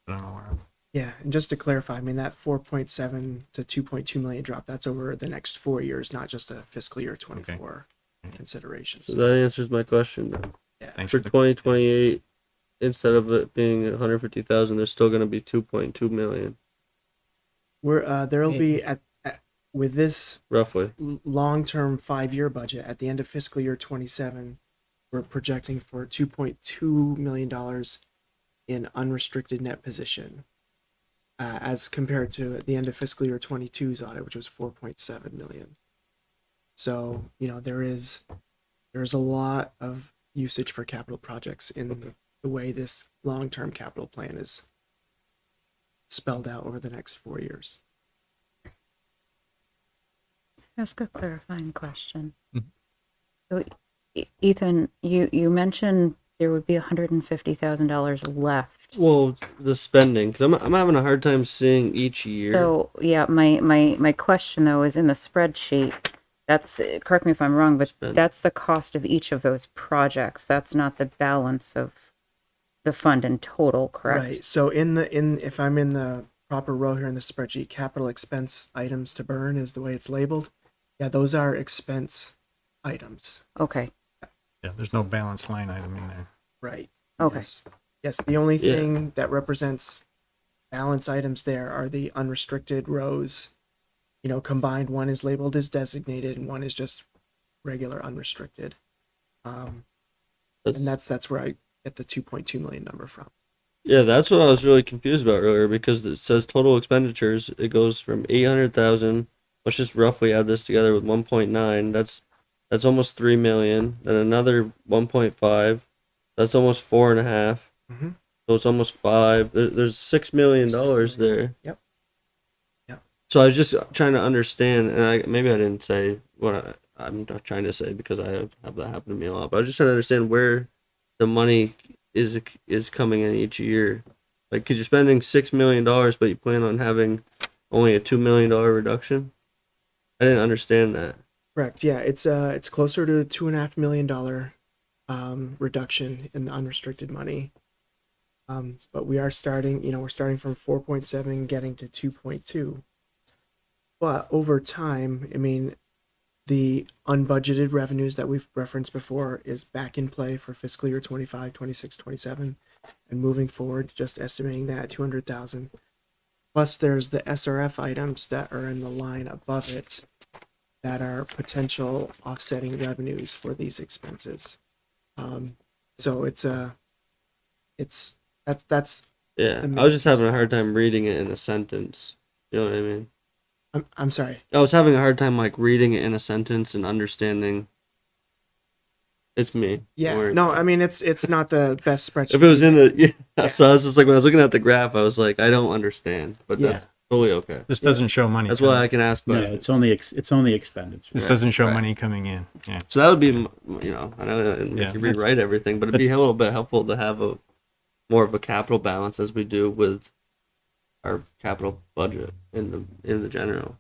I don't know where. Yeah, and just to clarify, I mean, that 4.7 to 2.2 million drop, that's over the next 4 years, not just a fiscal year 24 consideration. So that answers my question. Then. Yeah. Thanks For for the- 2028, instead of it being 150,000, there's still going to be 2.2 million, We're there'll be at with this roughly. long-term 5-year budget at the end of fiscal year 27, we're projecting for $2.2 million in unrestricted net position, as compared to at the end of fiscal year 22's audit, which was 4.7 million. So there's a lot of usage for capital projects in the way this long-term capital plan is spelled out over the next 4 years. Ask a clarifying question. Mhm. So, Ethan, you mentioned there would be $150,000 left. Well, the spending, because I'm having a hard time seeing each year. So yeah, my question though is in the spreadsheet. That's, correct me if I'm wrong, but that's the cost of each of those projects. That's not the balance of the fund in total, correct? Right. So if I'm in the proper row here in the spreadsheet, capital expense items to burn is the way it's labeled. Yeah, those are expense items. Okay. Yeah, there's no balance line item in there. Right. Okay. Yes, the only Yeah. thing that represents balance items there are the unrestricted rows. Combined, one is labeled as designated and one is just regular unrestricted. And that's where I get the 2.2 million number from. Yeah, that's what I was really confused about earlier because it says total expenditures. It goes from 800,000. Let's just roughly add this together with 1.9. That's almost 3 million. Then another 1.5. That's almost 4.5. Mhm. So it's almost 5. There's $6 million $6 million. there. Yep. Yep. So I was just trying to understand, and maybe I didn't say what I'm not trying to say because I have that happen to me a lot. But I was just trying to understand where the money is coming in each year. Like, because you're spending $6 million, but you plan on having only a $2 million reduction. I didn't understand that. Correct. Yeah, it's closer to $2.5 million reduction in the unrestricted money. But we are starting, we're starting from 4.7 getting to 2.2. But over time, I mean, the unbudgeted revenues that we've referenced before is back in play for fiscal year 25, 26, 27, and moving forward, just estimating that at 200,000. Plus there's the SRF items that are in the line above it that are potential offsetting revenues for these expenses. So that's Yeah, the I was just main- having a hard time reading it in a sentence. You know what I mean? I'm sorry. I was having a hard time like reading it in a sentence and understanding It's me. Don't Yeah. worry. No, I mean it's not the best spreadsheet. If it was in the Yeah. so I was just like when I was looking at the graph, I was like, I don't understand, but Yeah. that's totally okay. This doesn't show money. That's why coming. I can ask No, questions. it's only expenditure. This Right, doesn't show right. money coming in. Yeah. So that would be, you know, I know I didn't make Yeah, you that's- rewrite everything, but it'd be that's- a little bit helpful to have a more of a capital balance as we do with our capital budget in the general.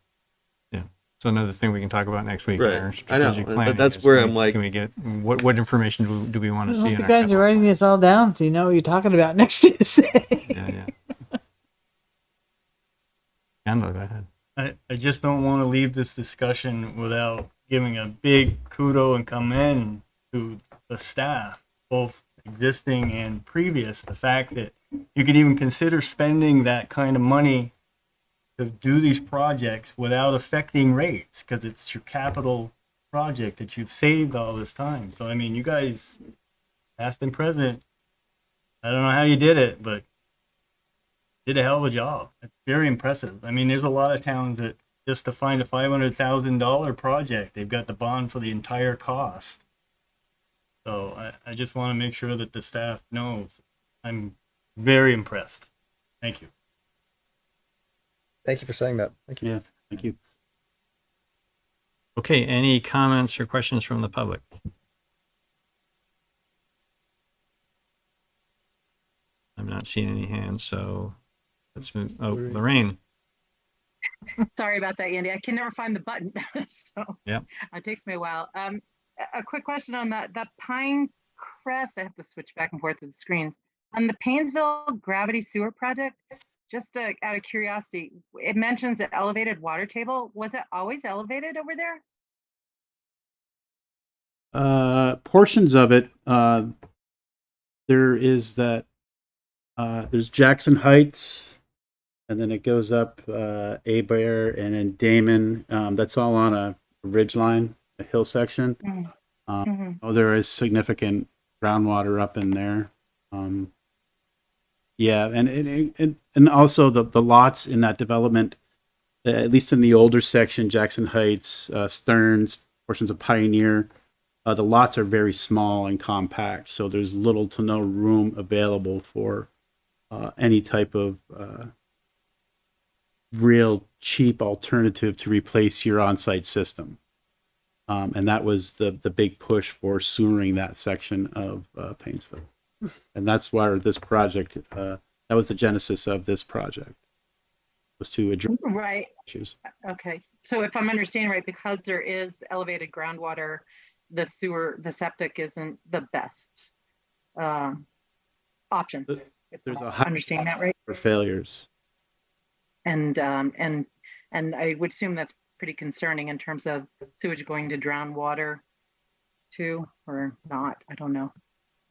So another thing we can talk about next week. Right. in our I know, strategic but planning that's is where can I'm we- like- can we get what information do we want I to hope see in you our guys capital? are writing this all down so you know what you're talking about next Tuesday. Yeah. Kendall, go ahead. I just don't want to leave this discussion without giving a big kudo and commend to the staff, both existing and previous. The fact that you could even consider spending that kind of money to do these projects without affecting rates, because it's your capital project that you've saved all this time. So, I mean, you guys, past and present, I don't know how you did it, but did a hell of a job. It's very impressive. I mean, there's a lot of towns that just to find a $500,000 project, they've got the bond for the entire cost. So I just want to make sure that the staff knows I'm very impressed. Thank you. Thank you for saying that. Thank you. Yeah, thank you. Okay, any comments or questions from the public? I'm not seeing any hands, so let's move. Oh, Lorraine. Sorry about that, Andy. I can never find the button, so Yep. it takes me a while. A quick question on that Pine Crest. I have to switch back and forth to the screens on the Painesville Gravity Sewer Project. Just out of curiosity, it mentions an elevated water table. Was it always elevated over there? Portions of it, there is that, there's Jackson Heights, and then it goes up Abear and then Damon. That's all on a ridge line, a hill section. Oh, there is significant groundwater up in there. Yeah, and also the lots in that development, at least in the older section, Jackson Heights, Stearns, portions of Pioneer, the lots are very small and compact, so there's little to no room available for any type of real cheap alternative to replace your on-site system. And that was the big push for sewering that section of Painesville. And that's why this project, that was the genesis of this project, was to address Right. issues. Okay. So if I'm understanding right, because there is elevated groundwater, the septic isn't the best option. If There's I a high understand that right. for failures. And I would assume that's pretty concerning in terms of sewage going to drown water too, or not. I don't know.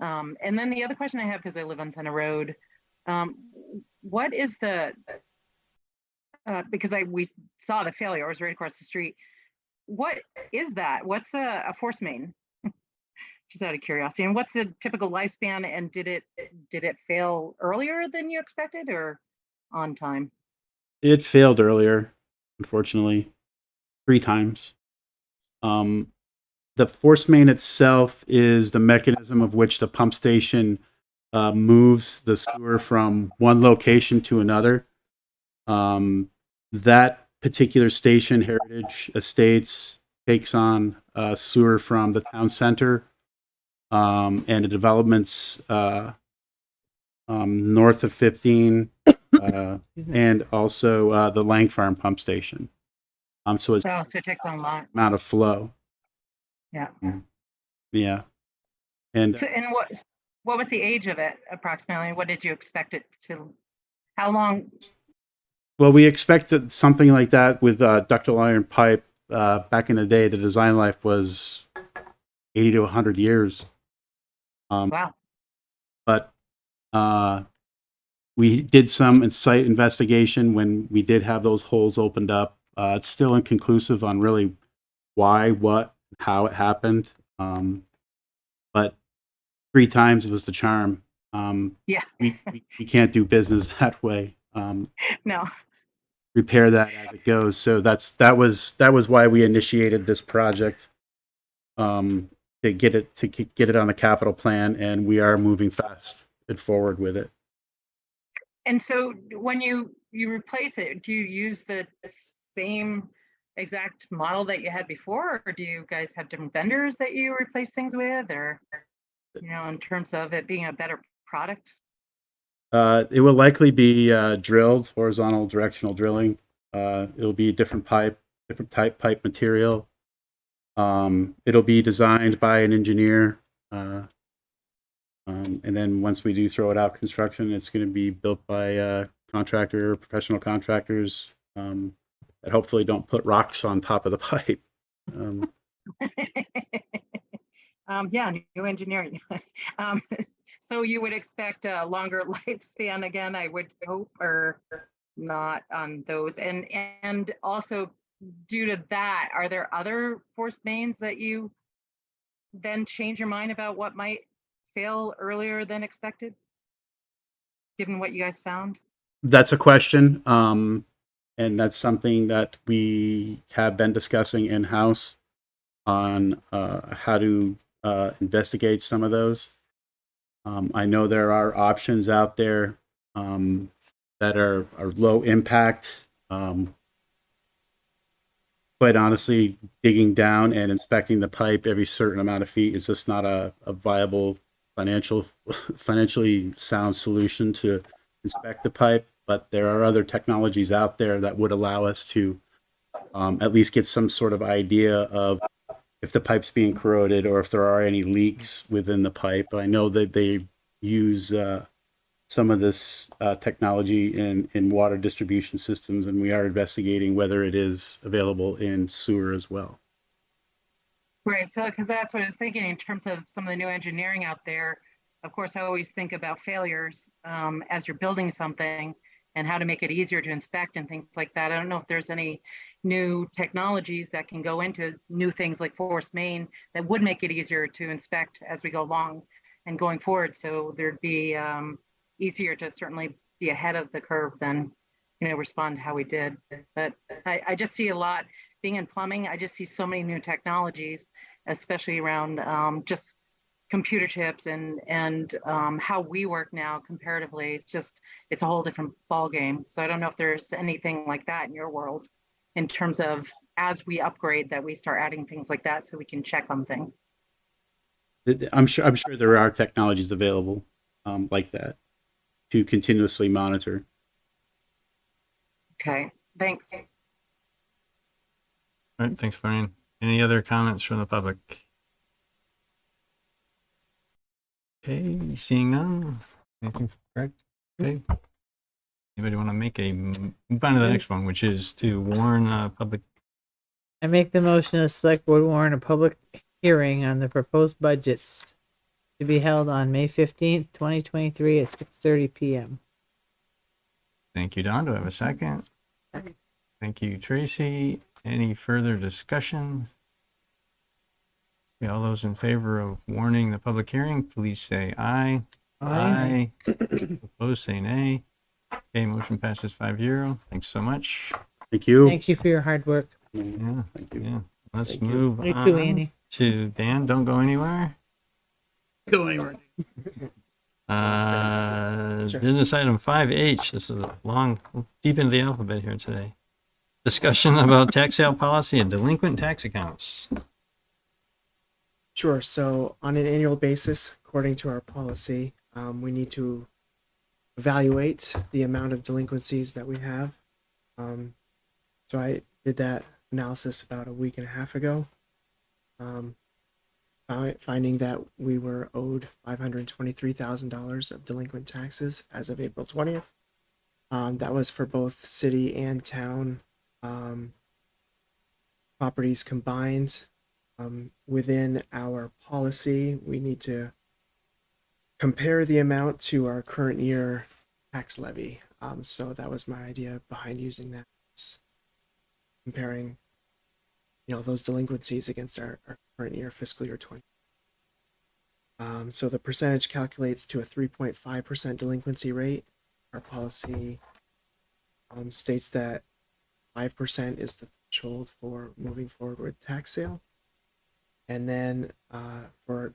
And then the other question I have, because I live on Center Road, what is the because we saw the failure, it was right across the street. What is that? What's a force main? Just out of curiosity. And what's the typical lifespan? And did it fail earlier than you expected or on time? It failed earlier, unfortunately, 3 times. The force main itself is the mechanism of which the pump station moves the sewer from one location to another. That particular station, Heritage Estates, takes on sewer from the town center and the developments north of 15 and also the Lang Farm pump station. So it's Oh, so it takes a lot. amount of flow. Yeah. Yeah. And So, and what was the age of it approximately? What did you expect it to? How long? well, we expected something like that with ductile iron pipe. Back in the day, the design life was 80 to 100 years. Wow. But we did some site investigation when we did have those holes opened up. It's still inconclusive on really why, what, how it happened. But 3 times was the charm. Yeah. We can't do business that way. No. Repair that as it goes. So that was why we initiated this project. get it on the capital plan, and we are moving fast and forward with it. And so when you replace it, do you use the same exact model that you had before, or do you guys have different vendors that you replace things with, or in terms of it being a better product? It will likely be drilled, horizontal directional drilling. It'll be a different type pipe material. It'll be designed by an engineer. And then once we do throw it out construction, it's going to be built by professional contractors that hopefully don't put rocks on top of the pipe. Yeah, new engineering. So you would expect a longer lifespan again, I would hope, or not on those. And also due to that, are there other forced mains that you then change your mind about what might fail earlier than expected, given what you guys found? That's a question. And that's something that we have been discussing in-house on how to investigate some of those. I know there are options out there that are low impact. Quite honestly, digging down and inspecting the pipe every certain amount of feet is just not a viable financially sound solution to inspect the pipe. But there are other technologies out there that would allow us to at least get some sort of idea of if the pipe's being corroded or if there are any leaks within the pipe. I know that they use some of this technology in water distribution systems, and we are investigating whether it is available in sewer as well. Right, so because that's what I was thinking in terms of some of the new engineering out there. Of course, I always think about failures as you're building something and how to make it easier to inspect and things like that. I don't know if there's any new technologies that can go into new things like forced main that would make it easier to inspect as we go along and going forward. So there'd be easier to certainly be ahead of the curve than, respond to how we did. But I just see a lot being in plumbing. I just see so many new technologies, especially around just computer chips and how we work now comparatively. It's a whole different ball game. So I don't know if there's anything like that in your world in terms of as we upgrade that we start adding things like that so we can check on things. I'm sure there are technologies available like that to continuously monitor. Okay, thanks. All right, thanks, Lorraine. Any other comments from the public? Okay, seeing none. Anything correct? Okay. Anybody want to move on to the next one, which is to warn public? I make the motion the select board warn a public hearing on the proposed budgets to be held on May 15th, 2023 at 6:30 p.m. Thank you, Don. Do I have a second? Second. Thank you, Tracy. Any further discussion? Okay, all those in favor of warning the public hearing, please say aye. Aye. Opposed, say nay. Okay, motion passes 5-0. Thanks so much. Thank you. Thank you for your hard work. Yeah, Thank you. yeah. Let's Thank you. move You on too, Annie. to Dan. Don't go anywhere. Go anywhere. Business item 5H. This is deep into the alphabet here today. Discussion about tax sale policy and delinquent tax accounts. Sure. So on an annual basis, according to our policy, we need to evaluate the amount of delinquencies that we have. So I did that analysis about a week and a half ago, finding that we were owed $523,000 of delinquent taxes as of April 20th. That was for both city and town properties combined. Within our policy, we need to compare the amount to our current year tax levy. So that was my idea behind using that. It's comparing, those delinquencies against our current year fiscal year 20. So the percentage calculates to a 3.5% delinquency rate. Our policy states that 5% is the threshold for moving forward with tax sale. And then for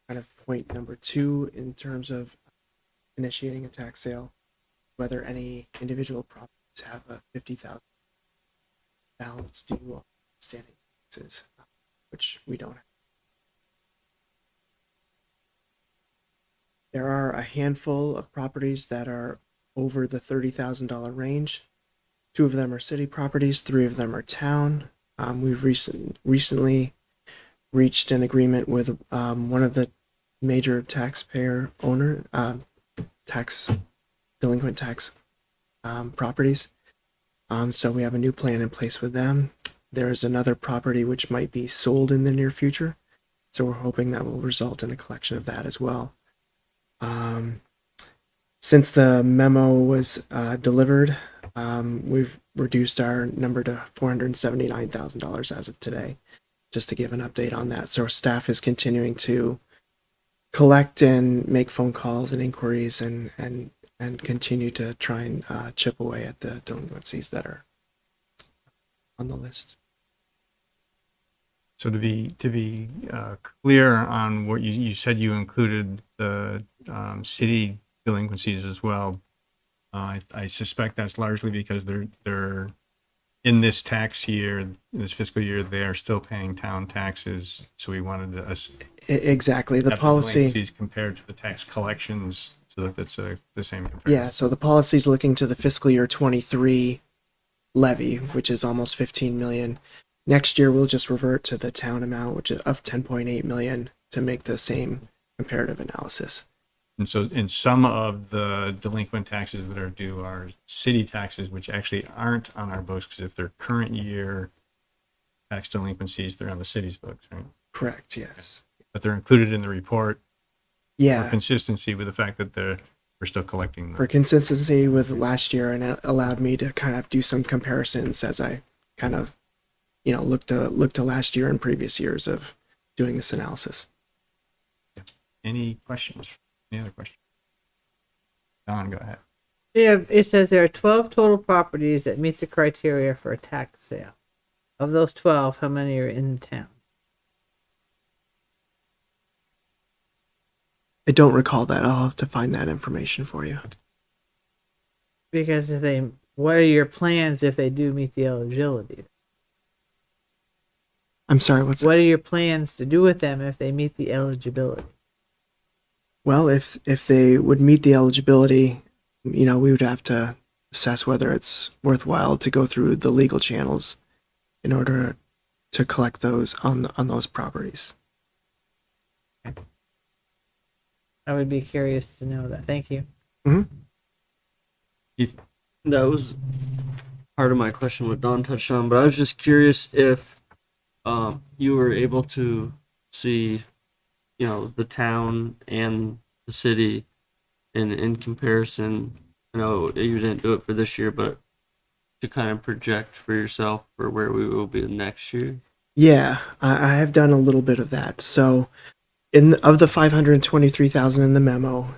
kind of point number 2, in terms of initiating a tax sale, whether any individual properties have a 50,000 balance due on standing taxes, which we don't have. There are a handful of properties that are over the $30,000 range. 2 of them are city properties, 3 of them are town. We've recently reached an agreement with one of the major taxpayer owner delinquent tax properties. So we have a new plan in place with them. There is another property which might be sold in the near future, so we're hoping that will result in a collection of that as well. Since the memo was delivered, we've reduced our number to $479,000 as of today, just to give an update on that. So our staff is continuing to collect and make phone calls and inquiries and continue to try and chip away at the delinquencies that are on the list. So to be clear on what you said, you included the city delinquencies as well. I suspect that's largely because they're in this tax year, this fiscal year, they are still paying town taxes. So we wanted to Exactly. The have policy delinquencies compared to the tax collections, so that that's the same comparison. Yeah, so the policy is looking to the fiscal year 23 levy, which is almost 15 million. Next year, we'll just revert to the town amount, which is of 10.8 million, to make the same comparative analysis. And so in some of the delinquent taxes that are due are city taxes, which actually aren't on our books, because if they're current year tax delinquencies, they're on the city's books, right? Correct, yes. But they're included in the report Yeah. for consistency with the fact that we're still collecting them. For consistency with last year, and it allowed me to kind of do some comparisons as I kind of, look to last year and previous years of doing this analysis. Any questions? Any other questions? Don, go ahead. Yeah, it says there are 12 total properties that meet the criteria for a tax sale. Of those 12, how many are in town? I don't recall that. I'll have to find that information for you. Because what are your plans if they do meet the eligibility? I'm sorry, what's that? What are your plans to do with them if they meet the eligibility? Well, if they would meet the eligibility, we would have to assess whether it's worthwhile to go through the legal channels in order to collect those on those properties. I would be curious to know that. Thank you. Mm-hmm. That was part of my question what Don touched on, but I was just curious if you were able to see, the town and the city in comparison. I know you didn't do it for this year, but to kind of project for yourself for where we will be next year. Yeah, I have done a little bit of that. So of the 523,000 in the memo,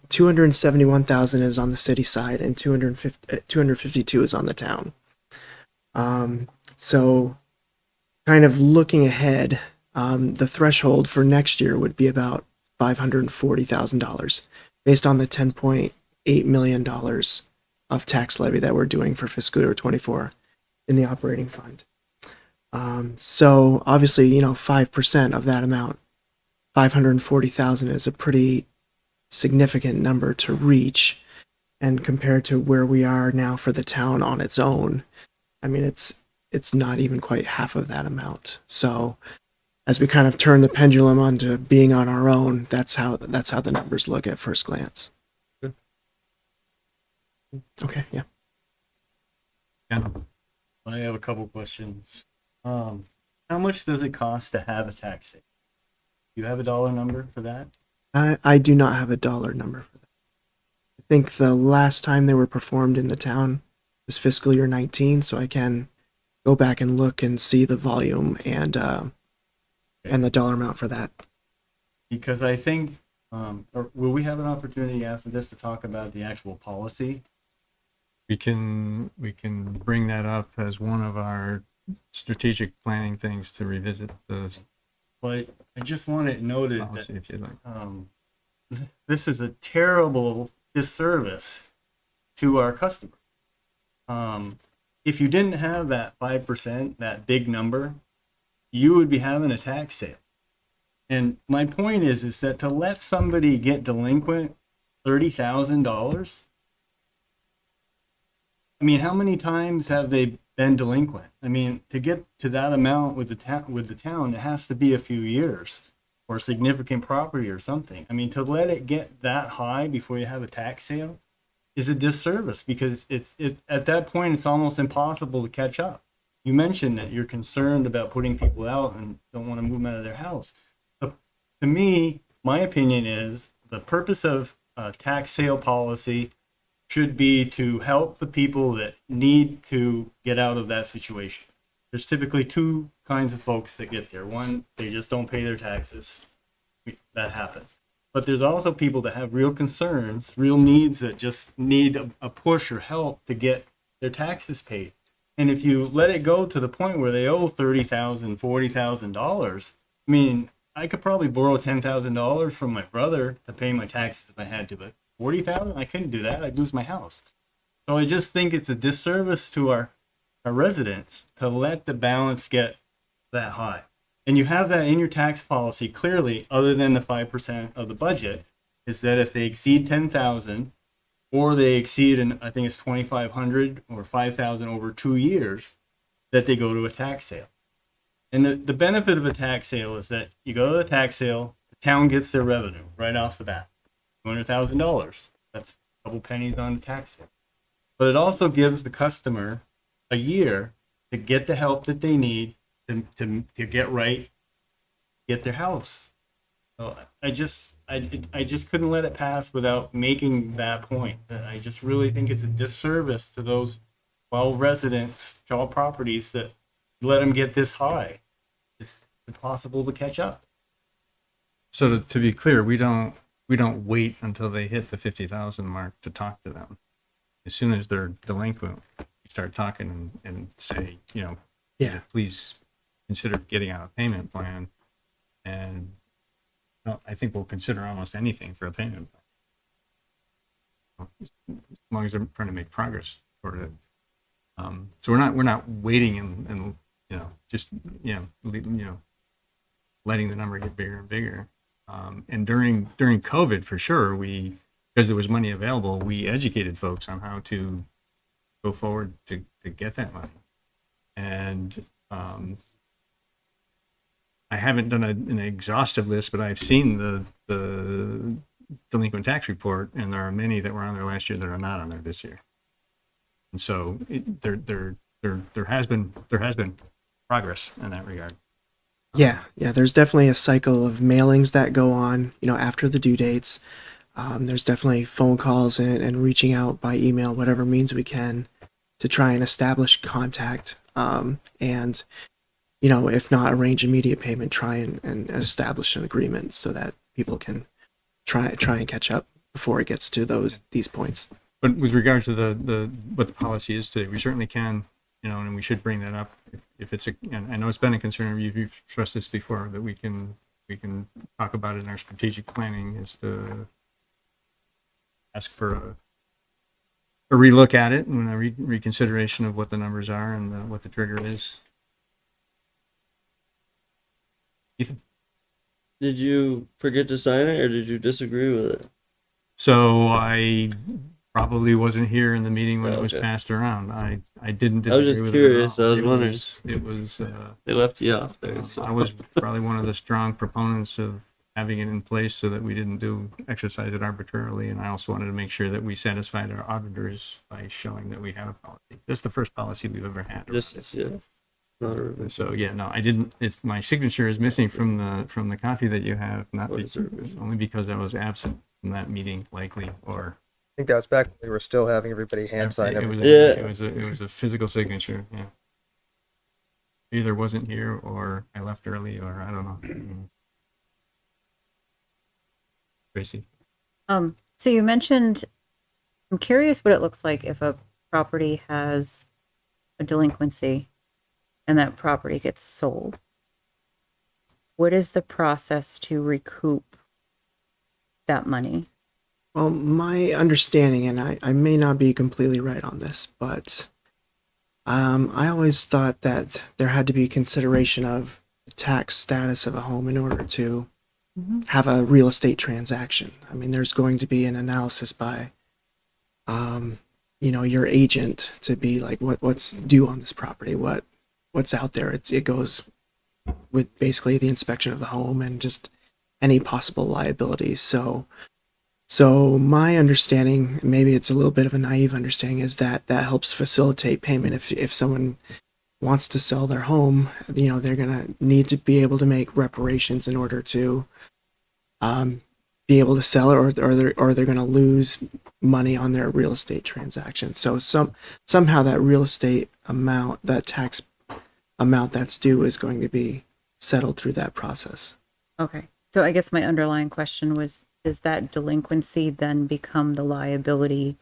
271,000 is on the city side and 252 is on the town. So kind of looking ahead, the threshold for next year would be about $540,000 based on the $10.8 million of tax levy that we're doing for fiscal year 24 in the operating fund. So obviously, 5% of that amount, 540,000 is a pretty significant number to reach. And compared to where we are now for the town on its own, I mean, it's not even quite half of that amount. So as we kind of turn the pendulum onto being on our own, that's how the numbers look at first glance. Good. Okay, yeah. I have a couple questions. How much does it cost to have a tax sale? Do you have a dollar number for that? I do not have a dollar number for that. I think the last time they were performed in the town was fiscal year 19, so I can go back and look and see the volume and the dollar amount for that. Because I think, or will we have an opportunity after this to talk about the actual policy? We can bring that up as one of our strategic planning things to revisit the but I just want it noted Policy, that if you'd like. this is a terrible disservice to our customer. If you didn't have that 5%, that big number, you would be having a tax sale. And my point is that to let somebody get delinquent $30,000, I mean, how many times have they been delinquent? I mean, to get to that amount with the town, it has to be a few years or significant property or something. I mean, to let it get that high before you have a tax sale is a disservice, because at that point it's almost impossible to catch up. You mentioned that you're concerned about putting people out and don't want to move them out of their house. But to me, my opinion is the purpose of a tax sale policy should be to help the people that need to get out of that situation. There's typically two kinds of folks that get there. One, they just don't pay their taxes. That happens. But there's also people that have real concerns, real needs, that just need a push or help to get their taxes paid. And if you let it go to the point where they owe $30,000, $40,000, I mean, I could probably borrow $10,000 from my brother to pay my taxes if I had to, but $40,000, I couldn't do that. I'd lose my house. So I just think it's a disservice to our residents to let the balance get that high. And you have that in your tax policy clearly, other than the 5% of the budget, is that if they exceed 10,000 or they exceed, I think it's 2,500 or 5,000 over 2 years, that they go to a tax sale. And the benefit of a tax sale is that you go to the tax sale, the town gets their revenue right off the bat, $200,000. That's a couple pennies on the tax sale. But it also gives the customer a year to get the help that they need to get right, get their house. So I just couldn't let it pass without making that point. That I just really think it's a disservice to those 12 residents, 12 properties, that let them get this high. It's impossible to catch up. So to be clear, we don't wait until they hit the 50,000 mark to talk to them. As soon as they're delinquent, we start talking and say, Yeah. please consider getting on a payment plan. And I think we'll consider almost anything for a payment plan, as long as they're trying to make progress toward it. So we're not waiting and just letting the number get bigger and bigger. And during COVID, for sure, because there was money available, we educated folks on how to go forward to get that money. And I haven't done an exhaustive list, but I've seen the delinquent tax report, and there are many that were on there last year that are not on there this year. And so there has been progress in that regard. Yeah, there's definitely a cycle of mailings that go on, after the due dates. There's definitely phone calls and reaching out by email, whatever means we can, to try and establish contact. And, if not arrange immediate payment, try and establish an agreement so that people can try and catch up before it gets to these points. But with regard to the what the policy is today, we certainly can, and we should bring that up if it's and I know it's been a concern. You've expressed this before, that we can talk about it in our strategic planning, is to ask for a relook at it and a reconsideration of what the numbers are and what the trigger is. Ethan? Did you forget to sign it, or did you disagree with it? So I probably wasn't here in the meeting when it was Okay. passed around. I didn't I was disagree just with curious. it at all. I was wondering. It was They left you off there. So. I was probably one of the strong proponents of having it in place so that we didn't exercise it arbitrarily. And I also wanted to make sure that we satisfied our auditors by showing that we have a policy. That's the first policy we've ever had. This is not a And so I didn't. It's my signature is missing from the copy that you have, only because I was absent from that meeting, likely, or I think that was back when we were still having everybody hand sign everything. it was a physical signature. Yeah. Either wasn't here, or I left early, or I don't know. Tracy. So you mentioned, I'm curious what it looks like if a property has a delinquency and that property gets sold. what is the process to recoup that money? Well, my understanding, and I may not be completely right on this, but I always thought that there had to be consideration of the tax status of a home in order to have a real estate transaction. I mean, there's going to be an analysis by, your agent to be like, what's due on this property, what's out there. It goes with basically the inspection of the home and just any possible liabilities. So my understanding, maybe it's a little bit of a naive understanding, is that that helps facilitate payment. If someone wants to sell their home, they're gonna need to be able to make reparations in order to be able to sell it, or they're gonna lose money on their real estate transaction. So somehow that real estate amount, that tax amount that's due, is going to be settled through that process. Okay. So I guess my underlying question was, does that delinquency then become the liability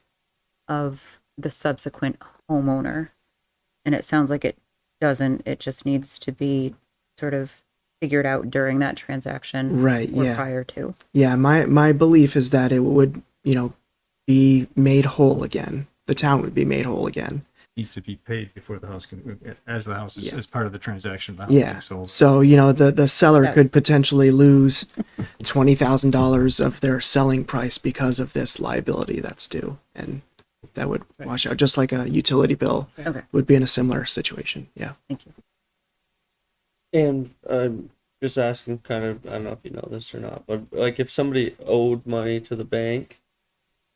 of the subsequent homeowner? And it sounds like it doesn't. It just needs to be sort of figured out during that transaction, Right, or yeah. prior to. Yeah, my belief is that it would, be made whole again. The town would be made whole again. Needs to be paid before the house can, as the house is, Yeah. as part of the transaction. The house Yeah. being sold. So, the seller That's- could potentially lose $20,000 of their selling price because of this liability that's due. And that would wash out, just like a utility bill Okay. would be in a similar situation. Yeah. Thank you. And I'm just asking, kind of, I don't know if you know this or not, but like if somebody owed money to the bank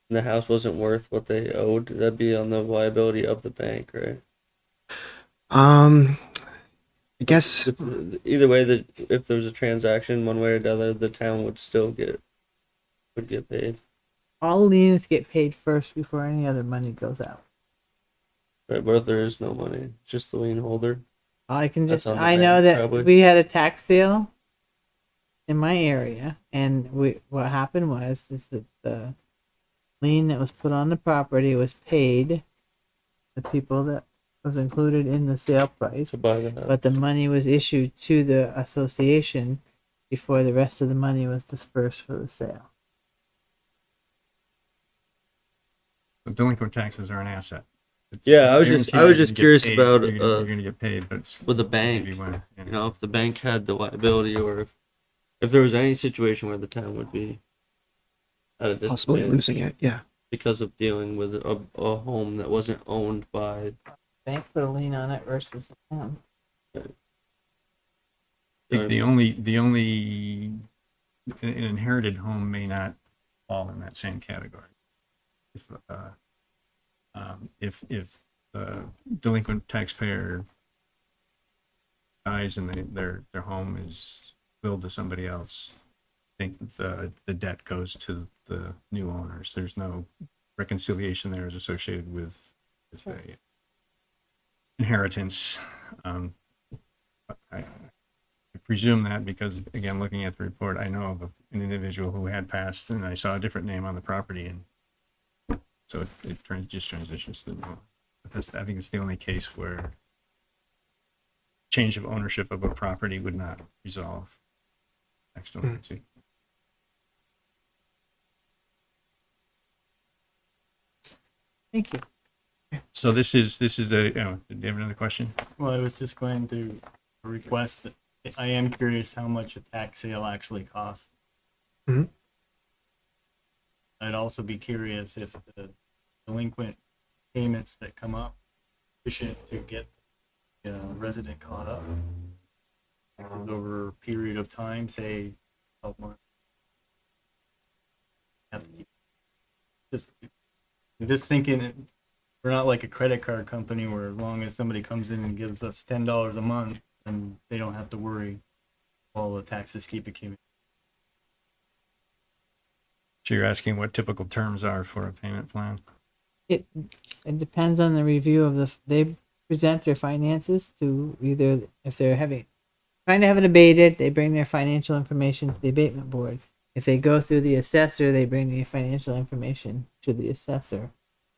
and the house wasn't worth what they owed, that'd be on the liability of the bank, right? I guess, Either way, that if there was a transaction one way or the other, the town would still get paid. All liens get paid first before any other money goes out. Right, but if there is no money, just the lien holder. I can That's just, on the I know bank, that probably. we had a tax sale in my area, and what happened is that the lien that was put on the property was paid the people that was included in the sale price, To buy the house. but the money was issued to the association before the rest of the money was dispersed for the sale. So delinquent taxes are an asset. It's Yeah, I was guaranteed just you're gonna curious get paid. about, You're gonna get paid, but it's with a bank, maybe when, if the bank had the liability, or if there was any situation where the town would be at a possibly disadvantage losing it. Yeah. because of dealing with a home that wasn't owned by. Bank put a lien on it versus the town. I think the only an inherited home may not fall in that same category. If the delinquent taxpayer dies and their home is willed to somebody else, I think the debt goes to the new owners. There's no reconciliation there is associated with a inheritance. I presume that because, again, looking at the report, I know of an individual who had passed, and I saw a different name on the property, and so it just transitions to the new. I think it's the only case where change of ownership of a property would not resolve next delinquency. Thank you. So this is a. Do you have another question? Well, I was just going to request that I am curious how much a tax sale actually costs. Mhm. I'd also be curious if the delinquent payments that come up sufficient to get the resident caught up over a period of time, say 12 months. Just thinking, we're not like a credit card company where as long as somebody comes in and gives us $10 a month, and they don't have to worry while the taxes keep accumulating. So you're asking what typical terms are for a payment plan? It depends on the review of they present their finances to either, if they're trying to have it abated, they bring their financial information to the abatement board. If they go through the assessor, they bring the financial information to the assessor,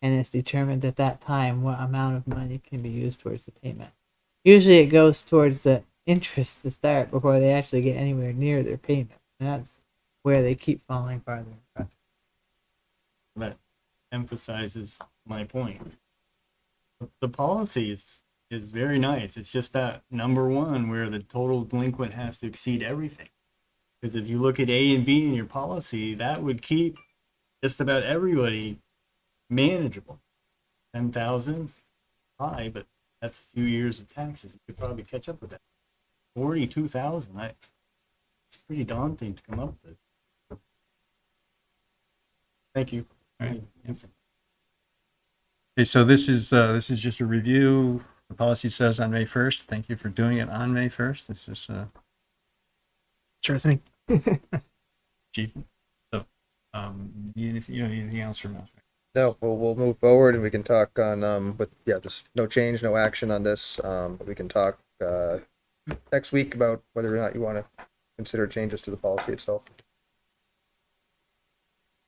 and it's determined at that time what amount of money can be used towards the payment. Usually it goes towards the interest to start before they actually get anywhere near their payment. And that's where they keep falling farther and farther. That emphasizes my point. The policy is very nice. It's just that number one where the total delinquent has to exceed everything. Because if you look at A and B in your policy, that would keep just about everybody manageable. 10,000, high, but that's a few years of taxes. You could probably catch up with that. 42,000, it's pretty daunting to come up with. Thank you. All right. Okay, so this is just a review. The policy says on May 1st. Thank you for doing it on May 1st. This is Sure thing. cheap. So, if you don't need anything else from us. No, we'll move forward and we can talk on, with, yeah, there's no change, no action on this. But we can talk, next week about whether or not you want to consider changes to the policy itself.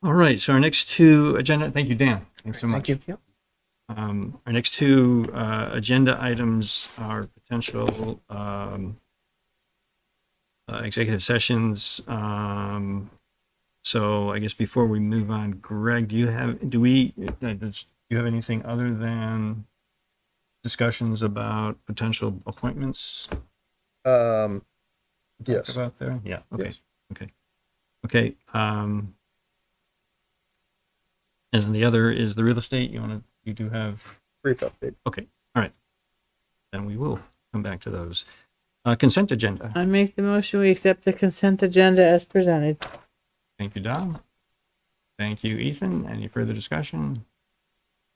All right, so our next two agenda, thank you, Dan. Thanks so much. Thank you. Yep. Our next two agenda items are potential executive sessions. So I guess before we move on, Greg, do you have anything other than discussions about potential appointments? Yes. About there? Yeah. Okay. Yes. Okay. As in the other is the real estate. You do have Brief update. Okay. All right. Then we will come back to those. Consent agenda. I make the motion we accept the consent agenda as presented. Thank you, Dom. Thank you, Ethan. Any further discussion?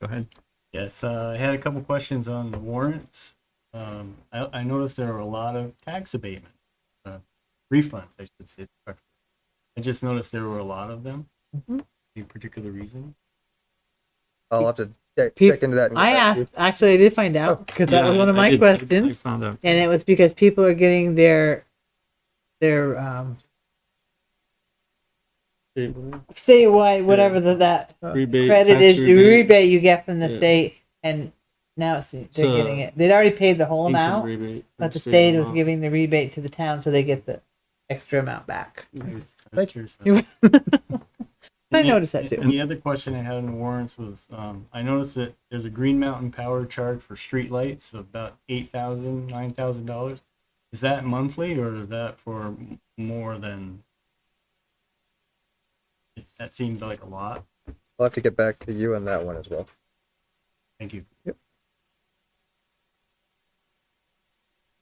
Go ahead. Yes, I had a couple questions on the warrants. I noticed there were a lot of tax abatement, refunds, I should say. I just noticed there were a lot of them. Any particular reason? I'll have to check into that. And get I back to you. asked, actually, I did find out because that was one of my questions. I found out. And it was because people are getting their statewide, whatever that Rebate, credit tax is, the rebate. rebate you get from the Yeah. state, and now they're So, getting it. They'd already paid the whole income amount, rebate but from the state state was amount. giving the rebate to the town, so they get the extra amount back. I was Thank curious. You- I And noticed that And too. the other question I had in the warrants was, I noticed that there's a Green Mountain Power charge for street lights of about $8,000, $9,000. Is that monthly or is that for more than? That seems like a lot. I'll have to get back to you on that one as well. Thank you. Yep.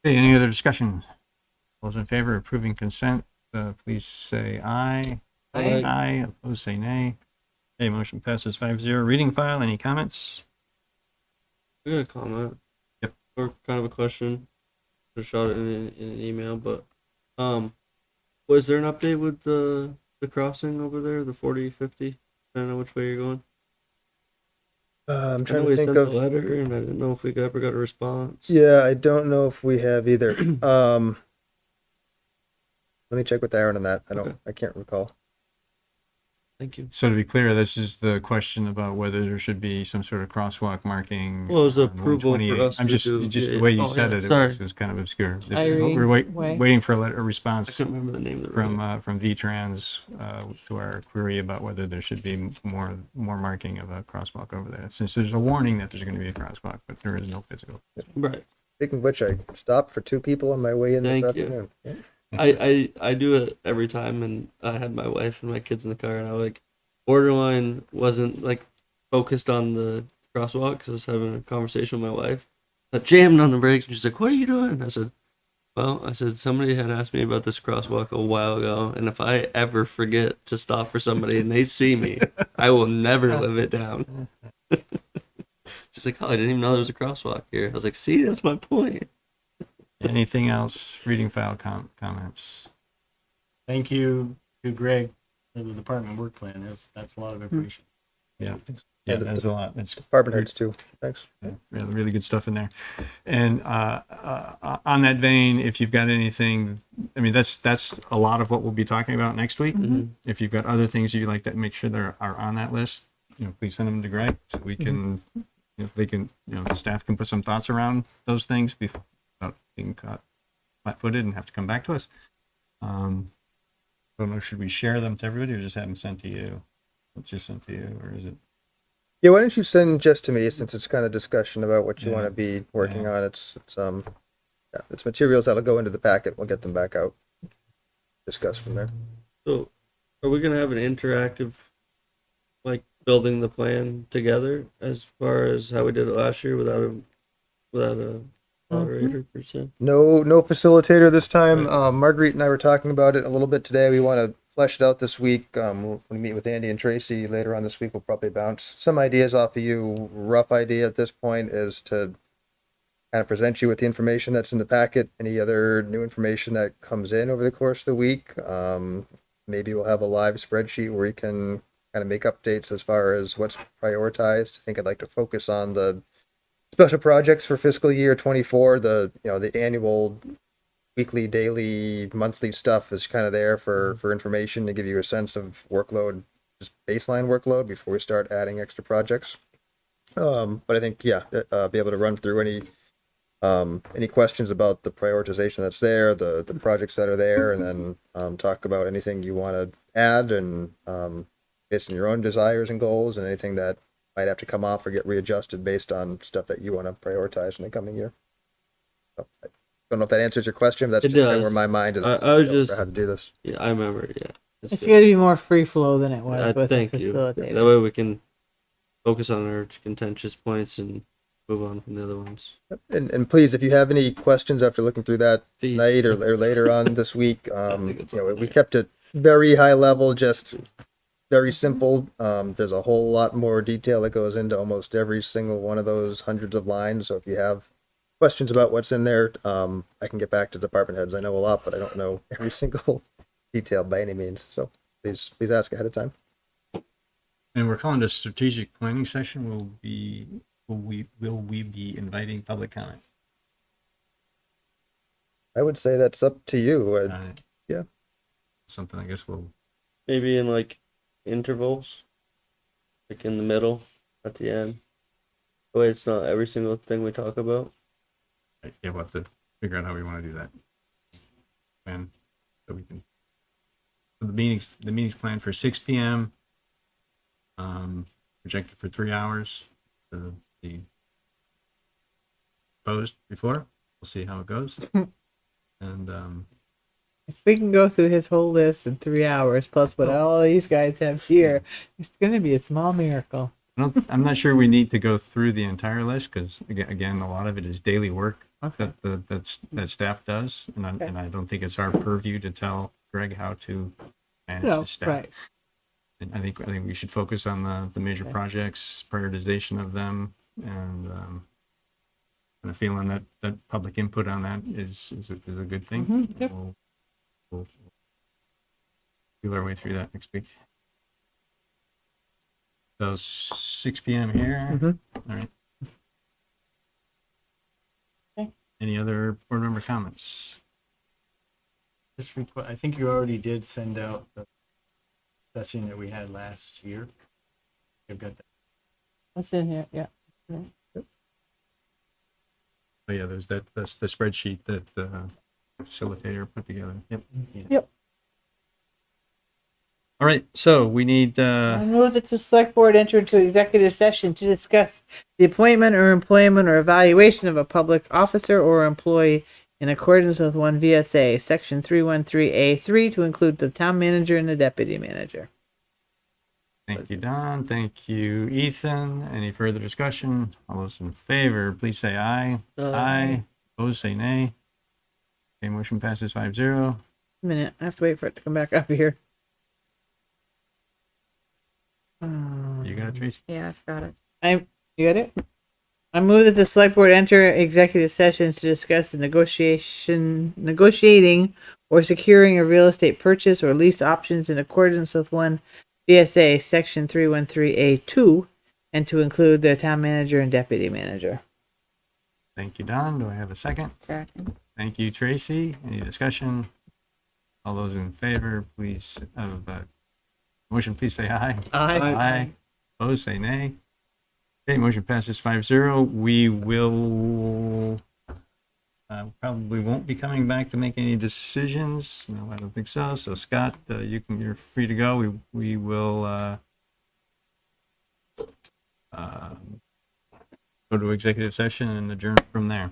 Okay, any other discussion? Those in favor of approving consent, please say aye. Aye. Aye. Opposed, say nay. Okay, motion passes 5-0. Reading file, any comments? I got a comment. Yep. Or kind of a question. I shot it in an email, but was there an update with the crossing over there, the 40-50? I don't know which way you're going. I'm I trying know to we think sent of. the letter, and I didn't know if we ever got a response. Yeah, I don't know if we have either. Let me check with Aaron on that. I can't recall. Thank you. So to be clear, this is the question about whether there should be some sort of crosswalk marking. Well, it was on approval for 128. us I'm to just do- just yeah, the way you yeah. said Oh, it. yeah, It sorry. was kind of obscure. Irene We're Way. waiting for a I response couldn't remember the name of the road. from VTrans to our query about whether there should be more marking of a crosswalk over there. Since there's a warning that there's going to be a crosswalk, but there is no physical. Right. Speaking of which, I stopped for two people on my way in this Thank you. afternoon. Yeah. I do it every time, and I had my wife and my kids in the car, and I like borderline wasn't like focused on the crosswalk because I was having a conversation with my wife. I jammed on the brakes, and she's like, "What are you doing?" I said, somebody had asked me about this crosswalk a while ago, and if I ever forget to stop for somebody and they see me, I will never live it down." She's like, "Oh, I didn't even know there was a crosswalk here." I was like, "See, that's my point." Anything else? Reading file comments. Thank you to Greg for the department work plan. That's a lot of information. Yeah, Yeah, that's a lot. It's Department heads too. Thanks. really good stuff in there. And on that vein, if you've got anything, I mean, that's a lot of what we'll be talking about next week. If you've got other things you'd like to make sure that are on that list, please send them to Greg so we can, they can, the staff can put some thoughts around those things without being caught flat-footed and have to come back to us. Don't know, should we share them to everybody or just have them sent to you? It's just sent to you, or is it? Yeah, why don't you send just to me, since it's kind of discussion about what you Yeah. want to be working on. Yeah, it's materials that'll go into the packet. We'll get them back out. Discuss from there. So, are we gonna have an interactive, like building the plan together as far as how we did it last year without a moderator per se? No facilitator this time. Right. Marguerite and I were talking about it a little bit today. We want to flesh it out this week. When we meet with Andy and Tracy later on this week, we'll probably bounce some ideas off of you. Rough idea at this point is to kind of present you with the information that's in the packet. Any other new information that comes in over the course of the week. Maybe we'll have a live spreadsheet where we can kind of make updates as far as what's prioritized. I think I'd like to focus on the special projects for fiscal year 24. The annual, weekly, daily, monthly stuff is kind of there for information to give you a sense of workload, just baseline workload before we start adding extra projects. But I think, be able to run through any questions about the prioritization that's there, the projects that are there, and then talk about anything you want to add and based on your own desires and goals, and anything that might have to come off or get readjusted based on stuff that you want to prioritize in the coming year. So, I don't know if that answers your question, but that's It just kind of does. where my mind is. I was just for how to do this. Yeah, I remember. Yeah, It's got to be more free flow than it was with the thank you. facilitator. That way we can focus on our contentious points and move on from the other ones. And please, if you have any questions after looking through that Please. tonight or later on this week, think it's we kept it very high level, just very simple. There's a whole lot more detail that goes into almost every single one of those hundreds of lines. So if you have questions about what's in there, I can get back to department heads. I know a lot, but I don't know every single detail by any means. So please ask ahead of time. And we're calling it a strategic planning session. Will we be inviting public comment? I would say that's up to you. Yeah. Something I guess we'll. Maybe in like intervals, like in the middle, at the end. That way it's not every single thing we talk about. Yeah, we'll have to figure out how we want to do that. And so we can. The meeting's planned for 6 p.m. Projected for 3 hours. The posed before. We'll see how it goes. And If we can go through his whole list in 3 hours, plus what all these guys have here, it's going to be a small miracle. I'm not sure we need to go through the entire list because again, a lot of it is daily work that staff does, and I don't think it's our purview to tell Greg how to manage his staff. Right. And I think we should focus on the major projects, prioritization of them, and a feeling that public input on that is a good thing. Yep. We'll feel our way through that next week. So 6 p.m. here. All right. Okay. Any other board member comments? I think you already did send out the session that we had last year. You've got that. What's in here? Yeah. Oh yeah, that's the spreadsheet that the facilitator put together. Yep. Yep. All right, so we need I move that the select board enter into executive session to discuss the appointment or employment or evaluation of a public officer or employee in accordance with 1 VSA, section 313A3, to include the town manager and the deputy manager. Thank you, Don. Thank you, Ethan. Any further discussion? All those in favor, please say aye. Aye. Opposed, say nay. Okay, motion passes 5-0. A minute, I have to wait for it to come back up here. You got it, Tracy? Yeah, I've got it. You got it? I move that the select board enter executive session to discuss the negotiating or securing a real estate purchase or lease options in accordance with 1 VSA section 313A2 and to include the town manager and deputy manager. Thank you, Don. Do I have a second? Second. Thank you, Tracy. Any discussion? All those in favor, please, motion, please say aye. Aye. Aye. Opposed, say nay. Okay, motion passes 5-0. We will probably won't be coming back to make any decisions. No, I don't think so. So Scott, you're free to go. We will go to executive session and adjourn from there.